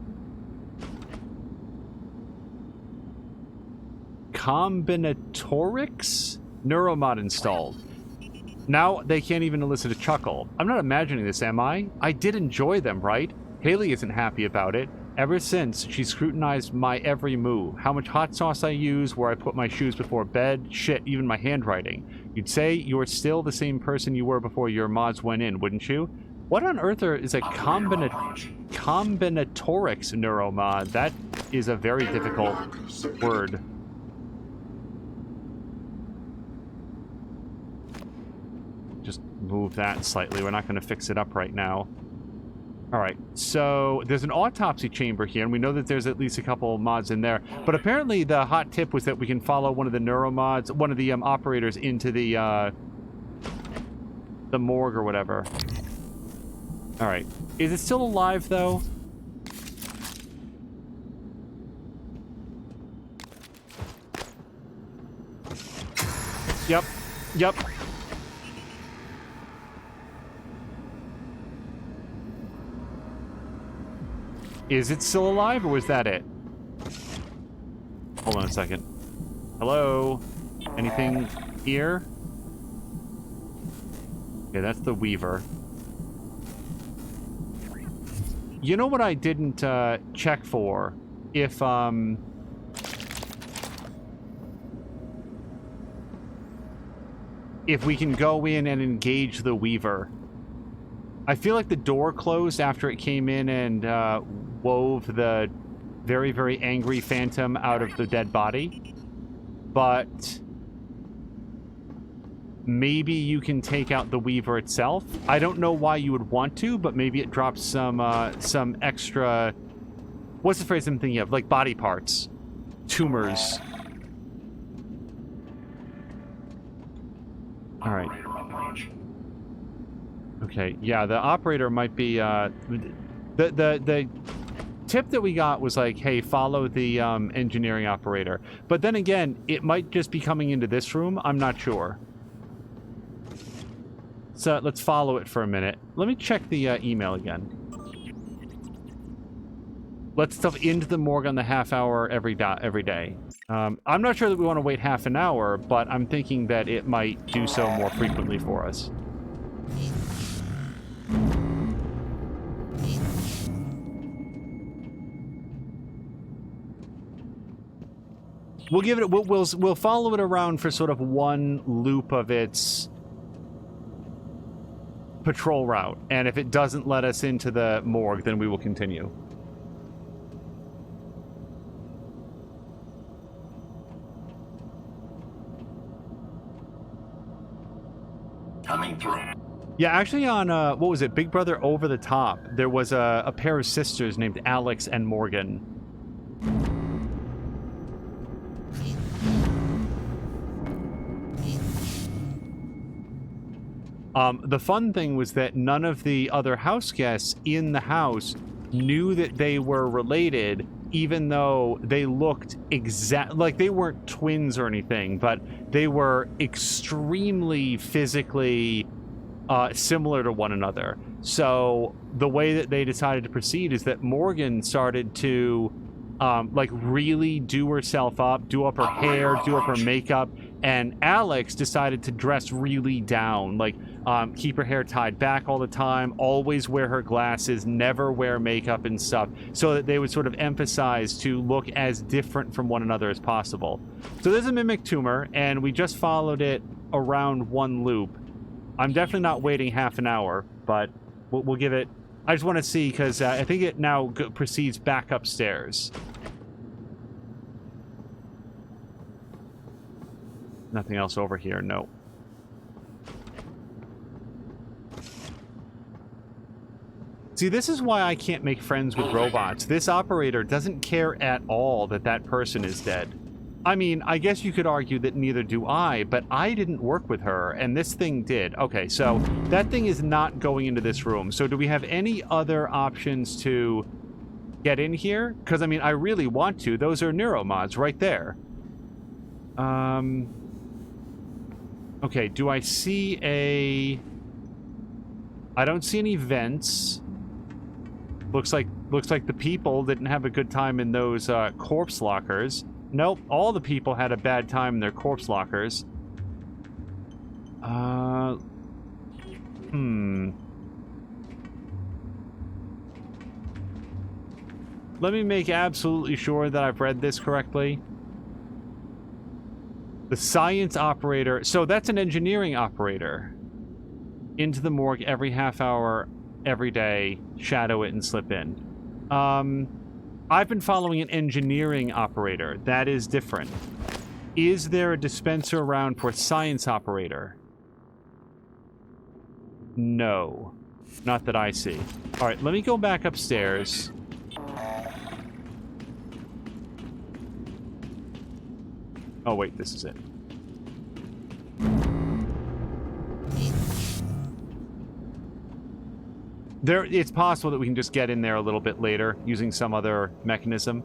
Combinatorics neuromod installed? Now they can't even elicit a chuckle. I'm not imagining this, am I? I did enjoy them, right? Haley isn't happy about it. Ever since, she scrutinized my every move. How much hot sauce I use, where I put my shoes before bed, shit, even my handwriting. You'd say you're still the same person you were before your mods went in, wouldn't you? What on earth is a combinatorics neuromod? That is a very difficult word. Just move that slightly. We're not going to fix it up right now. All right, so there's an autopsy chamber here, and we know that there's at least a couple mods in there. But apparently the hot tip was that we can follow one of the neuromods, one of the operators into the morgue or whatever. All right, is it still alive, though? Yep, yep. Is it still alive, or was that it? Hold on a second. Hello? Anything here? Okay, that's the Weaver. You know what I didn't check for? If we can go in and engage the Weaver. I feel like the door closed after it came in and wove the very, very angry phantom out of the dead body. But maybe you can take out the Weaver itself. I don't know why you would want to, but maybe it drops some extra... What's the phrase I'm thinking of? Like body parts. Tumors. All right. Operator approach. Okay, yeah, the operator might be, the tip that we got was like, hey, follow the, engineering operator. But then again, it might just be coming into this room. I'm not sure. So, let's follow it for a minute. Let me check the, email again. Let's stuff into the morgue on the half hour every day. I'm not sure that we want to wait half an hour, but I'm thinking that it might do so more frequently for us. We'll give it. We'll follow it around for sort of one loop of its patrol route, and if it doesn't let us into the morgue, then we will continue. Coming through. Yeah, actually on, what was it, Big Brother Over the Top, there was a pair of sisters named Alex and Morgan. The fun thing was that none of the other house guests in the house knew that they were related, even though they looked like they weren't twins or anything, but they were extremely physically similar to one another. So the way that they decided to proceed is that Morgan started to like really do herself up, do up her hair, do up her makeup, and Alex decided to dress really down, like keep her hair tied back all the time, always wear her glasses, never wear makeup and stuff, so that they would sort of emphasize to look as different from one another as possible. So there's a mimic tumor, and we just followed it around one loop. I'm definitely not waiting half an hour, but we'll give it... I just want to see, because I think it now proceeds back upstairs. Nothing else over here, no. See, this is why I can't make friends with robots. This operator doesn't care at all that that person is dead. I mean, I guess you could argue that neither do I, but I didn't work with her, and this thing did. Okay, so that thing is not going into this room. So do we have any other options to get in here? Because, I mean, I really want to. Those are neuromods right there. Okay, do I see a... I don't see any vents. Looks like the people didn't have a good time in those corpse lockers. Nope, all the people had a bad time in their corpse lockers. Let me make absolutely sure that I've read this correctly. The science operator... So that's an engineering operator. Into the morgue every half hour, every day, shadow it and slip in. I've been following an engineering operator. That is different. Is there a dispenser around for science operator? No. Not that I see. Alright, let me go back upstairs. Oh, wait, this is it. It's possible that we can just get in there a little bit later using some other mechanism.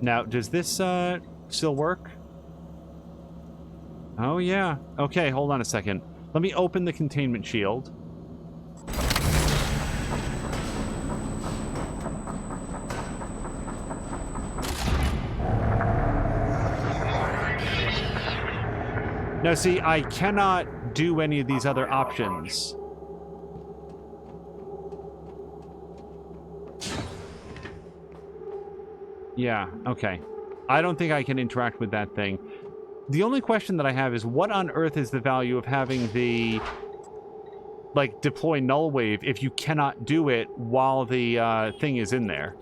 Now, does this still work? Oh, yeah. Okay, hold on a second. Let me open the containment shield. Now, see, I cannot do any of these other options. Yeah, okay. I don't think I can interact with that thing. The only question that I have is, what on earth is the value of having the, like, deploy null wave if you cannot do it while the thing is in there?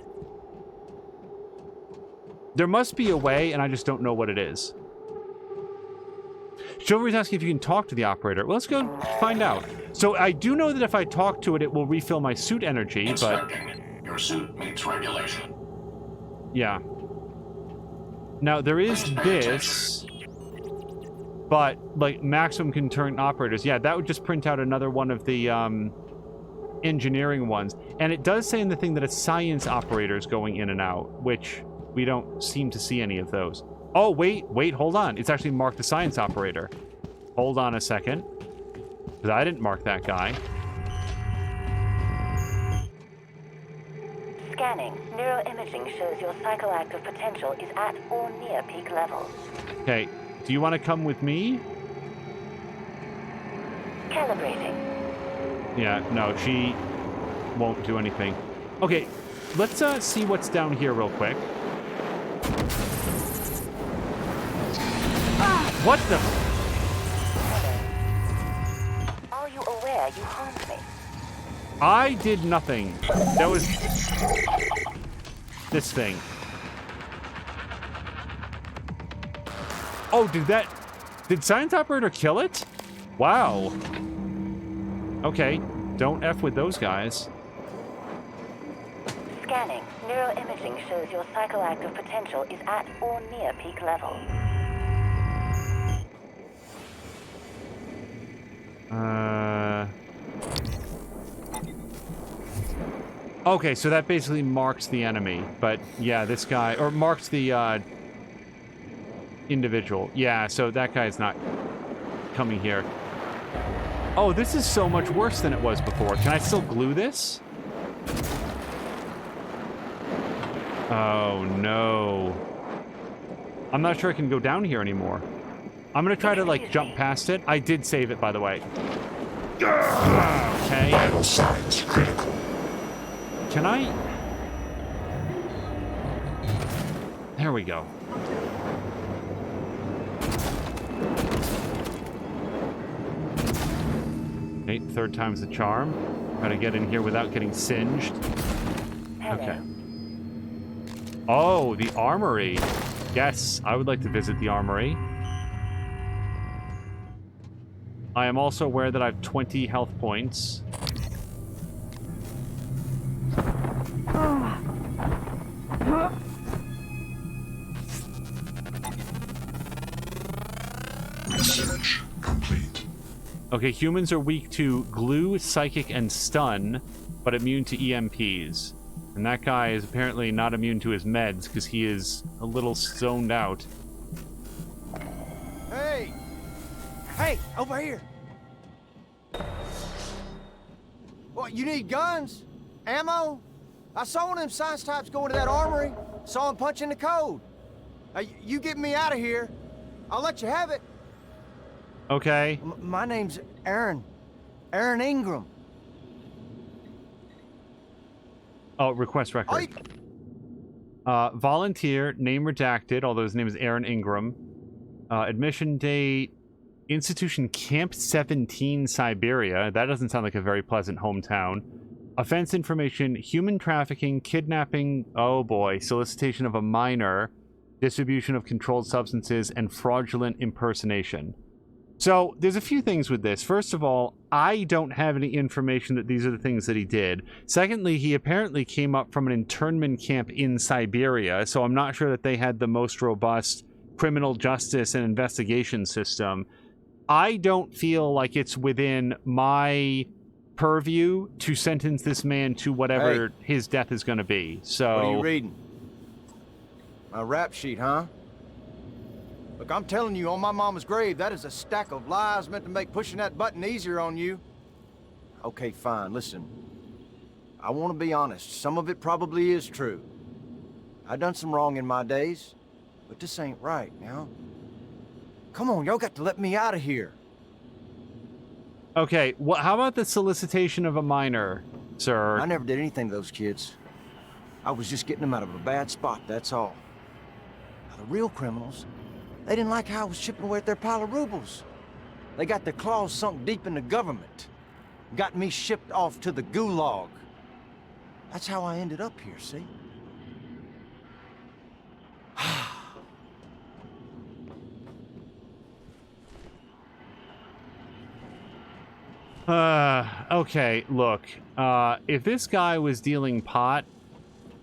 There must be a way, and I just don't know what it is. Chivalry's asking if you can talk to the operator. Well, let's go find out. So I do know that if I talk to it, it will refill my suit energy, but... Your suit meets regulation. Yeah. Now, there is this. But, like, maximum concurrent operators, yeah, that would just print out another one of the, engineering ones. And it does say in the thing that it's science operators going in and out, which we don't seem to see any of those. Oh, wait, hold on. It's actually marked the science operator. Hold on a second. Because I didn't mark that guy. Scanning. Neuroimaging shows your psychoactive potential is at or near peak levels. Okay, do you want to come with me? Calibrating. Yeah, no, she won't do anything. Okay, let's see what's down here real quick. What the? Are you aware you harmed me? I did nothing. That was this thing. Oh, did Science Operator kill it? Wow. Okay, don't F with those guys. Scanning. Neuroimaging shows your psychoactive potential is at or near peak level. Okay, so that basically marks the enemy. But, yeah, this guy... Or marks the, individual. Yeah, so that guy's not coming here. Oh, this is so much worse than it was before. Can I still glue this? Oh, no. I'm not sure I can go down here anymore. I'm gonna try to, like, jump past it. I did save it, by the way. Okay. Vital signs critical. Can I... There we go. Okay, third time's the charm. Try to get in here without getting singed. Hello. Okay. Oh, the armory. Yes, I would like to visit the armory. I am also aware that I have 20 health points. Research complete. Okay, humans are weak to glue, psychic, and stun, but immune to EMPs. And that guy is apparently not immune to his meds because he is a little zoned out. Hey! Hey, over here! What, you need guns? Ammo? I saw one of them science types go into that armory. Saw him punching the code. You get me out of here. I'll let you have it. Okay. My name's Aaron. Aaron Ingram. Oh, request record. Volunteer, name redacted, although his name is Aaron Ingram. Admission date, institution Camp 17, Siberia. That doesn't sound like a very pleasant hometown. Offense information, human trafficking, kidnapping, oh boy, solicitation of a minor, distribution of controlled substances, and fraudulent impersonation. So, there's a few things with this. First of all, I don't have any information that these are the things that he did. Secondly, he apparently came up from an internment camp in Siberia, so I'm not sure that they had the most robust criminal justice and investigation system. I don't feel like it's within my purview to sentence this man to whatever his death is going to be. So, What are you reading? My rap sheet, huh? Look, I'm telling you, on my mama's grave, that is a stack of lies meant to make pushing that button easier on you. Okay, fine, listen. I want to be honest. Some of it probably is true. I done some wrong in my days, but this ain't right, now. Come on, y'all got to let me out of here. Okay, well, how about the solicitation of a minor, sir? I never did anything to those kids. I was just getting them out of a bad spot, that's all. Now, the real criminals, they didn't like how I was chipping away at their pile of rubles. They got their claws sunk deep in the government. Got me shipped off to the gulag. That's how I ended up here, see? Okay, look. If this guy was dealing pot,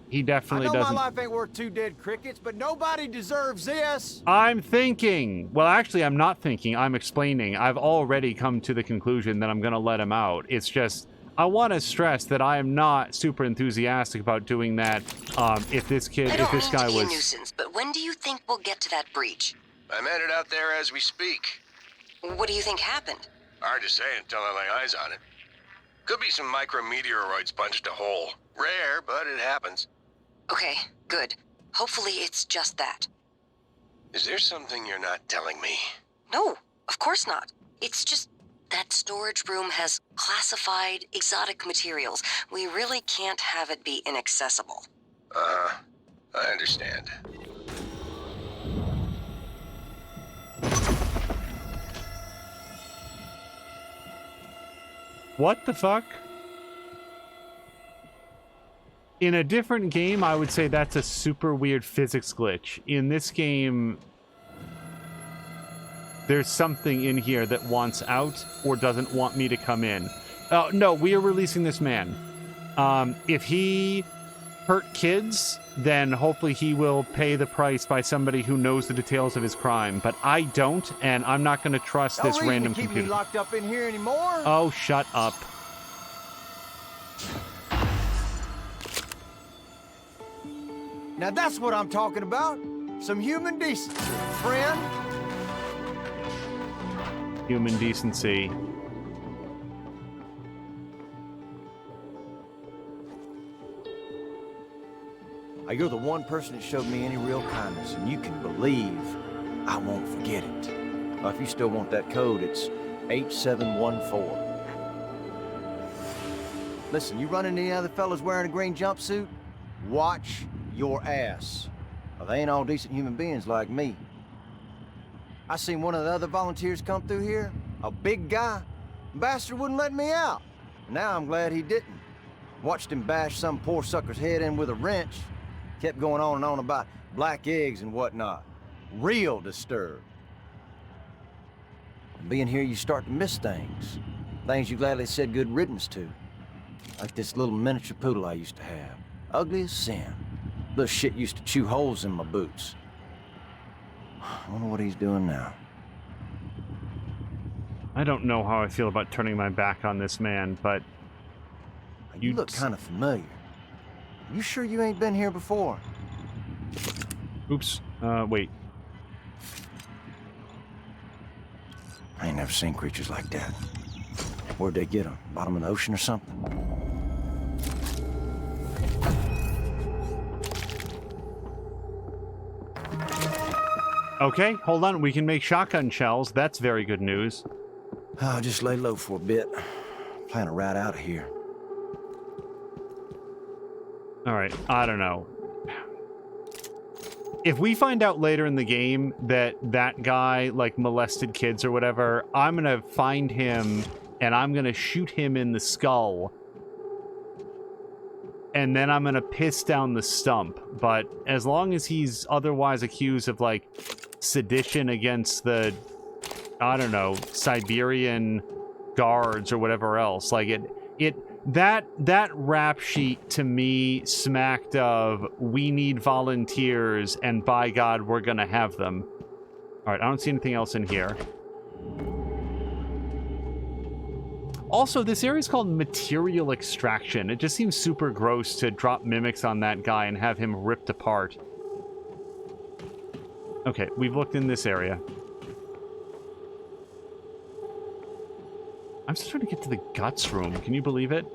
He definitely I know doesn't. my life ain't worth 2 dead crickets, but nobody deserves this. I'm thinking. Well, actually, I'm not thinking. I'm explaining. I've already come to the conclusion that I'm going to let him out. It's just, I want to stress that I am not super enthusiastic about doing that. If this guy I don't mean to be a was... nuisance, but when do you think we'll get to that breach? I'm headed out there as we speak. What do you think happened? Hard to say until I lay eyes on it. Could be some micrometeoroids punched a hole. Rare, but it happens. Okay, good. Hopefully it's just that. Is there something you're not telling me? No, of course not. It's just that storage room has classified exotic materials. We really can't have it be inaccessible. I understand. What the fuck? In a different game, I would say that's a super weird physics glitch. In this game, there's something in here that wants out or doesn't want me to come in. No, we are releasing this man. If he hurt kids, then hopefully he will pay the price by somebody who knows the details of his crime. But I don't, and I'm not going to trust this random keep computer. me locked up in here anymore. Oh, shut up. Now that's what I'm talking about. Some human decency, friend. Human decency. You're the one person that showed me any real kindness, and you can believe I won't forget it. If you still want that code, it's 8714. Listen, you run into any other fellas wearing a green jumpsuit? Watch your ass. They ain't all decent human beings like me. I seen one of the other volunteers come through here, a big guy. Bastard wouldn't let me out. Now I'm glad he didn't. Watched him bash some poor sucker's head in with a wrench. Kept going on and on about black eggs and whatnot. Real disturbed. And being here, you start to miss things. Things you gladly said good riddance to. Like this little miniature poodle I used to have. Ugly as sin. Little shit used to chew holes in my boots. I wonder what he's doing now. I don't know how I feel about turning my back on this man, but... You look kind of familiar. You sure you ain't been here before? Oops. Wait. I ain't never seen creatures like that. Where'd they get them? Bottom of the ocean or something? Okay, hold on. We can make shotgun shells. That's very good news. I'll just lay low for a bit. Plan to ride out of here. Alright, I don't know. If we find out later in the game that that guy, like, molested kids or whatever, I'm gonna find him and I'm gonna shoot him in the skull. And then I'm gonna piss down the stump. But as long as he's otherwise accused of, like, sedition against the, I don't know, Siberian guards or whatever else, like, that rap sheet to me smacked of we need volunteers and by God we're gonna have them. Alright, I don't see anything else in here. Also, this area is called material extraction. It just seems super gross to drop mimics on that guy and have him ripped apart. Okay, we've looked in this area. I'm still trying to get to the guts room. Can you believe it?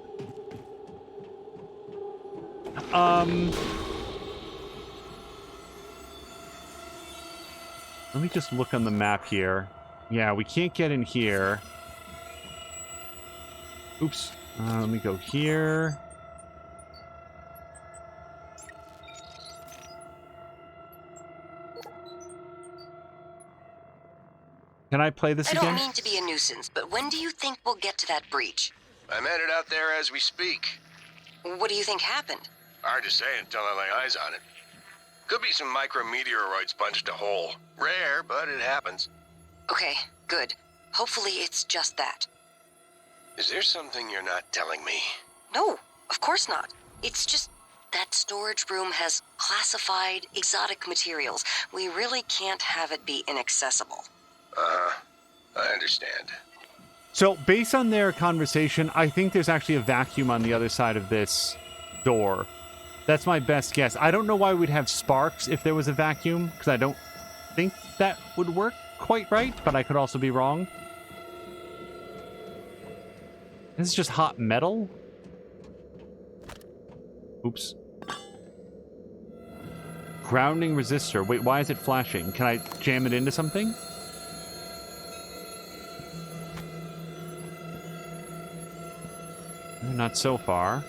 Let me just look on the map here. Yeah, we can't get in here. Oops. Let me go here. Can I play this again? I don't mean to be a nuisance, but when do you think we'll get to that breach? I'm headed out there as we speak. What do you think happened? Hard to say until I lay eyes on it. Could be some micrometeoroids punched a hole. Rare, but it happens. Okay, good. Hopefully it's just that. Is there something you're not telling me? No, of course not. It's just That storage room has classified exotic materials. We really can't have it be inaccessible. I understand. So, based on their conversation, I think there's actually a vacuum on the other side of this door. That's my best guess. I don't know why we'd have sparks if there was a vacuum, because I don't think that would work quite right, but I could also be wrong. This is just hot metal? Oops. Grounding resistor. Wait, why is it flashing? Can I jam it into something? Not so far.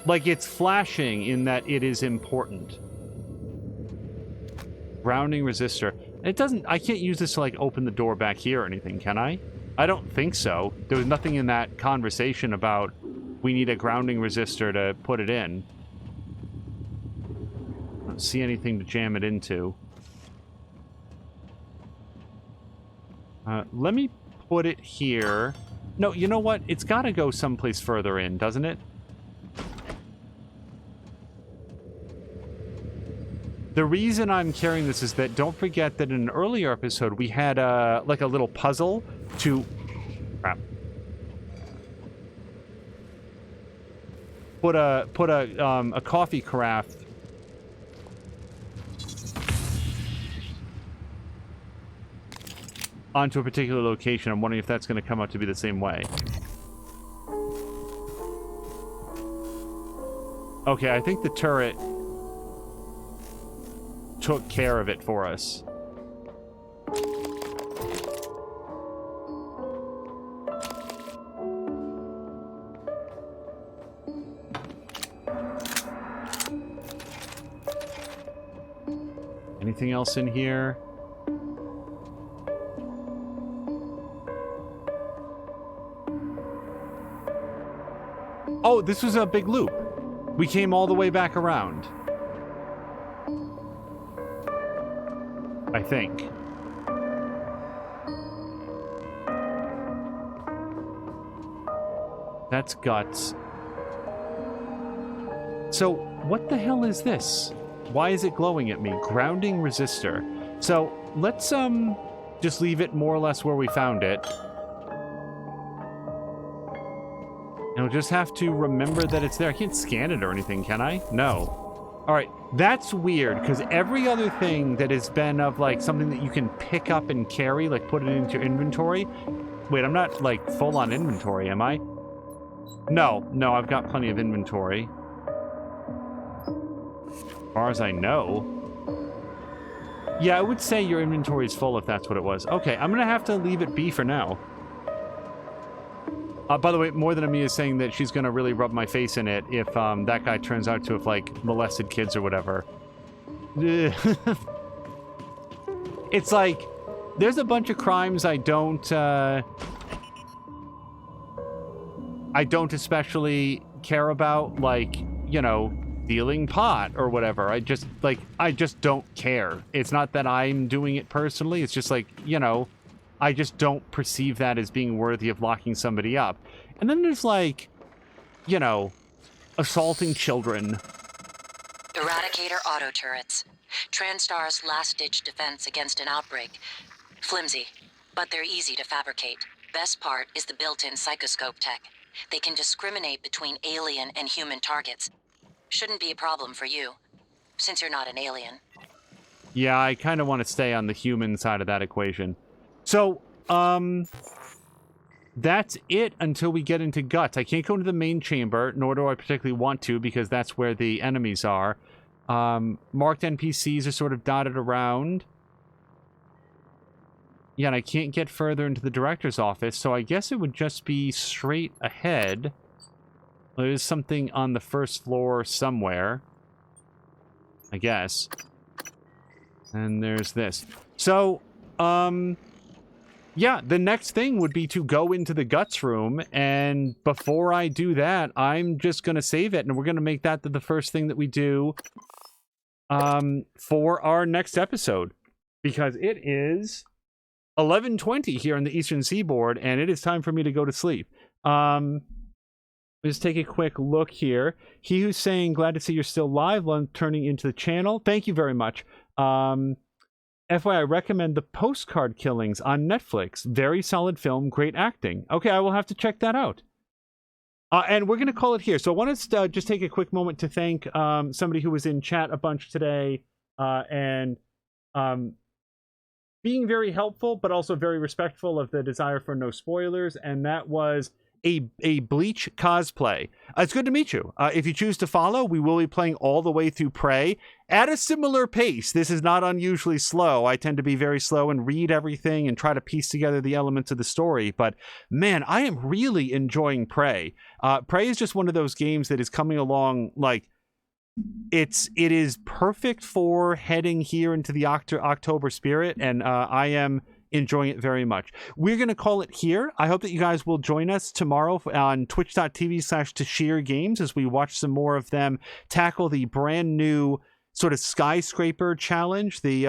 Like, it's flashing in that it is important. Grounding resistor. It doesn't... I can't use this to, like, open the door back here or anything, can I? I don't think so. There was nothing in that conversation about we need a grounding resistor to put it in. I don't see anything to jam it into. Let me put it here. No, you know what? It's got to go someplace further in, doesn't it? The reason I'm carrying this is that don't forget that in an earlier episode we had like a little puzzle to put a coffee carafe onto a particular location. I'm wondering if that's going to come out to be the same way. Okay, I think the turret took care of it for us. Anything else in here? Oh, this was a big loop. We came all the way back around. I think. That's guts. So, what the hell is this? Why is it glowing at me? Grounding resistor. So, let's, just leave it more or less where we found it. And we'll just have to remember that it's there. I can't scan it or anything, can I? No. Alright, that's weird, because every other thing that has been of, like, something that you can pick up and carry, like, put it into your inventory... Wait, I'm not, like, full-on inventory, am I? No, I've got plenty of inventory. As far as I know. Yeah, I would say your inventory is full if that's what it was. Okay, I'm gonna have to leave it be for now. By the way, More Than a Me is saying that she's gonna really rub my face in it if that guy turns out to have, like, molested kids or whatever. It's like, there's a bunch of crimes I don't especially care about, like, you know, dealing pot or whatever. I just don't care. It's not that I'm doing it personally, it's just like, you know, I just don't perceive that as being worthy of locking somebody up. And then there's, like, you know, assaulting children. Eradicator auto turrets. TranStar's last-ditch defense against an outbreak. Flimsy, but they're easy to fabricate. Best part is the built-in psychoscope tech. They can discriminate between alien and human targets. Shouldn't be a problem for you, since you're not an alien. Yeah, I kind of want to stay on the human side of that equation. So, that's it until we get into guts. I can't go into the main chamber, nor do I particularly want to, because that's where the enemies are. Marked NPCs are sort of dotted around. Yeah, and I can't get further into the director's office, so I guess it would just be straight ahead. There's something on the first floor somewhere. I guess. And there's this. So, yeah, the next thing would be to go into the guts room, and before I do that, I'm just gonna save it, and we're gonna make that the first thing that we do, for our next episode. Because it is 11:20 here on the Eastern Seaboard, and it is time for me to go to sleep. Just take a quick look here. He who's saying, glad to see you're still live, turning into the channel. Thank you very much. FYI, I recommend The Postcard Killings on Netflix. Very solid film, great acting. Okay, I will have to check that out. And we're going to call it here. So I want to just take a quick moment to thank somebody who was in chat a bunch today and being very helpful, but also very respectful of the desire for no spoilers. And that was a Bleach cosplay. It's good to meet you. If you choose to follow, we will be playing all the way through Prey at a similar pace. This is not unusually slow. I tend to be very slow and read everything and try to piece together the elements of the story. But man, I am really enjoying Prey. Prey is just one of those games that is coming along like it is perfect for heading here into the October spirit, and I am enjoying it very much. We're going to call it here. I hope that you guys will join us tomorrow on twitch.tv/Tashir Games as we watch some more of them tackle the brand new sort of skyscraper challenge. The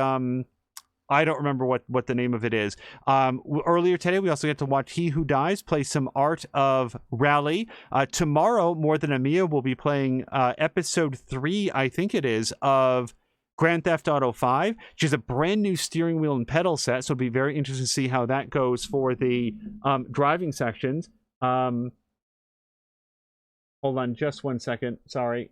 I don't remember what the name of it is. Earlier today, we also get to watch He Who Dies play some Art of Rally. Tomorrow, More Than a Mia will be playing episode 3, I think it is, of Grand Theft Auto 5, which is a brand new steering wheel and pedal set, so it'll be very interesting to see how that goes for the driving sections. Hold on just one second. Sorry.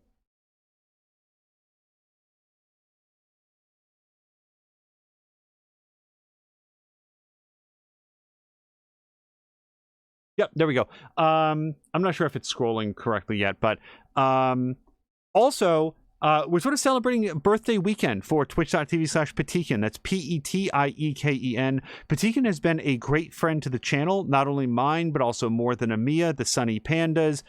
Yep, there we go. I'm not sure if it's scrolling correctly yet, but also, we're sort of celebrating birthday weekend for twitch.tv/Petiken. That's Petieken. Petiken has been a great friend to the channel, not only mine, but also More Than a Mia, the Sunny Pandas,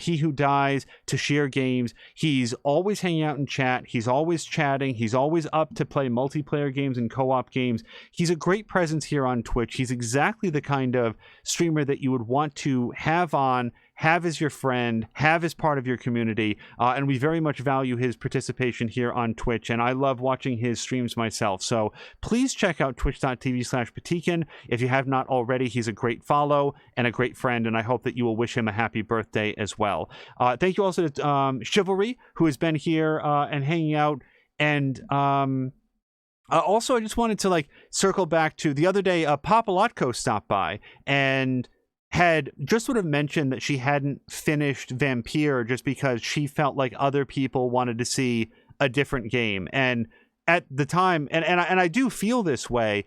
He Who Dies, Tashir Games. He's always hanging out in chat. He's always chatting. He's always up to play multiplayer games and co-op games. He's a great presence here on Twitch. He's exactly the kind of streamer that you would want to have on, have as your friend, have as part of your community, and we very much value his participation here on Twitch, and I love watching his streams myself. So please check out twitch.tv/Petiken. If you have not already, he's a great follow and a great friend, and I hope that you will wish him a happy birthday as well. Thank you also to Chivalry, who has been here and hanging out, and also I just wanted to circle back to the other day, Papalotko stopped by and had just sort of mentioned that she hadn't finished Vampire just because she felt like other people wanted to see a different game. And at the time, and I do feel this way,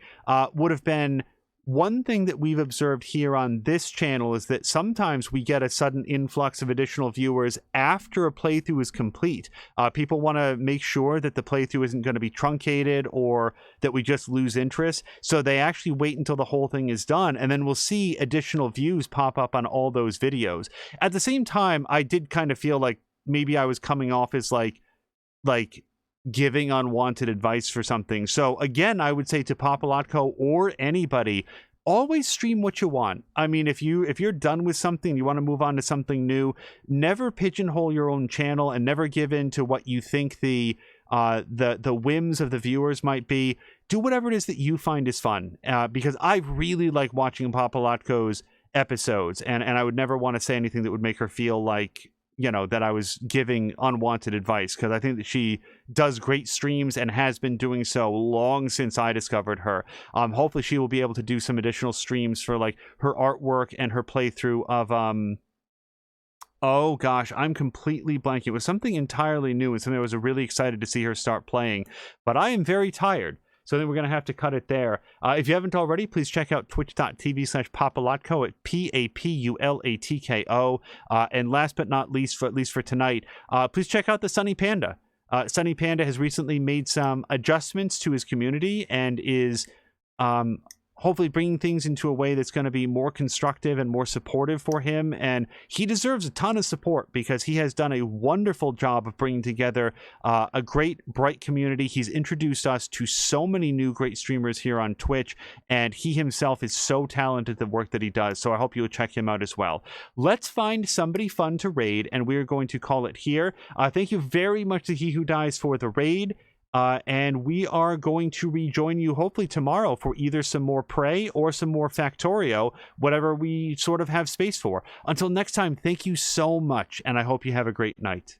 would have been one thing that we've observed here on this channel is that sometimes we get a sudden influx of additional viewers after a playthrough is complete. People want to make sure that the playthrough isn't going to be truncated or that we just lose interest. So they actually wait until the whole thing is done, and then we'll see additional views pop up on all those videos. At the same time, I did kind of feel like maybe I was coming off as like giving unwanted advice for something. So again, I would say to Papalotko or anybody, always stream what you want. I mean, if you're done with something, you want to move on to something new, never pigeonhole your own channel and never give in to what you think the whims of the viewers might be. Do whatever it is that you find is fun, because I really like watching Papalotko's episodes, and I would never want to say anything that would make her feel like, that I was giving unwanted advice, because I think that she does great streams and has been doing so long since I discovered her. Hopefully she will be able to do some additional streams for her artwork and her playthrough of oh gosh, I'm completely blanking. It was something entirely new and something I was really excited to see her start playing, but I am very tired. So then we're going to have to cut it there. If you haven't already, please check out twitch.tv/Papalotko at Papulатko. And last but not least, at least for tonight, please check out the Sunny Panda. Sunny Panda has recently made some adjustments to his community and is hopefully bringing things into a way that's going to be more constructive and more supportive for him. And he deserves a ton of support because he has done a wonderful job of bringing together a great, bright community. He's introduced us to so many new great streamers here on Twitch, and he himself is so talented at the work that he does. So I hope you'll check him out as well. Let's find somebody fun to raid, and we're going to call it here. Thank you very much to He Who Dies for the raid. And we are going to rejoin you hopefully tomorrow for either some more Prey or some more Factorio, whatever we sort of have space for. Until next time, thank you so much, and I hope you have a great night.